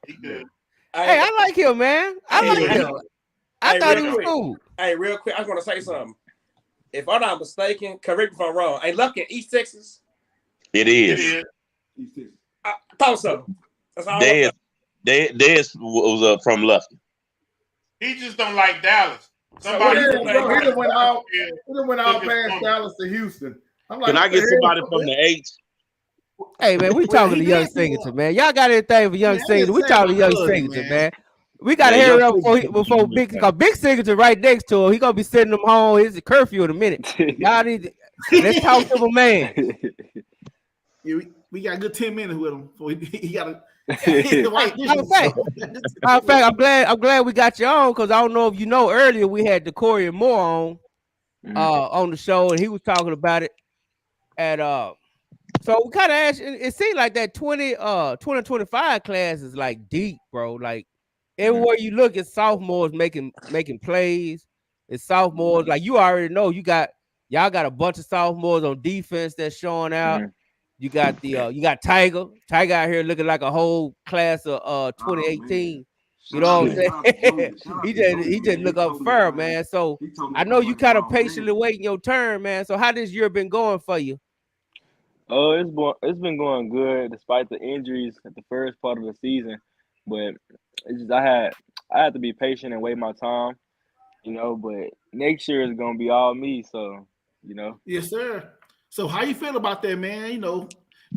I like him, man. I like him. I thought he was cool. Hey, real quick, I just want to say something. If I'm not mistaken, correct me if I'm wrong. Ain't Lufkin East Texas? It is. East Texas. I thought so. That's all. Dez was from Lufkin. He just don't like Dallas. Somebody he done went out past Dallas to Houston. I'm like, can I get somebody from the H? Hey man, we talking to Young Singleton, man. Y'all got anything for Young Singleton? We talking to Young Singleton, man. We gotta hear it up before Big, because Big Singleton right next to him. He gonna be sending them home. It's a curfew in a minute. Y'all need let's talk to him, man. Yeah, we got a good 10 minutes with him. So he got White Matter of dishes. fact, I'm glad we got you on because I don't know if you know earlier we had Decoria Moore on the show and he was talking about it at so we kind of asked it seemed like that 2025 class is like deep, bro. Like everywhere you look, it's sophomores making plays. It's sophomores like you already know y'all got a bunch of sophomores on defense that's showing out. You got you got Tiger out here looking like a whole class of 2018. You know what I'm saying? he just look up fair, man. So I know you kind of patiently waiting your turn, man. So how this year been going for you? Oh, it's been going good despite the injuries at the first part of the season, but it's just I had to be patient and wait my time, But next year is gonna be all me, so Yes, sir. So how you feel about that, man?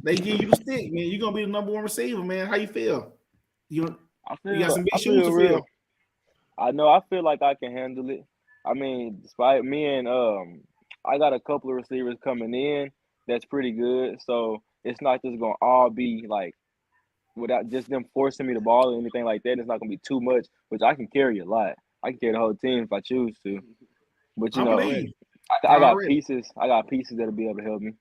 They give you the stick, man. You're gonna be the number one receiver, man. How you feel? You got some big I shoes feel to fill. real. I feel like I can handle it. I mean, despite me and I got a couple of receivers coming in that's pretty good, so it's not just gonna all be like without just them forcing me the ball or anything like that. It's not gonna be too much, which I can carry a lot. I can carry the whole team if I choose to. But I believe. I got Already. pieces. I got pieces that'll be able to help me.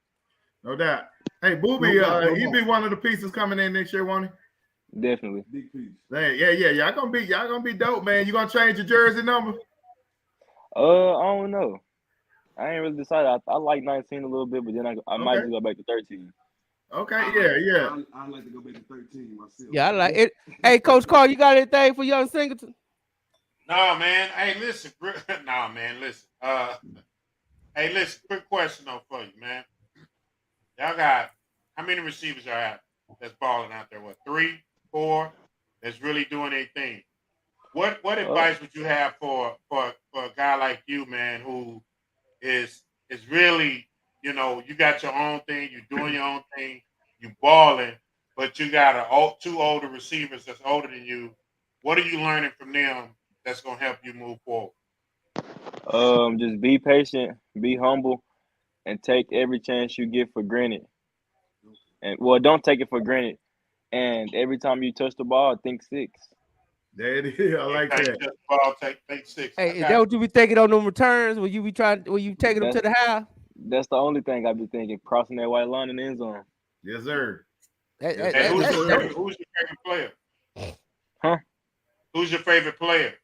No doubt. Hey, Booby, he be one of the pieces coming in next year, won't he? Definitely. Big piece. Hey, yeah. Y'all gonna be dope, man. You gonna change your jersey number? I don't know. I ain't really decided. I like 19 a little bit, but then I might just go back to 13. Okay, yeah. I like to go back to 13 myself. Yeah, I like it. Hey, Coach Carl, you got anything for young Singleton? No, man. Hey, listen. No, man. Listen. Hey, listen. Quick question though for you, man. Y'all got how many receivers y'all have that's balling out there? What, 3, 4? That's really doing their thing. What advice would you have for a guy like you, man, who is really, you got your own thing, you're doing your own thing, you balling, but you got two older receivers that's older than you. What are you learning from them that's gonna help you move forward? Just be patient, be humble, and take every chance you get for granted. And don't take it for granted. And every time you touch the ball, think 6. There it is. I like that. Touch the ball, take 6. Hey, is that what you be thinking on them returns? Will you be taking them to the house? That's the only thing I be thinking, crossing that white line in the end zone. Yes, sir. Who's your favorite player? Huh? Who's your favorite player?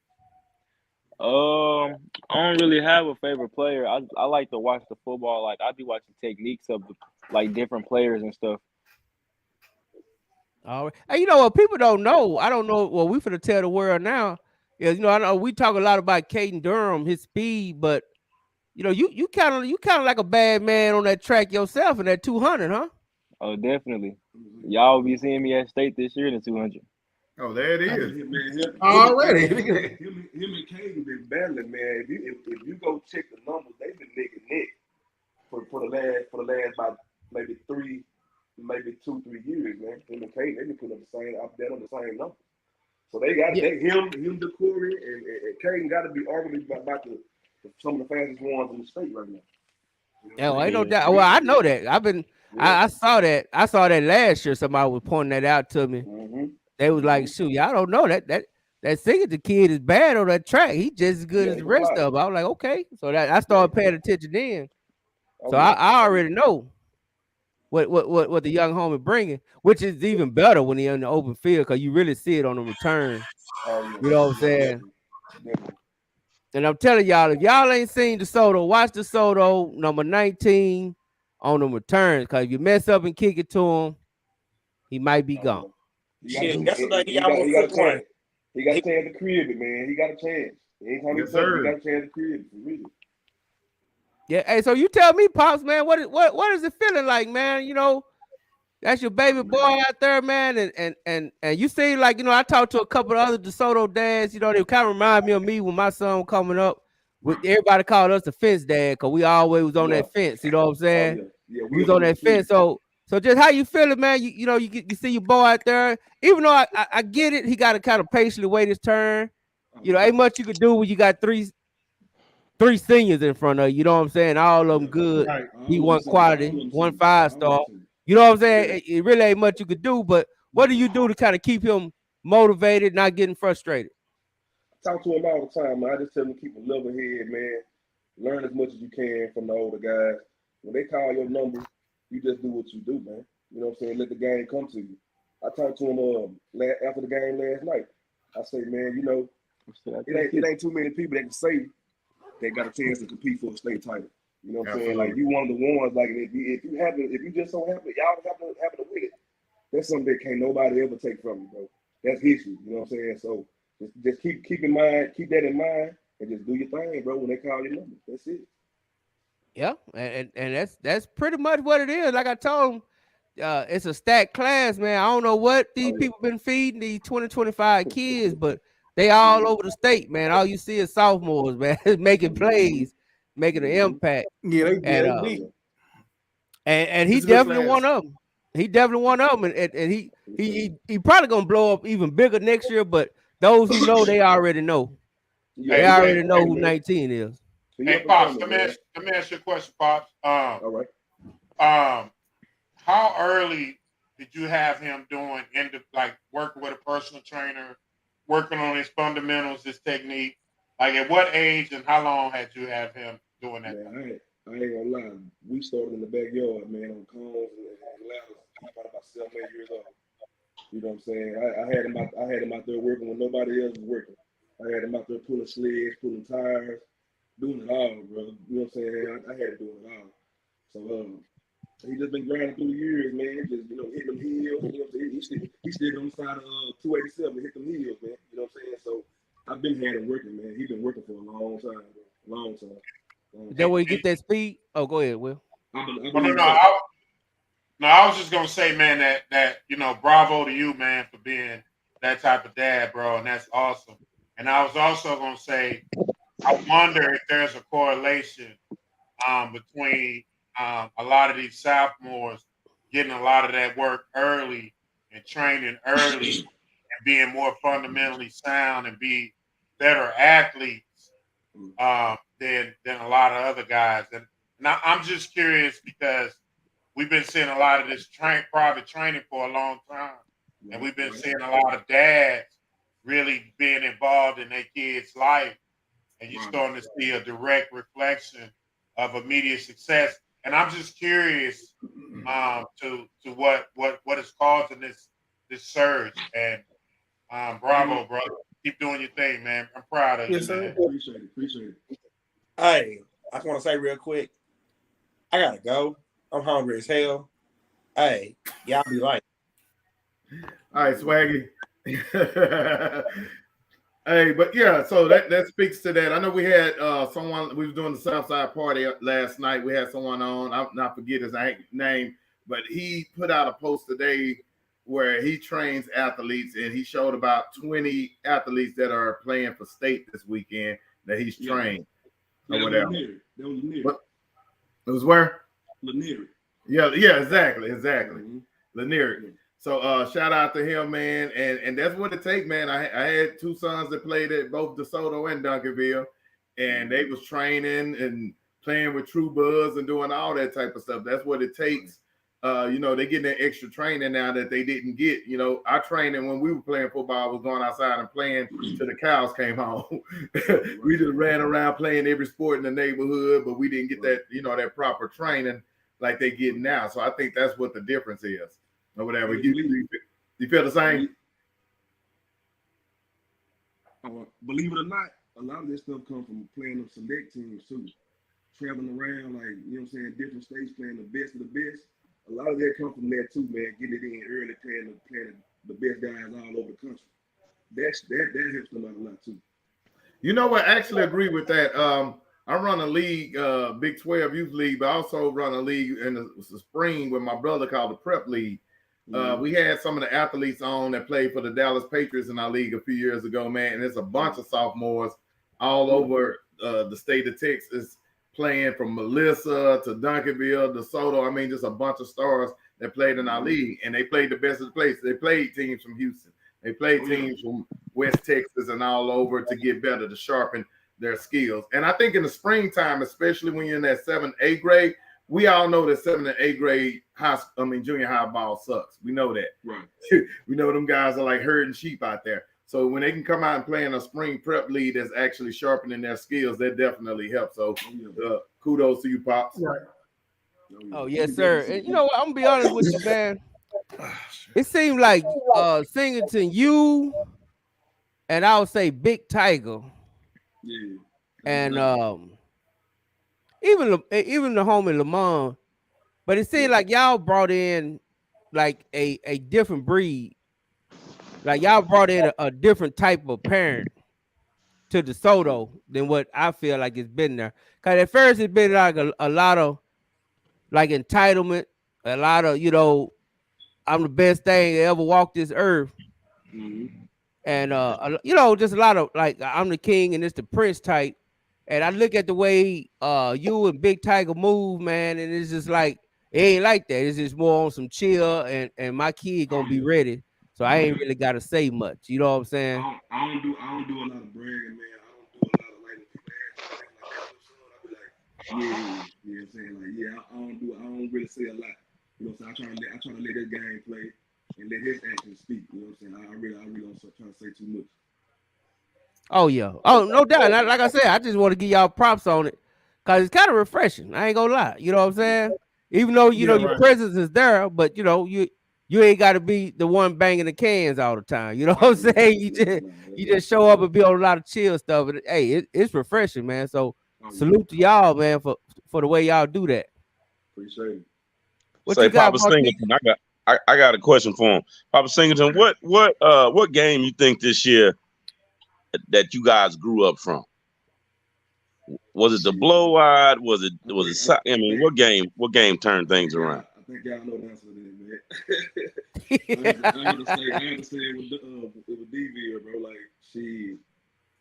I don't really have a favorite player. I like to watch the football. Like I be watching techniques of different players and stuff. All right. Hey, you know what? People don't know. I don't know. Well, we finna tell the world now. Yeah, I know we talk a lot about Caden Durham, his speed, but you kind of like a bad man on that track yourself in that 200, huh? Oh, definitely. Y'all will be seeing me at state this year in the 200. Oh, there it is. Already. Him and Caden been battling, man. If you go check the numbers, they've been neck and neck for the last about maybe 2-3 years, man. Him and Caden, they've been putting up the same numbers. So they got him, Decory, and Caden got to be arguing about some of the fastest ones in the state right now. Yeah, I know that. Well, I know that. I saw that. I saw that last year. Somebody was pointing that out to me. They was like, "Shoot, y'all don't know that Singleton kid is bad on that track. He just as good as the rest of them." I was like, "Okay." So that I started paying attention then. So I already know what the young homie bringing, which is even better when he's in the open field because you really see it on the return. You know what I'm saying? And I'm telling y'all, if y'all ain't seen DeSoto, watch DeSoto number 19 on the returns. Because if you mess up and kick it to him, he might be gone. Shit, yesterday he got a chance. He got a chance to create it, man. He got a chance. Anytime he got a chance to create it, really. Yeah, hey, so you tell me, Pops, man, what is it feeling like, man? That's your baby boy out there, man, and you seem like, I talked to a couple of other DeSoto dads, they kind of remind me of me when my son coming up. Everybody called us the fence dad because we always was on that fence, you know what I'm saying? We was on that fence. So just how you feeling, man? You see your boy out there, even though I get it, he got to kind of patiently wait his turn. Ain't much you could do when you got three seniors in front of you. You know what I'm saying? All of them good. He one quality, one 5-star. You know what I'm saying? It really ain't much you could do, but What do you do to kind of keep him motivated, not getting frustrated? I talk to him all the time, man. I just tell him to keep a level head, man. Learn as much as you can from the older guys. When they call your number, you just do what you do, man. You know what I'm saying? Let the game come to you. I talked to him after the game last night. I say, man, you know, it ain't too many people that can say they got a chance to compete for a state title. You know what I'm saying? Like you one of the ones. Like if you just so happen, y'all happen to win it, that's something that can't nobody ever take from you, bro. That's history. You know what I'm saying? So just keep that in mind, and just do your thing, bro. When they call your number, that's it. Yeah, and that's pretty much what it is. Like I told him, it's a stacked class, man. I don't know what these people been feeding these 2025 kids, but they all over the state, man. All you see is sophomores, man, making plays, making an impact. Yeah, they deep. And he It's a good definitely class. one of them. He definitely one of them, and he probably gonna blow up even bigger next year. But those who know, they already know. Yeah, They already know who man. 19 is. Hey, Pops, let me ask you a question, Pops. All right. How early did you have him doing working with a personal trainer, working on his fundamentals, his technique? Like at what age and how long had you have him doing that? Man, I ain't gonna lie. We started in the backyard, man, on cones and ladders. About 7, 8 years old. You know what I'm saying? I had him out there working when nobody else was working. I had him out there pulling sleds, pulling tires, doing it all, bro. You know what I'm saying? I had to do it all. So he just been grinding through the years, man. Just hitting them hills. You know what I'm saying? He still on the side of 287 hit them hills, man. You know what I'm saying? So I've been had him working, man. He's been working for a long time, bro. Long time. Is that where you get that speed? Oh, go ahead, Will. I was just gonna say, man, that bravo to you, man, for being that type of dad, bro, and that's awesome. And I was also gonna say, I wonder if there's a correlation between a lot of these sophomores getting a lot of that work early and training early and being more fundamentally sound and be better athletes than a lot of other guys. And I'm just curious because we've been seeing a lot of this private training for a long time, and we've been seeing a lot of dads really being involved in their kids' life, and you're starting to see a direct reflection of immediate success. And I'm just curious to what is causing this surge. And bravo, brother. Keep doing your thing, man. I'm proud of you, man. Appreciate it. Hey, I just want to say real quick, I gotta go. I'm hungry as hell. Hey, y'all be like. All right, Swaggy. Hey, but yeah, so that speaks to that. I know we had someone, we was doing the Southside party last night. We had someone on, I'll not forget his name, but he put out a post today where he trains athletes, and he showed about 20 athletes that are playing for state this weekend that he's trained. Yeah, or whatever. That was Lanier. It was where? Lanier. Yeah, exactly. Mm-hmm. Lanier. So shout out to him, man, and that's what it takes, man. I had 2 sons that played at both DeSoto and Duncanville, and they was training and playing with True Buzz and doing all that type of stuff. That's what it takes. They getting that extra training now that they didn't get. Our training when we were playing football was going outside and playing till the cows came home. We just ran around playing every sport in the neighborhood, but we didn't get that, that proper training like they get now. So I think that's what the difference is. Or whatever. You feel the same? Believe it or not, a lot of this stuff comes from playing on select teams too. Traveling around, different states, playing the best of the best. A lot of that comes from that too, man. Getting it in early, playing the best guys all over the country. That helps them out a lot too. You know what? I actually agree with that. I run a league, Big 12 Youth League, but I also run a league in the spring with my brother called the Prep League. We had some of the athletes on that played for the Dallas Patriots in our league a few years ago, man. And there's a bunch of sophomores all over the state of Texas playing, from Melissa to Duncanville, DeSoto. I mean, just a bunch of stars that played in our league, and they played the best of the place. They played teams from Houston. They played teams from West Texas and all over to get better, to sharpen their skills. And I think in the springtime, especially when you're in that 7th, 8th grade, we all know that 7th and 8th grade junior high ball sucks. We know that. Right. We know them guys are like herding sheep out there. So when they can come out and play in a spring prep league that's actually sharpening their skills, that definitely helps. So kudos to you, Pops. Right. Oh, yes, sir. And you know what? I'm gonna be honest with you, man. It seemed like Singleton, you and I would say Big Tiger. Yeah. And even the homie Lamont, but it seemed like y'all brought in like a different breed. Like y'all brought in a different type of parent to DeSoto than what I feel like it's been there. Cause at first it's been like a lot of like entitlement, a lot of, you know, I'm the best thing that ever walked this earth. Mm-hmm. And you know, just a lot of like I'm the king and it's the prince type. And I look at the way you and Big Tiger move, man, and it's just like it ain't like that. It's just more on some chill, and my kid gonna be ready. So I ain't really gotta say much. You know what I'm saying? I don't do a lot of bragging, man. I don't do a lot of like when people ask me like, I be like, yeah, I'm saying like, yeah, I don't really say a lot. You know what I'm saying? I try to let that game play and let his actions speak. You know what I'm saying? I really don't try to say too much. Oh yeah. Oh, no doubt. Like I said, I just want to give y'all props on it. Cause it's kind of refreshing. I ain't gonna lie. You know what I'm saying? Even though you know your presence is there, but you know, you ain't gotta be the one banging the cans all the time. You know what I'm saying? You just show up and be on a lot of chill stuff. And hey, it's refreshing, man. So salute to y'all, man, for the way y'all do that. Appreciate it. What Say, you got, Papa Singleton, I got a question for him. Papa Singleton, what game you think this year that you guys grew up from? Was it the blowout? Was it? I mean, what game turned things around? I think y'all know the answer to that, man. I had to say it with DV, bro. Like, shit, you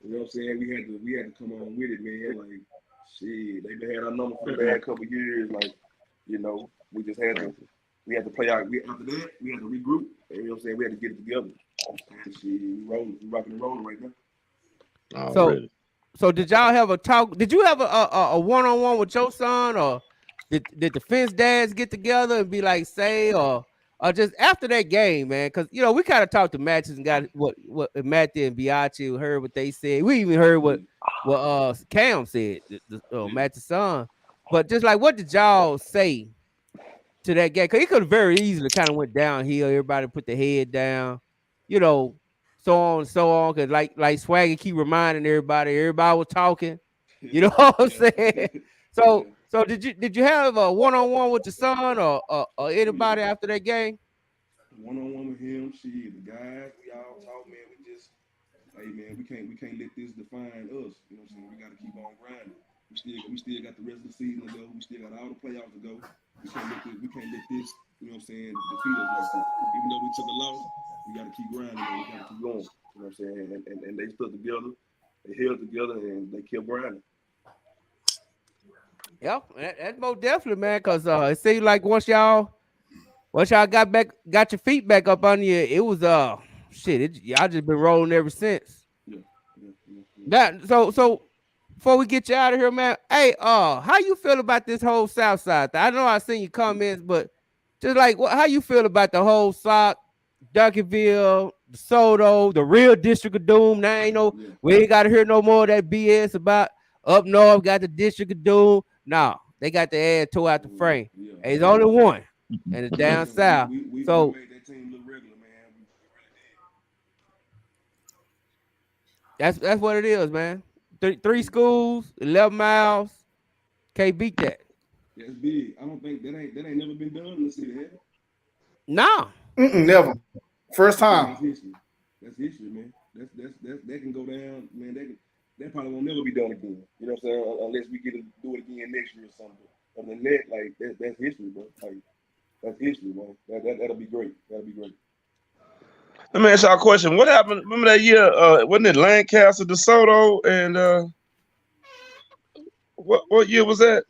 know what I'm saying? We had to come on with it, man. Like, shit, they had our number for the bad couple of years. Like, you know, we just had to play out. After that, we had to regroup. You know what I'm saying? We had to get it together. And shit, we rocking and rolling right now. So did y'all have a talk? Did you have a one-on-one with your son, or did the fence dads get together and be like, say, or just after that game, man? Because you know we kind of talked to Matches and got what Matthew and Biaggi heard what they said. We even heard what Cam said, Match's son. But just like, what did y'all say to that game? Because he could have very easily kind of went downhill. Everybody put their head down, you know. So on and so on, because like Swaggy keep reminding everybody was talking. You know what I'm saying? So did you have a one-on-one with your son or anybody after that game? One-on-one with him, the guys, we all talk, man. We just, hey man, we can't let this define us. You know what I'm saying? We gotta keep on grinding. We still got the rest of the season to go. We still got all the playoffs to go. We can't let this, you know what I'm saying, defeat us like that. Even though we took a loss, we gotta keep grinding and we gotta keep going. You know what I'm saying? And they stood together, they held together, and they kept grinding. Yeah, that's most definitely, man. Cause it seemed like once y'all got your feet back up on you, it was y'all just been rolling ever since. Yeah. So before we get you out of here, man, hey, how you feel about this whole South Side thing? I know I seen your comments, but just like how you feel about the whole Sock, Duncanville, DeSoto, the real District of Doom? Now we ain't gotta hear no more of that BS about up north got the District of Doom. No, they got the ass tore out the frame. Hey, it's only one, and it's down south. So made that team look regular, man. that's what it is, man. Three schools, 11 miles. Can't beat that. That's big. I don't think that ain't never been done in the city, has it? No. Never. First time. That's history, man. That can go down, man. That probably won't never be done again. You know what I'm saying? Unless we get to do it again next year or something. Other than that, like that's history, bro. Like that's history, man. That'll be great. That'll be great. Let me ask y'all a question. What happened? Remember that year? Wasn't it Lancaster, DeSoto, and what year was that?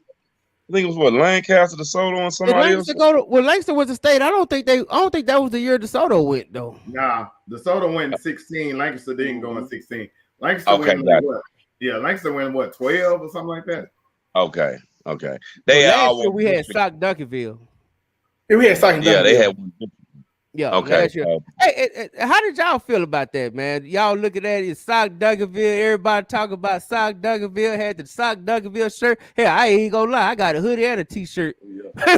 I think it was Lancaster, DeSoto, and somebody else. Lancaster was the state. I don't think that was the year DeSoto went though. Nah, DeSoto went in 16. Lancaster didn't go in 16. Lancaster went what? Yeah, Lancaster went what, 12 or something like that. Okay. Okay. But They had last all year one we had district. Sock Duncanville. Yeah, we had Sock Yeah, they had Duncanville. one district. Yeah, Okay. last year. Hey, how did y'all feel about that, man? Y'all looking at it, Sock Duncanville. Everybody talking about Sock Duncanville. Had the Sock Duncanville shirt. Hey, I ain't gonna lie, I got a hoodie and a t-shirt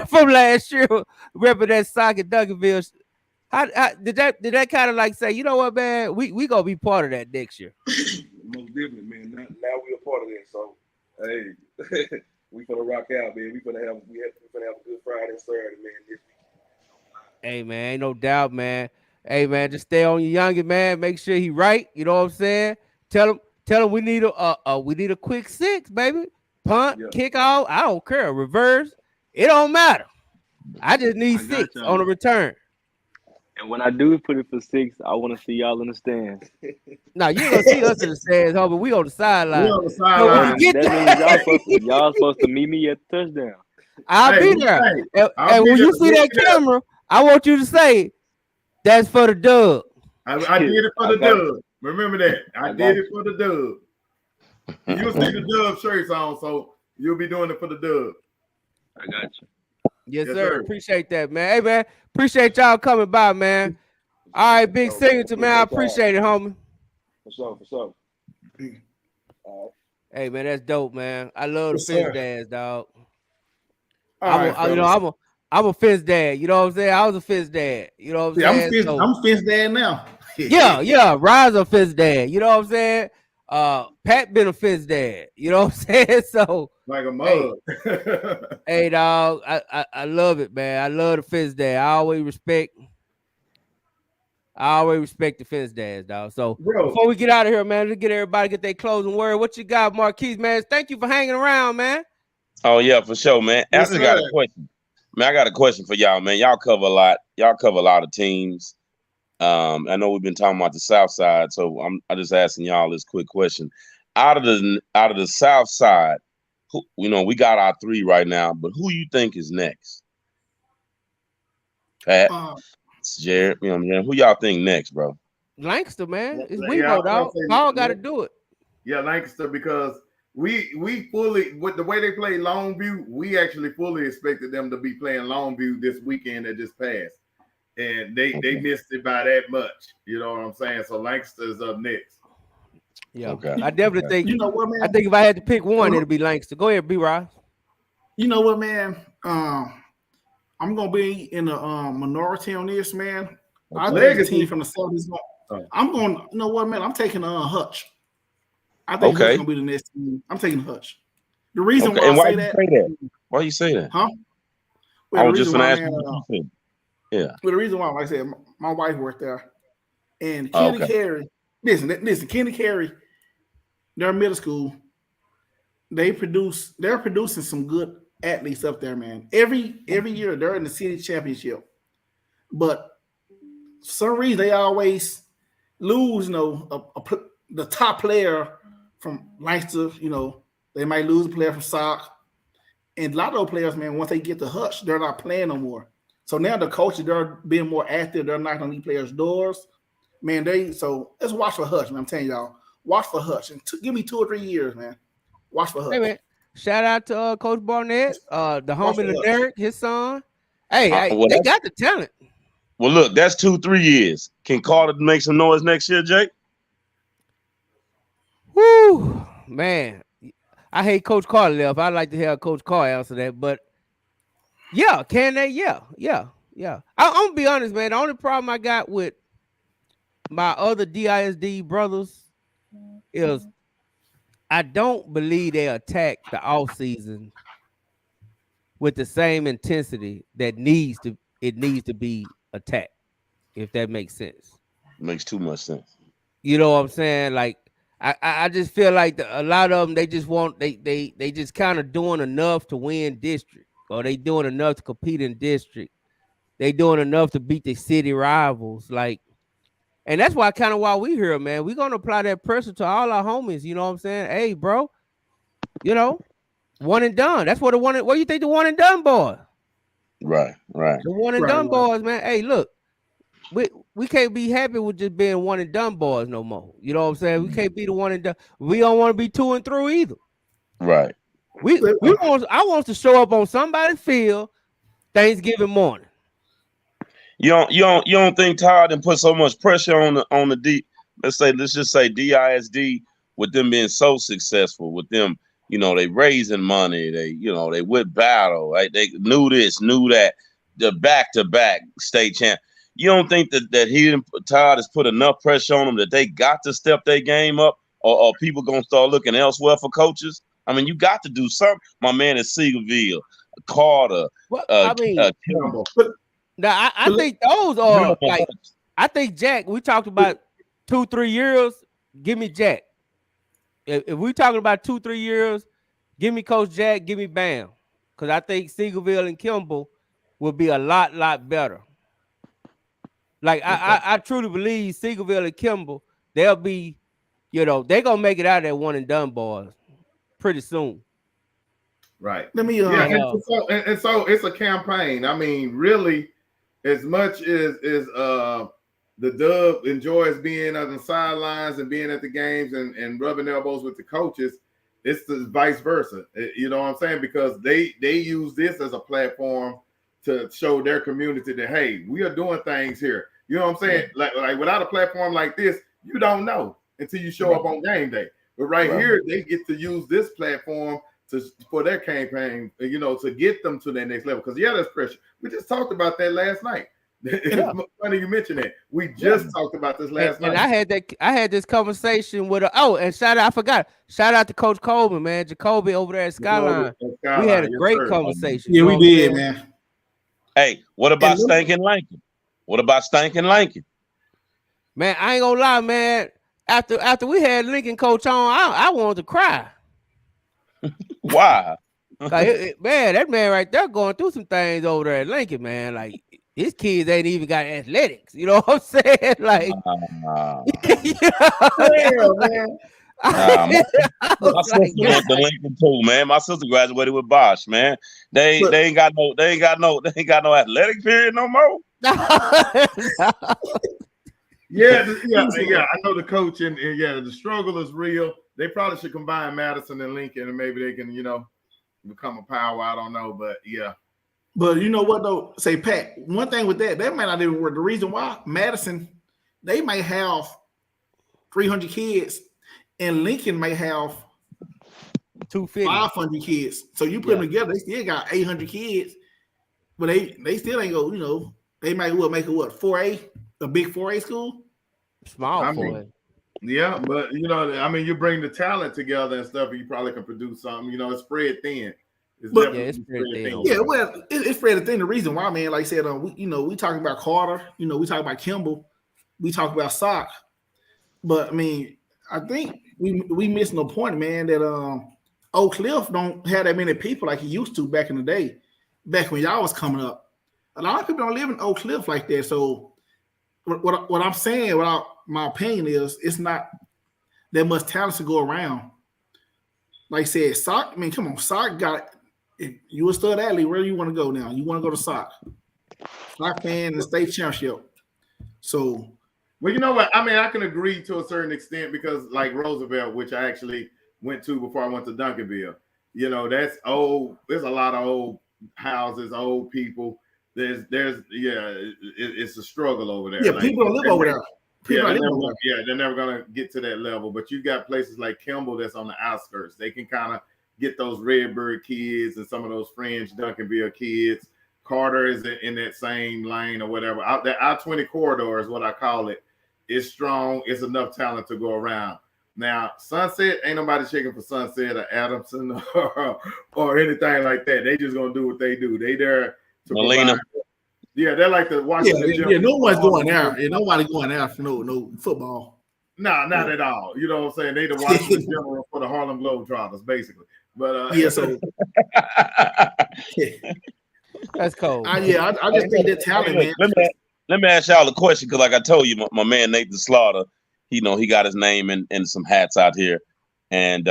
from last year, repping that Sock and Duncanville. How did that kind of like say, you know what, man, we gonna be part of that next year? Most definitely, man. Now we a part of that. So, hey, we finna rock out, man. We finna have a good Friday and Saturday, man. This week. Hey, man, ain't no doubt, man. Hey, man, just stay on your youngin, man. Make sure he right. You know what I'm saying? Tell him we need a quick 6, baby. Punt, kick off. I don't care. Reverse. It don't matter. I just need 6 on the return. And when I do put it for 6, I want to see y'all in the stands. Now you ain't gonna see us in the stands, homie. We on the sideline. We on the sideline. So That means y'all supposed to meet me at the touchdown. I'll be there. And when you see that camera, I want you to say, "That's for the dub." I did it for the dub. Remember that. I did it for the dub. You'll see the dub shirts on, so you'll be doing it for the dub. I got you. Yes, sir. Appreciate that, man. Hey, man, appreciate y'all coming by, man. All right, big signature, man. I appreciate it, homie. For sure. Hey, man, that's dope, man. I love the Yes, fence sir. dads, dog. All I'm a fence dad. You know what I'm saying? I was a fence dad. You know what I'm saying? I'm a fence dad now. yeah. Rise a fence dad. You know what I'm saying? Pat been a fence dad. You know what I'm saying? So like a mug. Hey, dog, I love it, man. I love the fence dad. I always respect the fence dads, dog. So before we get out of here, man, let's get everybody get their closing word. What you got, Marquise, man? Thank you for hanging around, man. Oh yeah, for sure, man. Yes, I just got a question. Man, I got a question for y'all, man. Y'all cover a lot. Y'all cover a lot of teams. I know we've been talking about the South Side, so I'm just asking y'all this quick question. Out of the South Side, who, we got our 3 right now, but who you think is next? Pat, Jared, who y'all think next, bro? Lancaster, man. It's Weibo, dog. Paul got to do it. Yeah, Lancaster, because we fully, with the way they play Longview, we actually fully expected them to be playing Longview this weekend that just passed. And they missed it by that much. You know what I'm saying? So Lancaster's up next. Yeah. Okay. I definitely think, you know what, man? I think if I had to pick one, it'll be Lancaster. Go ahead, B-Ross. You know what, man? I'm gonna be in the minority on this, man. I think the team from the South is going. I'm going. You know what, man? I'm taking Hutch. I think Hutch gonna be the next team. I'm taking Hutch. The reason why I say that. Why you say that? Huh? Well, I was just gonna ask you. Yeah. Well, the reason why, like I said, my wife worked there, and Kenny Carey. Listen, Kenny Carey. They're middle school. They're producing some good athletes up there, man. Every year they're in the city championship, but for some reason they always lose. The top player from Lancaster. They might lose a player from Sock, and a lot of those players, man, once they get the Hutch, they're not playing no more. So now the coaches, they're being more active. They're knocking on these players' doors, man. So let's watch for Hutch, man. I'm telling y'all, watch for Hutch, and give me 2 or 3 years, man. Watch for Hutch. Hey, man. Shout out to Coach Barnett, the homie LeDerrick, his son. Hey, they got the talent. Well, look, that's 2-3 years. Can Carter make some noise next year, Jake? Woo, man. I hate Coach Carter left. I'd like to hear Coach Carter answer that, but yeah, can they? Yeah. I'm gonna be honest, man. The only problem I got with my other DISD brothers is I don't believe they attack the off season with the same intensity that needs to be attacked. If that makes sense. Makes too much sense. You know what I'm saying? Like I just feel like a lot of them they just kind of doing enough to win district, or they doing enough to compete in district. They doing enough to beat the city rivals, like, and that's why we here, man. We're gonna apply that pressure to all our homies. You know what I'm saying? Hey, bro, one and done. That's what what do you think the one and done boy? Right. The one and done boys, man. Hey, look, we can't be happy with just being one and done boys no more. You know what I'm saying? We can't be the one and done. We don't want to be 2 and 3 either. Right. I want to show up on somebody's field Thanksgiving morning. You don't think Todd and put so much pressure on the D? Let's just say DISD, with them being so successful, with them, they raising money, they with battle, right? They knew this, knew that, the back-to-back state champ. You don't think that Todd has put enough pressure on them that they got to step their game up, or people gonna start looking elsewhere for coaches? I mean, you got to do something. My man is Seagoville, Carter, Campbell. Now I think those are like, I think Jack. We talked about 2-3 years. Give me Jack. If we talking about 2-3 years, give me Coach Jack. Give me Bam, because I think Seagoville and Kimball will be a lot better. Like I truly believe Seagoville and Kimball, they'll be, they're gonna make it out of that one and done boys pretty soon. Right. Let me and so it's a campaign. I mean, really, as much as the Dub enjoys being on the sidelines and being at the games and rubbing elbows with the coaches, it's the vice versa. You know what I'm saying? Because they use this as a platform to show their community that, hey, we are doing things here. You know what I'm saying? Like without a platform like this, you don't know until you show up on game day. But here, they get to use this platform for their campaign, to get them to that next level. Because there's pressure. We just talked about that last night. It's funny you mentioned that. We just talked about this last night. And I had this conversation with and shout out to Coach Coleman, man. Jacoby over there at Skyline. We had a great conversation. Yeah, we did, man. Hey, what about Stankin' Lincoln? What about Stankin' Lincoln? Man, I ain't gonna lie, man. After we had Lincoln coach on, I wanted to cry. Why? Like, man, that man right there going through some things over there at Lincoln, man. Like, his kids ain't even got athletics. You know what I'm saying? Like, my sister went to Lincoln too, man. My sister graduated with Bosch, man. They ain't got no athletic period no more. Yeah. I know the coach and the struggle is real. They probably should combine Madison and Lincoln, and maybe they can, become a power. I don't know, but yeah. But you know what though? Say Pat, one thing with that might not even work. The reason why Madison, they might have 300 kids, and Lincoln may have 500 kids. So you put them together, they still got 800 kids, but they still ain't go. They might make it 4A, a big 4A school, small 4A. Yeah, but you bring the talent together and stuff, and you probably can produce something. It's spread thin. It's spread thin. Yeah, well, it's spread thin. The reason why, man, like I said, we talking about Carter, we talking about Kimball, we talk about Sock, but I mean, I think we missing the point, man, that Oak Cliff don't have that many people like he used to back in the day, back when y'all was coming up. A lot of people don't live in Oak Cliff like that. So what I'm saying, my opinion is, it's not that much talent to go around. Like I said, Sock, I mean, come on, Sock got, if you a stud athlete, where do you want to go now? You want to go to Sock. Sock fan in the state championship. So, well, you know what? I mean, I can agree to a certain extent because, like Roosevelt, which I actually went to before I went to Duncanville, that's old. There's a lot of old houses, old people. It's a struggle over there. Yeah, people don't live over there. They're never gonna get to that level. But you got places like Kimball that's on the outskirts. They can kind of get those Redbird kids and some of those fringe Duncanville kids. Carter is in that same lane or whatever. That I-20 corridor is what I call it. It's strong. It's enough talent to go around. Now, Sunset, ain't nobody checking for Sunset or Adamson or anything like that. They just gonna do what they do. They there to provide. Yeah, they're like the Washington. Yeah, no one's going there. Yeah, nobody going there for no football. No, not at all. You know what I'm saying? They the Washington General for the Harlem Globetrotters, basically. But so that's cold. I just think that talent, man. Let me ask y'all a question, because like I told you, my man Nathan Slaughter, he got his name in some hats out here, and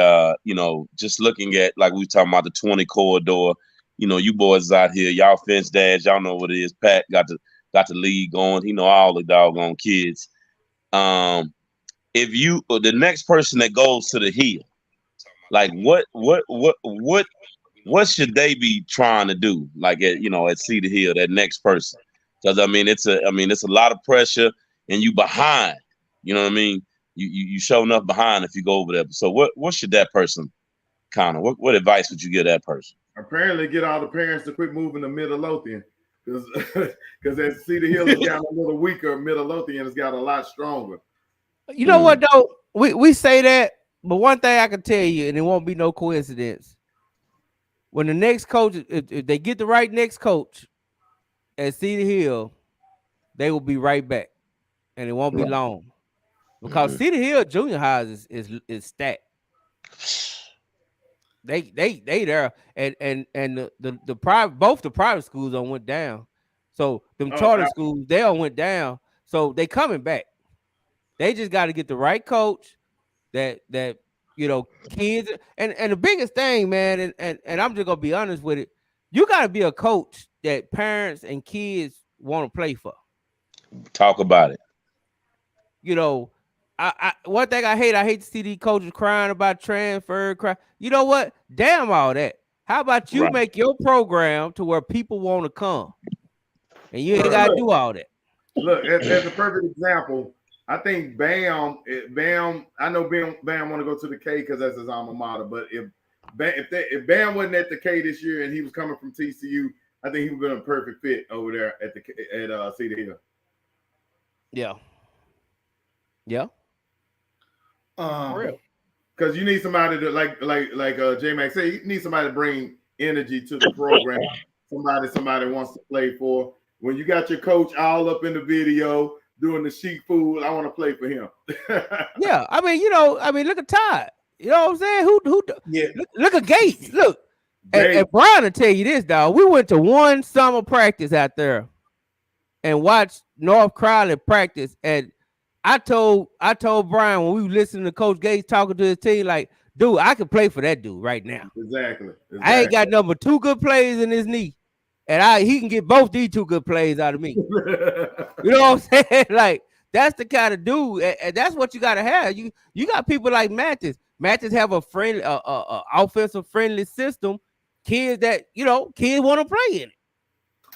just looking at, like we talking about the 20 corridor. You boys out here, y'all fence dads, y'all know what it is. Pat got the league going. All the doggone kids. If the next person that goes to the hill, Like what should they be trying to do? Like at Cedar Hill, that next person, because it's a lot of pressure, and you behind. You know what I mean? You show enough behind if you go over there. So what should that person kind of what advice would you give that person? Apparently, get all the parents to quit moving to Midlothian because that Cedar Hill has gotten a little weaker. Midlothian has got a lot stronger. You know what though? We say that, but one thing I can tell you, and it won't be no coincidence. When the next coach, if they get the right next coach at Cedar Hill, they will be right back, and it won't be long because Cedar Hill junior highs is stacked. They there, and the private, both the private schools on went down, so them charter schools they all went down, so they coming back. They just got to get the right coach that kids, and the biggest thing, man, and I'm just gonna be honest with it, you got to be a coach that parents and kids want to play for. Talk about it. I one thing I hate to see these coaches crying about transfer. You know what? Damn all that. How about you make your program to where people want to come, and you ain't got to do all that. Look, as a perfect example, I think Bam. I know Bam want to go to the K because that's his alma mater. But if Bam wasn't at the K this year and he was coming from TCU, I think he would have been a perfect fit over there at Cedar Hill. Yeah. Yeah. Because you need somebody to like J Max said, you need somebody to bring energy to the program. somebody wants to play for. When you got your coach all up in the video doing the chic food, I want to play for him. Yeah, look at Todd. You know what I'm saying? Who? Yeah. Look at Gates. Look, and Brian will tell you this, dog. We went to one summer practice out there and watched North Crowley practice, and I told Brian when we were listening to Coach Gates talking to his team, like, dude, I can play for that dude right now. Exactly. I ain't got number 2 good plays in his knee, and he can get both these 2 good plays out of me. You know what I'm saying? Like, that's the kind of dude, and that's what you got to have. You got people like Mathis. Mathis have a friendly, offensive friendly system. Kids kids want to play in it.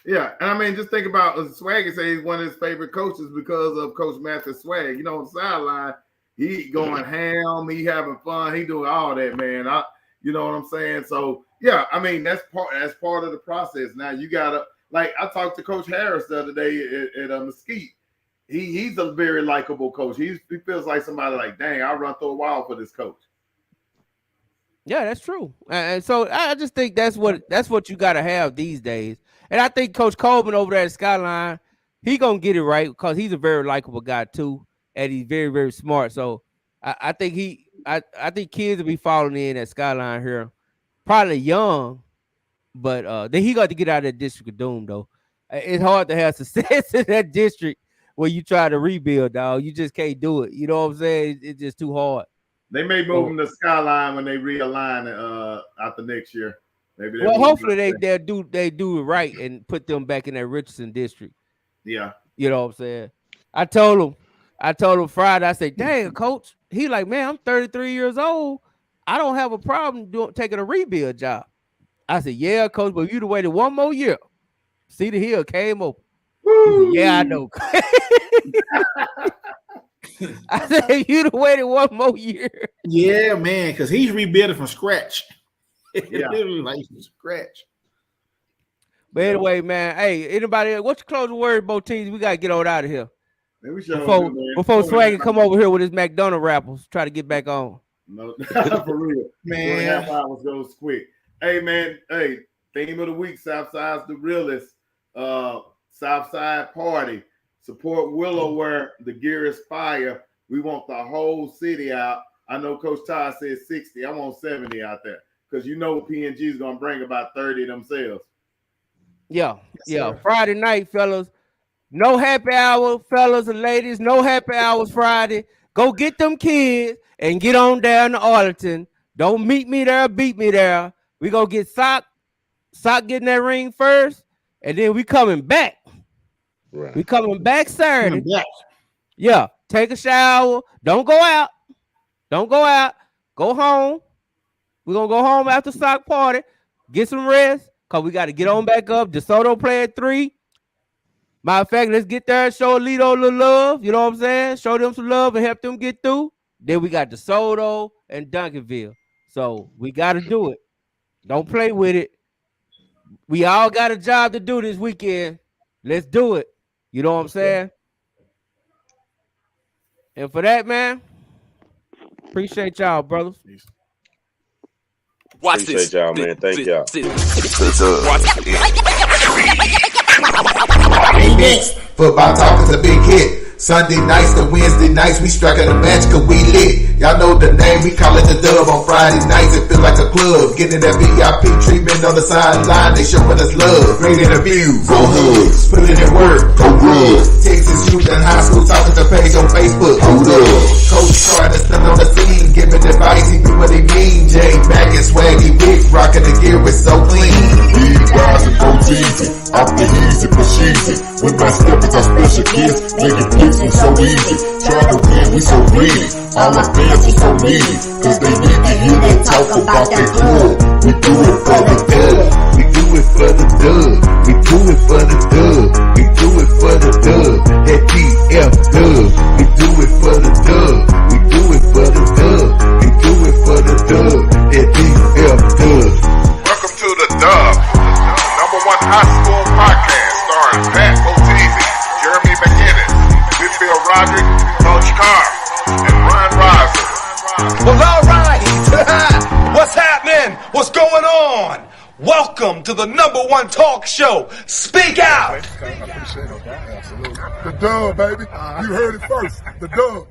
Yeah, and I mean, just think about Swaggy say he's one of his favorite coaches because of Coach Mathis' swag. On the sideline, he going ham, he having fun, he doing all that, man. You know what I'm saying? So yeah, I mean that's part of the process. Now you gotta, like, I talked to Coach Harris the other day at Mesquite. He's a very likable coach. He feels like somebody like, dang, I'll run through a wall for this coach. Yeah, that's true. And so I just think that's what you got to have these days. And I think Coach Coleman over there at Skyline, he gonna get it right because he's a very likable guy too, and he's very, very smart. So I think I think kids will be falling in at Skyline here, probably young, but then he got to get out of that district of doom though. It's hard to have success in that district where you try to rebuild, dog. You just can't do it. You know what I'm saying? It's just too hard. They may move him to Skyline when they realign after next year. Maybe. Hopefully they do it right and put them back in that Richardson district. Yeah. You know what I'm saying? I told him Friday, I said, dang, coach. He like, man, I'm 33 years old. I don't have a problem taking a rebuild job. I said, yeah, coach, but you'd have waited one more year. Cedar Hill came open. He said, yeah, I know. I said, you'd have waited one more year. Yeah, man, because he's rebuilding from scratch. Yeah. Literally like from scratch. But anyway, man, hey, anybody, what's your closing word, both teams? We got to get on out of here. Before Swaggy come over here with his McDonald's rappers, try to get back on. No, for real. Man. 4.5 hours goes quick. Hey, man, theme of the week, Southside's the realest. Southside party. Support Willow where the gear is fire. We want the whole city out. I know Coach Todd said 60. I want 70 out there. Because PNG is going to bring about 30 themselves. Yeah, yeah. Friday night, fellas. No happy hour, fellas and ladies. No happy hours Friday. Go get them kids and get on down to Arlington. Don't meet me there, beat me there. We go get Sock getting that ring first, and then we coming back. Right. We coming back Saturday. Yeah, take a shower. Don't go out. Go home. We're gonna go home after sock party, get some rest, cause we got to get on back up. DeSoto play at 3. Matter of fact, let's get there and show Alito a little love. You know what I'm saying? Show them some love and help them get through. Then we got DeSoto and Duncanville. So we got to do it. Don't play with it. We all got a job to do this weekend. Let's do it. You know what I'm saying? And for that, man, appreciate y'all, brothers. Watch appreciate this. Y'all, man. Thank y'all. Next, football talk is a big hit. Sunday nights to Wednesday nights, we striking a match cause we lit. Y'all know the name, we call it the Dub. On Friday nights, it feel like a club. Getting that VIP treatment on the sideline, they showing us love. Great interviews, go hugs, putting in work, go good. Texas youth and high school talking to page on Facebook, hold up. Coach trying to stand on the scene, giving advice, he do what he mean. Jay Mack and Swaggy Big, rocking the gear, it's so clean. Big guys and go easy, off the easy, push easy. With my steppers, our special kids, making plays so easy. Trying to win, we so greedy. All our fans are so needy, cause they need to hear them talk about their club. We do it for the dub. We do it for the dub. We do it for the dub. We do it for the dub. That PF dub. We do it for the dub. We do it for the dub. We do it for the dub. That PF dub. Welcome to the Dub, number one high school podcast starring Pat Boteezy, Jeremy McKinnon, Whitfield Roderick, Coach Carr, and Ron Riser. Well, all right. What's happening? What's going on? Welcome to the number one talk show. Speak out. The Dub, baby. You heard it first. The Dub.